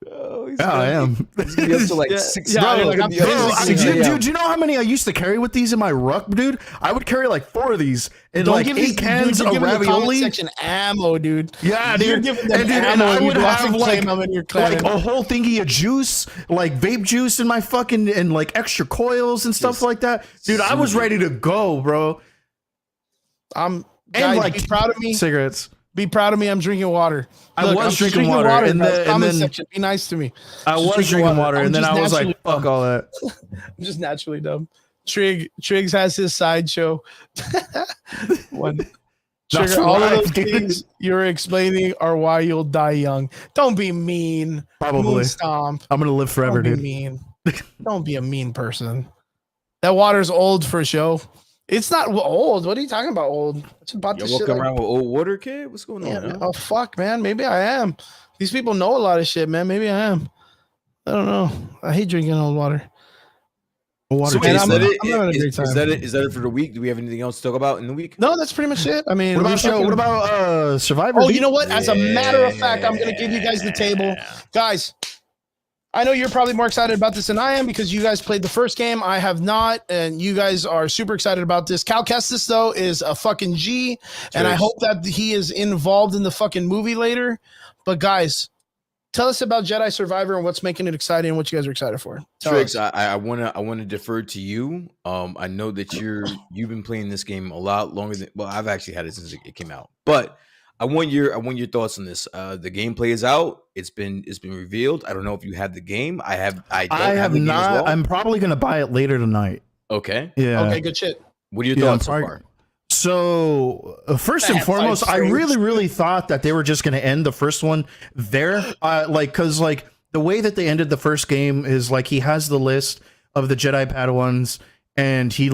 Oh, I am. He's gonna be up to like 6. Yeah, dude, you know how many I used to carry with these in my ruck, dude? I would carry like 4 of these and like 8 cans of ravioli. Section ammo, dude. Yeah, dude. And I would have like a whole thingy of juice, like vape juice in my fucking and like extra coils and stuff like that, dude. I was ready to go, bro. Guys, be proud of me. Cigarettes. Be proud of me. I'm drinking water. I was drinking water. In the comment section. Be nice to me. I was drinking water, and then I was like, fuck all that. I'm just naturally dumb. Triggs has his sideshow. Trigger, all of those things you're explaining are why you'll die young. Don't be mean. Probably. Stomp. I'm gonna live forever, dude. Mean. Don't be a mean person. That water's old for show. It's not old. What are you talking about, old? It's about You're walking around with old water, kid? What's going on? Oh, fuck, man. Maybe I am. These people know a lot of shit, man. Maybe I am. I don't know. I hate drinking old water. Water. So, is that it for the week? Do we have anything else to talk about in the week? No, that's pretty much it. I mean, what about Survivor? Oh, you know what? As a matter of fact, I'm going to give you guys the table. Guys, I know you're probably more excited about this than I am because you guys played the first game. I have not, and you guys are super excited about this. Cal Kestis, though, is a fucking G, and I hope that he is involved in the fucking movie later. But guys, tell us about Jedi Survivor and what's making it exciting and what you guys are excited for. Triggs, I wanna defer to you. I know that you've been playing this game a lot longer than I've actually had it since it came out, but I want your thoughts on this. The gameplay is out. It's been revealed. I don't know if you have the game. I have not. Well. I'm probably gonna buy it later tonight. Okay. Yeah. Okay. Good shit. What are your thoughts so far? So first and foremost, I really thought that they were just gonna end the first one there, because the way that they ended the first game is like he has the list of the Jedi Padawans and he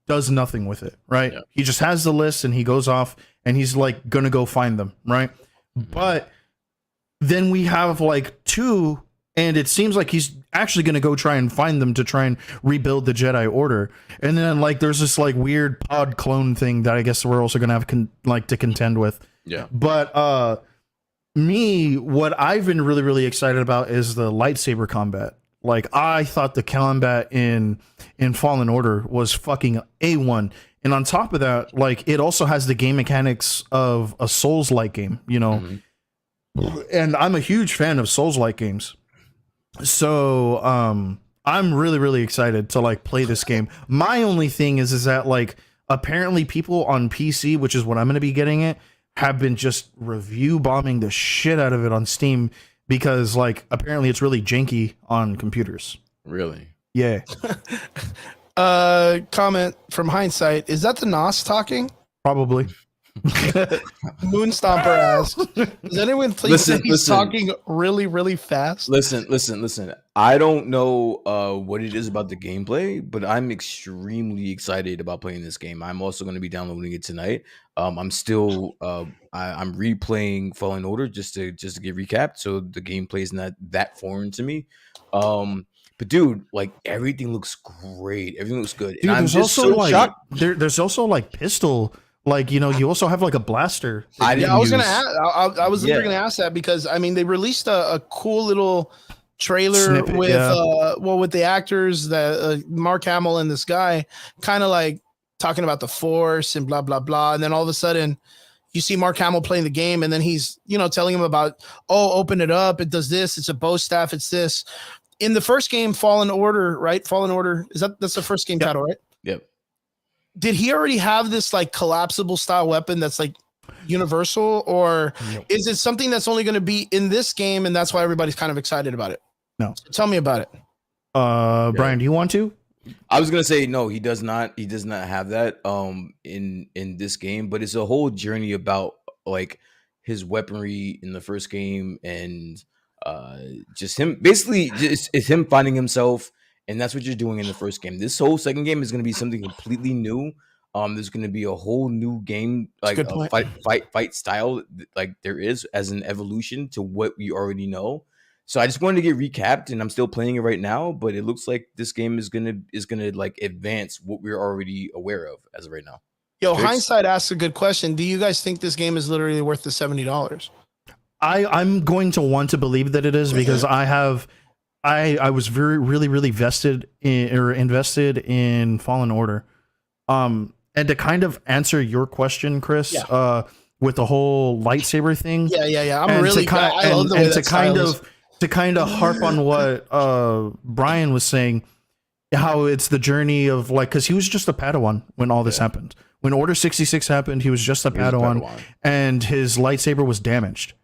does nothing with it, right? Yeah. He just has the list and he goes off and he's gonna go find them, right? But then we have like 2, and it seems like he's actually going to go try and find them to try and rebuild the Jedi Order. And then like there's this like weird pod clone thing that I guess we're also going to have to contend with. Yeah. But what I've been really, really excited about is the lightsaber combat. Like, I thought the combat in Fallen Order was fucking A1. And on top of that, like, it also has the game mechanics of a Souls-like game, you know? Mm-hmm. And I'm a huge fan of Souls-like games. So, I'm really, really excited to, like, play this game. My only thing is that, like, apparently people on PC, which is what I'm going to be getting it, have been just review bombing the shit out of it on Steam because, like, apparently it's really janky on computers. Really? Yeah. Comment from Hindsight. Is that the Nos talking? Probably. Moonstomper asks, does anyone think that he's talking really, really fast? Listen. I don't know what it is about the gameplay, but I'm extremely excited about playing this game. I'm also going to be downloading it tonight. I'm still I'm replaying Fallen Order just to get recapped, so the gameplay is not that foreign to me. But dude, like everything looks great. Everything looks good. Dude, and I'm just so like, shocked. There's also like pistol. Like, you know, you also have like a blaster. I was gonna ask. I was literally gonna ask that because I mean they released a cool little trailer snippet, with with the actors that Mark Hamill and this guy kind of like talking about the Force and blah blah blah, and then all of a sudden you see Mark Hamill playing the game, and then he's telling him about open it up, it does this, it's a bow staff, it's this. In the first game, Fallen Order, right? Fallen Order that's the first game title, right? Yep. Did he already have this like collapsible style weapon that's like universal, or is it something that's only going to be in this game and that's why everybody's kind of excited about it? No. So tell me about it. Brian, do you want to? I was gonna say no, he does not. He does not have that in this game, but it's a whole journey about like his weaponry in the first game and just him basically it's him finding himself. And that's what you're doing in the first game. This whole second game is going to be something completely new. There's going to be a whole new game, like a fight style, like there is as an evolution to what we already know. So I just wanted to get recapped, and I'm still playing it right now. But it looks like this game is gonna like advance what we're already aware of as of right now. Yo, Hindsight asks a good question. Do you guys think this game is literally worth the $70? I'm going to want to believe that it is because I was really invested in Fallen Order. And to kind of answer your question, Chris, with the whole lightsaber thing. Yeah. I'm really I love the way that to kind of harp on what Brian was saying, how it's the journey of like, because he was just a Padawan when all this happened. When Order 66 happened, he was just a Padawan, and his lightsaber was damaged.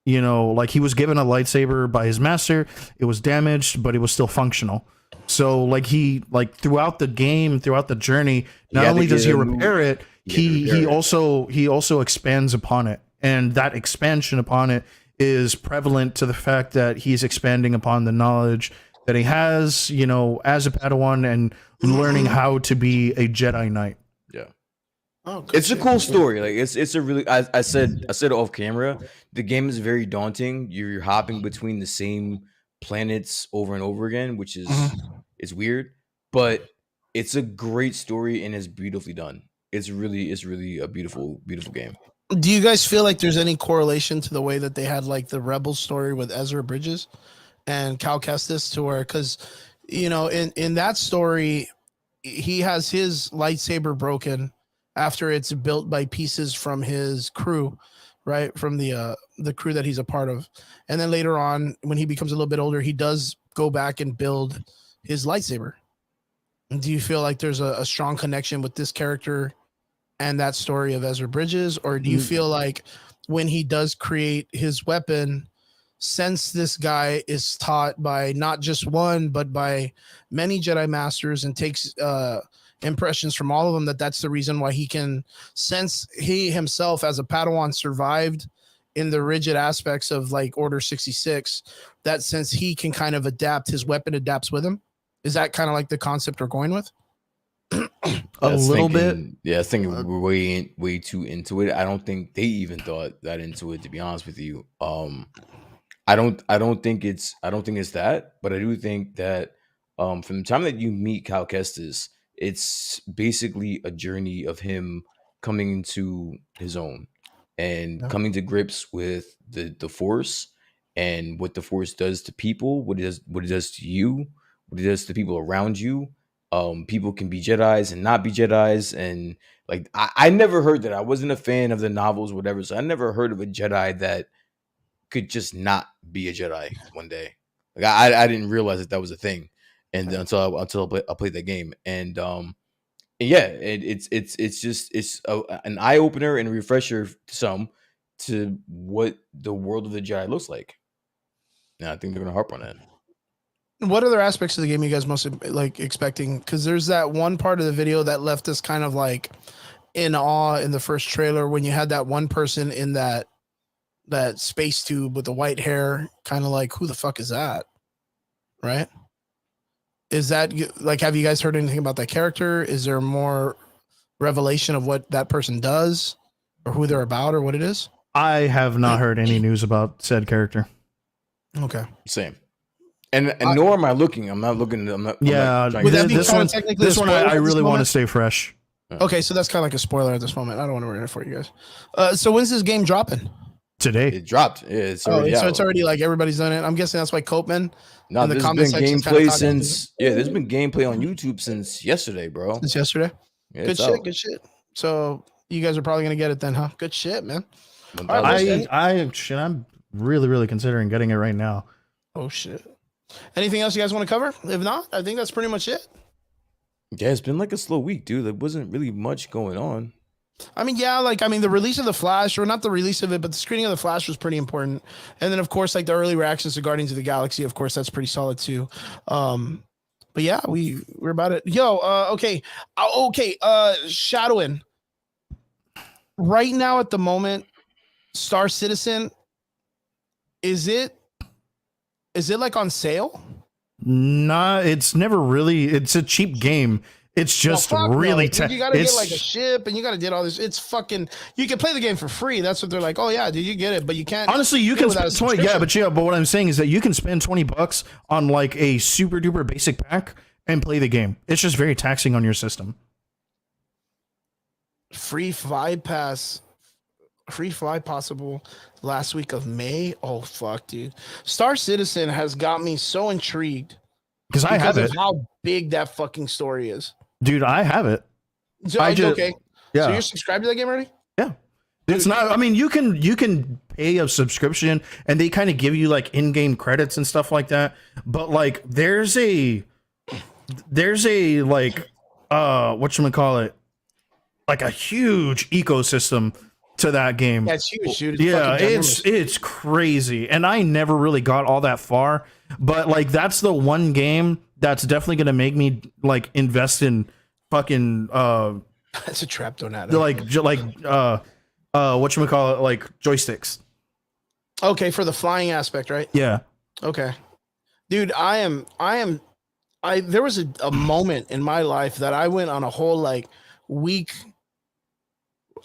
You know, like he was given a lightsaber by his master. It was damaged, but it was still functional. So like he throughout the game, throughout the journey, not only does he repair it, he also expands upon it. And that expansion upon it is prevalent to the fact that he's expanding upon the knowledge that he has, you know, as a Padawan and learning how to be a Jedi Knight. Yeah. Oh, it's a cool story. Like it's a really I said off camera, the game is very daunting. You're hopping between the same planets over and over again, which is it's weird, but it's a great story and it's beautifully done. It's really a beautiful game. Do you guys feel like there's any correlation to the way that they had like the Rebel story with Ezra Bridges and Cal Kestis to where, because in that story he has his lightsaber broken after it's built by pieces from his crew, right? From the crew that he's a part of. And then later on, when he becomes a little bit older, he does go back and build his lightsaber. Do you feel like there's a strong connection with this character and that story of Ezra Bridges? Or do you feel like when he does create his weapon, since this guy is taught by not just one, but by many Jedi Masters and takes impressions from all of them, that's the reason why he can, since he himself as a Padawan survived in the rigid aspects of like Order 66, that since he can kind of adapt, his weapon adapts with him? Is that kind of like the concept we're going with? A little bit. Yeah, I think we're way too into it. I don't think they even thought that into it, to be honest with you. I don't think it's that, but I do think that from the time that you meet Cal Kestis, it's basically a journey of him coming into his own and coming to grips with the Force and what the Force does to people, what it does to you, what it does to people around you. People can be Jedis and not be Jedis, and like I never heard that. I wasn't a fan of the novels, whatever. So I never heard of a Jedi that could just not be a Jedi one day. Like I didn't realize that was a thing, and until I played that game, and yeah, it's just an eye opener and a refresher to what the world of the Jedi looks like. And I think they're gonna harp on that. What other aspects of the game you guys most like expecting? Because there's that one part of the video that left us kind of like in awe in the first trailer when you had that one person in that space tube with the white hair, kind of like, who the fuck is that? Right? Is that like, have you guys heard anything about that character? Is there more revelation of what that person does or who they're about or what it is? I have not heard any news about said character. Okay. Same. And nor am I looking. I'm not looking. Yeah. This one I really want to stay fresh. Okay, so that's kind of like a spoiler at this moment. I don't want to ruin it for you guys. So when's this game dropping? Today. It dropped. It's already out. So it's already like everybody's done it. I'm guessing that's why Copeman. No, there's been gameplay since there's been gameplay on YouTube since yesterday, bro. Since yesterday. Yeah, good shit. So you guys are probably gonna get it then, huh? Good shit, man. I'm really considering getting it right now. Oh shit. Anything else you guys want to cover? If not, I think that's pretty much it. Yeah, it's been like a slow week, dude. There wasn't really much going on. I mean, yeah, the release of the Flash, or not the release of it, but the screening of the Flash was pretty important. And then, of course, like the early reactions to Guardians of the Galaxy, of course, that's pretty solid too. But yeah, we're about it. Yo, okay, Shadowin. Right now, at the moment, Star Citizen, is it like on sale? Nah, it's never really. It's a cheap game. It's just really you gotta get like a ship and you gotta get all this. It's fucking. You can play the game for free. That's what they're like. Oh yeah, dude, you get it, but you can't. Honestly, you can spend 20. Yeah, but what I'm saying is that you can spend $20 on like a super duper basic pack and play the game. It's just very taxing on your system. Free fly possible last week of May. Oh fuck, dude. Star Citizen has got me so intrigued because I have it. How big that fucking story is, dude. I have it. So, okay. Yeah. So you're subscribed to that game already? Yeah. It's not. I mean, you can pay a subscription and they kind of give you like in-game credits and stuff like that. But like, there's a like whatchamacallit, like a huge ecosystem to that game. That's huge, dude. It's crazy, and I never really got all that far. But like, that's the one game that's definitely gonna make me like invest in fucking. That's a trap donut. Like whatchamacallit, like joysticks. Okay, for the flying aspect, right? Yeah. Okay, dude, there was a moment in my life that I went on a whole like week.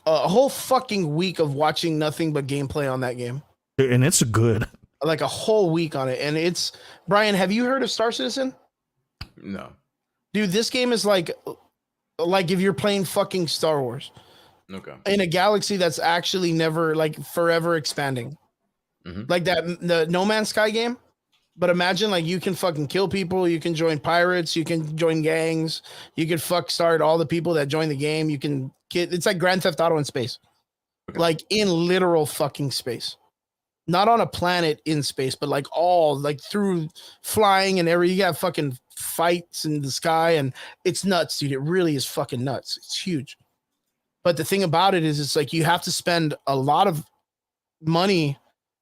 A whole fucking week of watching nothing but gameplay on that game. And it's good. Like a whole week on it. And it's... Brian, have you heard of Star Citizen? No. Dude, this game is like if you're playing fucking Star Wars. Okay. In a galaxy that's actually never, like, forever expanding. Mm-hmm. Like the No Man's Sky game. But imagine, like, you can fucking kill people. You can join pirates. You can join gangs. You can start all the people that join the game. You can get... It's like Grand Theft Auto in space. Okay. Like, in literal fucking space. Not on a planet in space, but, like, all... Like, through flying and you got fucking fights in the sky. And it's nuts, dude. It really is fucking nuts. It's huge. But the thing about it is, it's like you have to spend a lot of money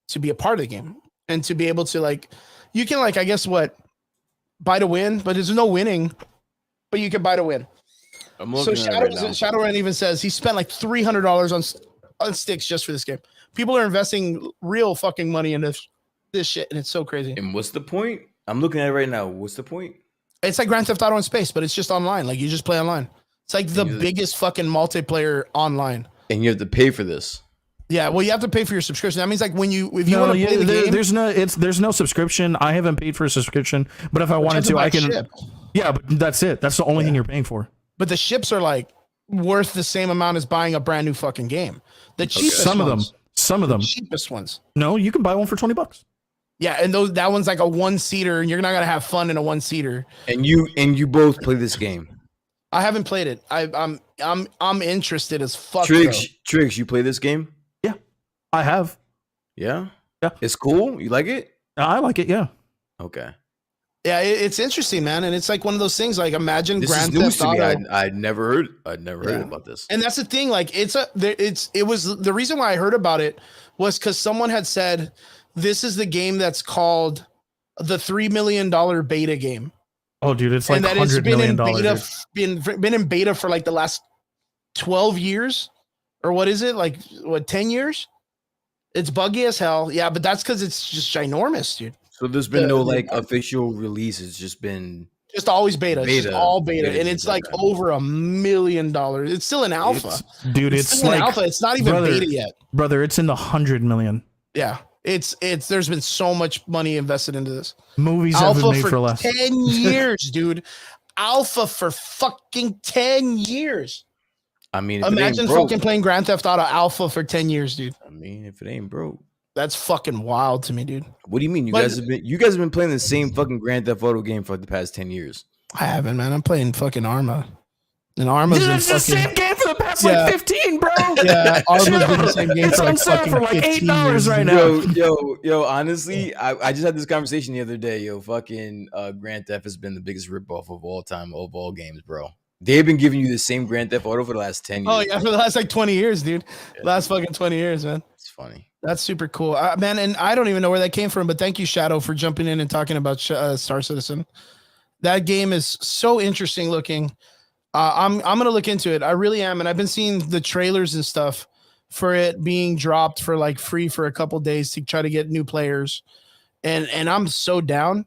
to be a part of the game. And to be able to, like... You can, like, I guess buy to win, but there's no winning. But you can buy to win. So Shadowrun even says he spent like $300 on sticks just for this game. People are investing real fucking money in this shit, and it's so crazy. And what's the point? I'm looking at it right now. What's the point? It's like Grand Theft Auto in space, but it's just online. Like, you just play online. It's like the biggest fucking multiplayer online. And you have to pay for this. Yeah, well, you have to pay for your subscription. That means like if you want to play the game, there's no subscription. I haven't paid for a subscription, but if I wanted to, I can. Ship. Yeah, but that's it. That's the only thing you're paying for. But the ships are like worth the same amount as buying a brand new fucking game. The cheapest some of them, the cheapest ones. No, you can buy one for $20. Yeah, and that one's like a 1-seater, and you're not gonna have fun in a 1-seater. And you both play this game. I haven't played it. I'm interested as fuck. Triggs, you play this game? Yeah, I have. Yeah, yeah, it's cool. You like it? I like it. Yeah. Okay. Yeah, it's interesting, man, and it's like one of those things. Like, imagine this Grand is news Theft to Auto. me. I'd never heard about this. And that's the thing. Like, it was the reason why I heard about it was because someone had said this is the game that's called the $3 million beta game. Oh, dude, it's like $100 million. Been in beta for like the last 12 years, or what is it? Like, what, 10 years? It's buggy as hell. Yeah, but that's because it's just ginormous, dude. So there's been no like official release. It's just been always beta. It's just all beta, and it's like over $1 million. It's still an alpha, it's still like an alpha. It's not even beta yet, brother. It's in the 100 million. Yeah, it's. There's been so much money invested into this. Movies have been made for less. 10 years, dude. Alpha for fucking 10 years. I mean, imagine fucking playing Grand Theft Auto Alpha for 10 years, dude. I mean, if it ain't broke. That's fucking wild to me, dude. What do you mean? You guys have been playing the same fucking Grand Theft Auto game for the past 10 years. I haven't, man. I'm playing fucking Arma. And Arma's been the same game for the past like 15, bro. Yeah, Arma's been the same game for like fucking $8 right now. Yo, honestly, I just had this conversation the other day. Yo, fucking Grand Theft has been the biggest ripoff of all time of all games, bro. They've been giving you the same Grand Theft Auto for the last 10 years. Oh, yeah, for the last like 20 years, dude. Yeah. Last fucking 20 years, man. It's funny. That's super cool, man. And I don't even know where that came from, but thank you, Shadow, for jumping in and talking about Star Citizen. That game is so interesting looking. I'm gonna look into it. I really am, and I've been seeing the trailers and stuff for it being dropped for like free for a couple days to try to get new players, and I'm so down.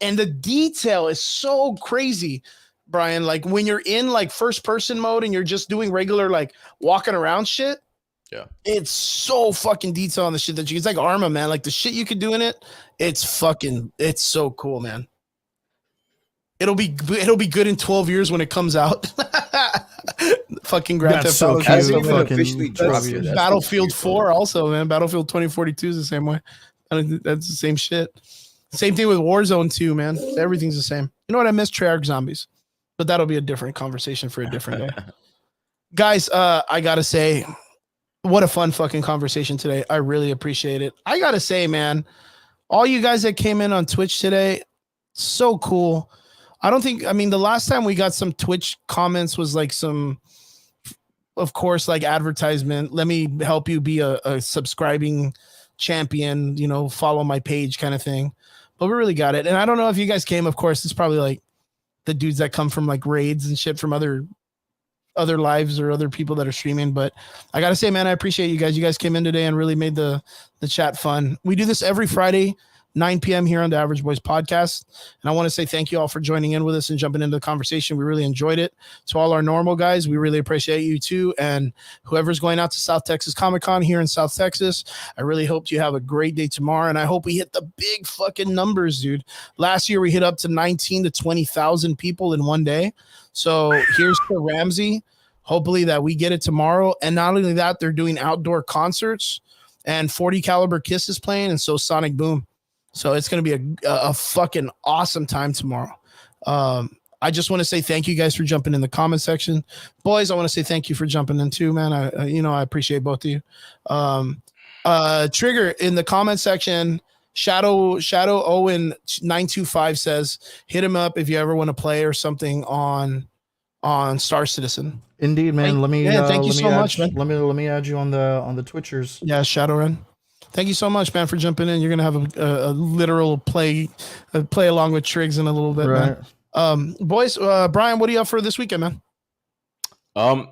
And the detail is so crazy, Brian. Like when you're in like first person mode and you're just doing regular like walking around shit. Yeah, it's so fucking detailed on the shit that it's like Arma, man. Like the shit you could do in it, it's so cool, man. It'll be good in 12 years when it comes out. Fucking Grand Theft Auto. Officially Battlefield 4 also, man. Battlefield 2042 is the same way. That's the same shit. Same thing with Warzone 2, man. Everything's the same. You know what? I miss Treyarch Zombies, but that'll be a different conversation for a different day. Guys, I gotta say, what a fun fucking conversation today. I really appreciate it. I gotta say, man, all you guys that came in on Twitch today, so cool. The last time we got some Twitch comments was like some, of course, like advertisement. Let me help you be a subscribing champion, follow my page kind of thing. But we really got it. And I don't know if you guys came, of course, it's probably like the dudes that come from like raids and shit from other lives or other people that are streaming. But I gotta say, man, I appreciate you guys. You guys came in today and really made the chat fun. We do this every Friday, 9 p.m. here on the Average Boys podcast. And I want to say thank you all for joining in with us and jumping into the conversation. We really enjoyed it. To all our normal guys, we really appreciate you too. And whoever's going out to South Texas Comic-Con here in South Texas, I really hope you have a great day tomorrow. And I hope we hit the big fucking numbers, dude. Last year we hit up to 19 to 20,000 people in one day. So here's to Ramsey. Hopefully that we get it tomorrow. And not only that, they're doing outdoor concerts and 40 Caliber Kiss is playing. And so Sonic Boom. So it's going to be a fucking awesome time tomorrow. I just want to say thank you guys for jumping in the comment section. Boys, I want to say thank you for jumping in too, man. I appreciate both of you. Trigger in the comment section, Shadow Owen 925 says, hit him up if you ever want to play or something on Star Citizen. Indeed, man. Thank you so much, man. Let me add you on the Twitchers. Yeah, Shadowrun. Thank you so much, man, for jumping in. You're gonna have a literal play along with Triggs in a little bit, right, man. Boys, Brian, what are you up for this weekend, man?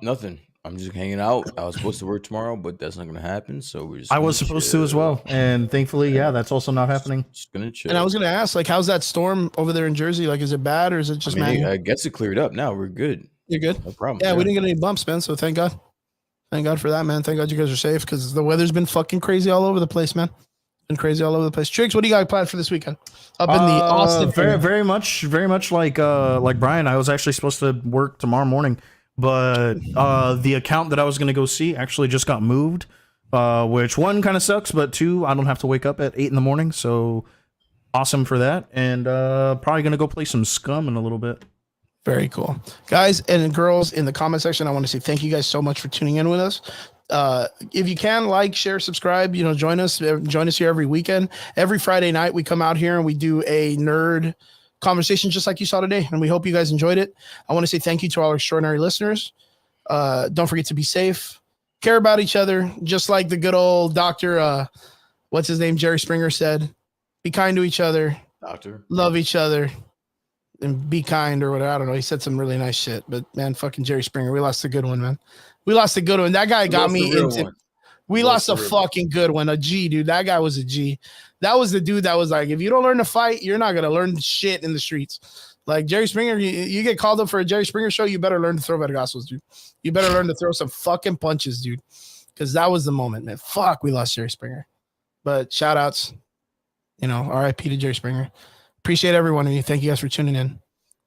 Nothing. I'm just hanging out. I was supposed to work tomorrow, but that's not gonna happen. So we're just. I was supposed to as well, and thankfully, that's also not happening. Just gonna chill. And I was gonna ask, like, how's that storm over there in Jersey? Like, is it bad or is it just? I guess it cleared up now. We're good. You're good. No problem. Yeah, we didn't get any bumps, man. So thank God. Thank God for that, man. Thank God you guys are safe because the weather's been fucking crazy all over the place, man. Been crazy all over the place. Tricks, what do you got planned for this weekend? Up in the Austin area? Very much like Brian. I was actually supposed to work tomorrow morning, but the account that I was gonna go see actually just got moved. Which one kind of sucks, but two, I don't have to wake up at 8 a.m. So awesome for that. And probably gonna go play some Scum in a little bit. Very cool. Guys and girls in the comment section, I want to say thank you guys so much for tuning in with us. If you can, like, share, subscribe, join us here every weekend. Every Friday night we come out here and we do a nerd conversation just like you saw today, and we hope you guys enjoyed it. I want to say thank you to all our extraordinary listeners. Don't forget to be safe, care about each other, just like the good old Dr. What's his name, Jerry Springer said. Be kind to each other, Doctor. Love each other, and be kind, or whatever. I don't know. He said some really nice shit, but man, fucking Jerry Springer, we lost a good one, man. We lost a good one. That guy got me into. We lost a fucking good one. A G, dude. That guy was a G. That was the dude that was like, if you don't learn to fight, you're not gonna learn shit in the streets. Like Jerry Springer, you get called up for a Jerry Springer show, you better learn to throw vergazos, dude. You better learn to throw some fucking punches, dude. Because that was the moment, man. Fuck, we lost Jerry Springer. But shout outs, RIP to Jerry Springer. Appreciate every one of you. Thank you guys for tuning in.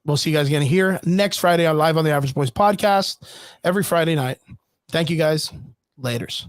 We'll see you guys again here next Friday on Live on the Average Boys podcast, every Friday night. Thank you guys. Laters.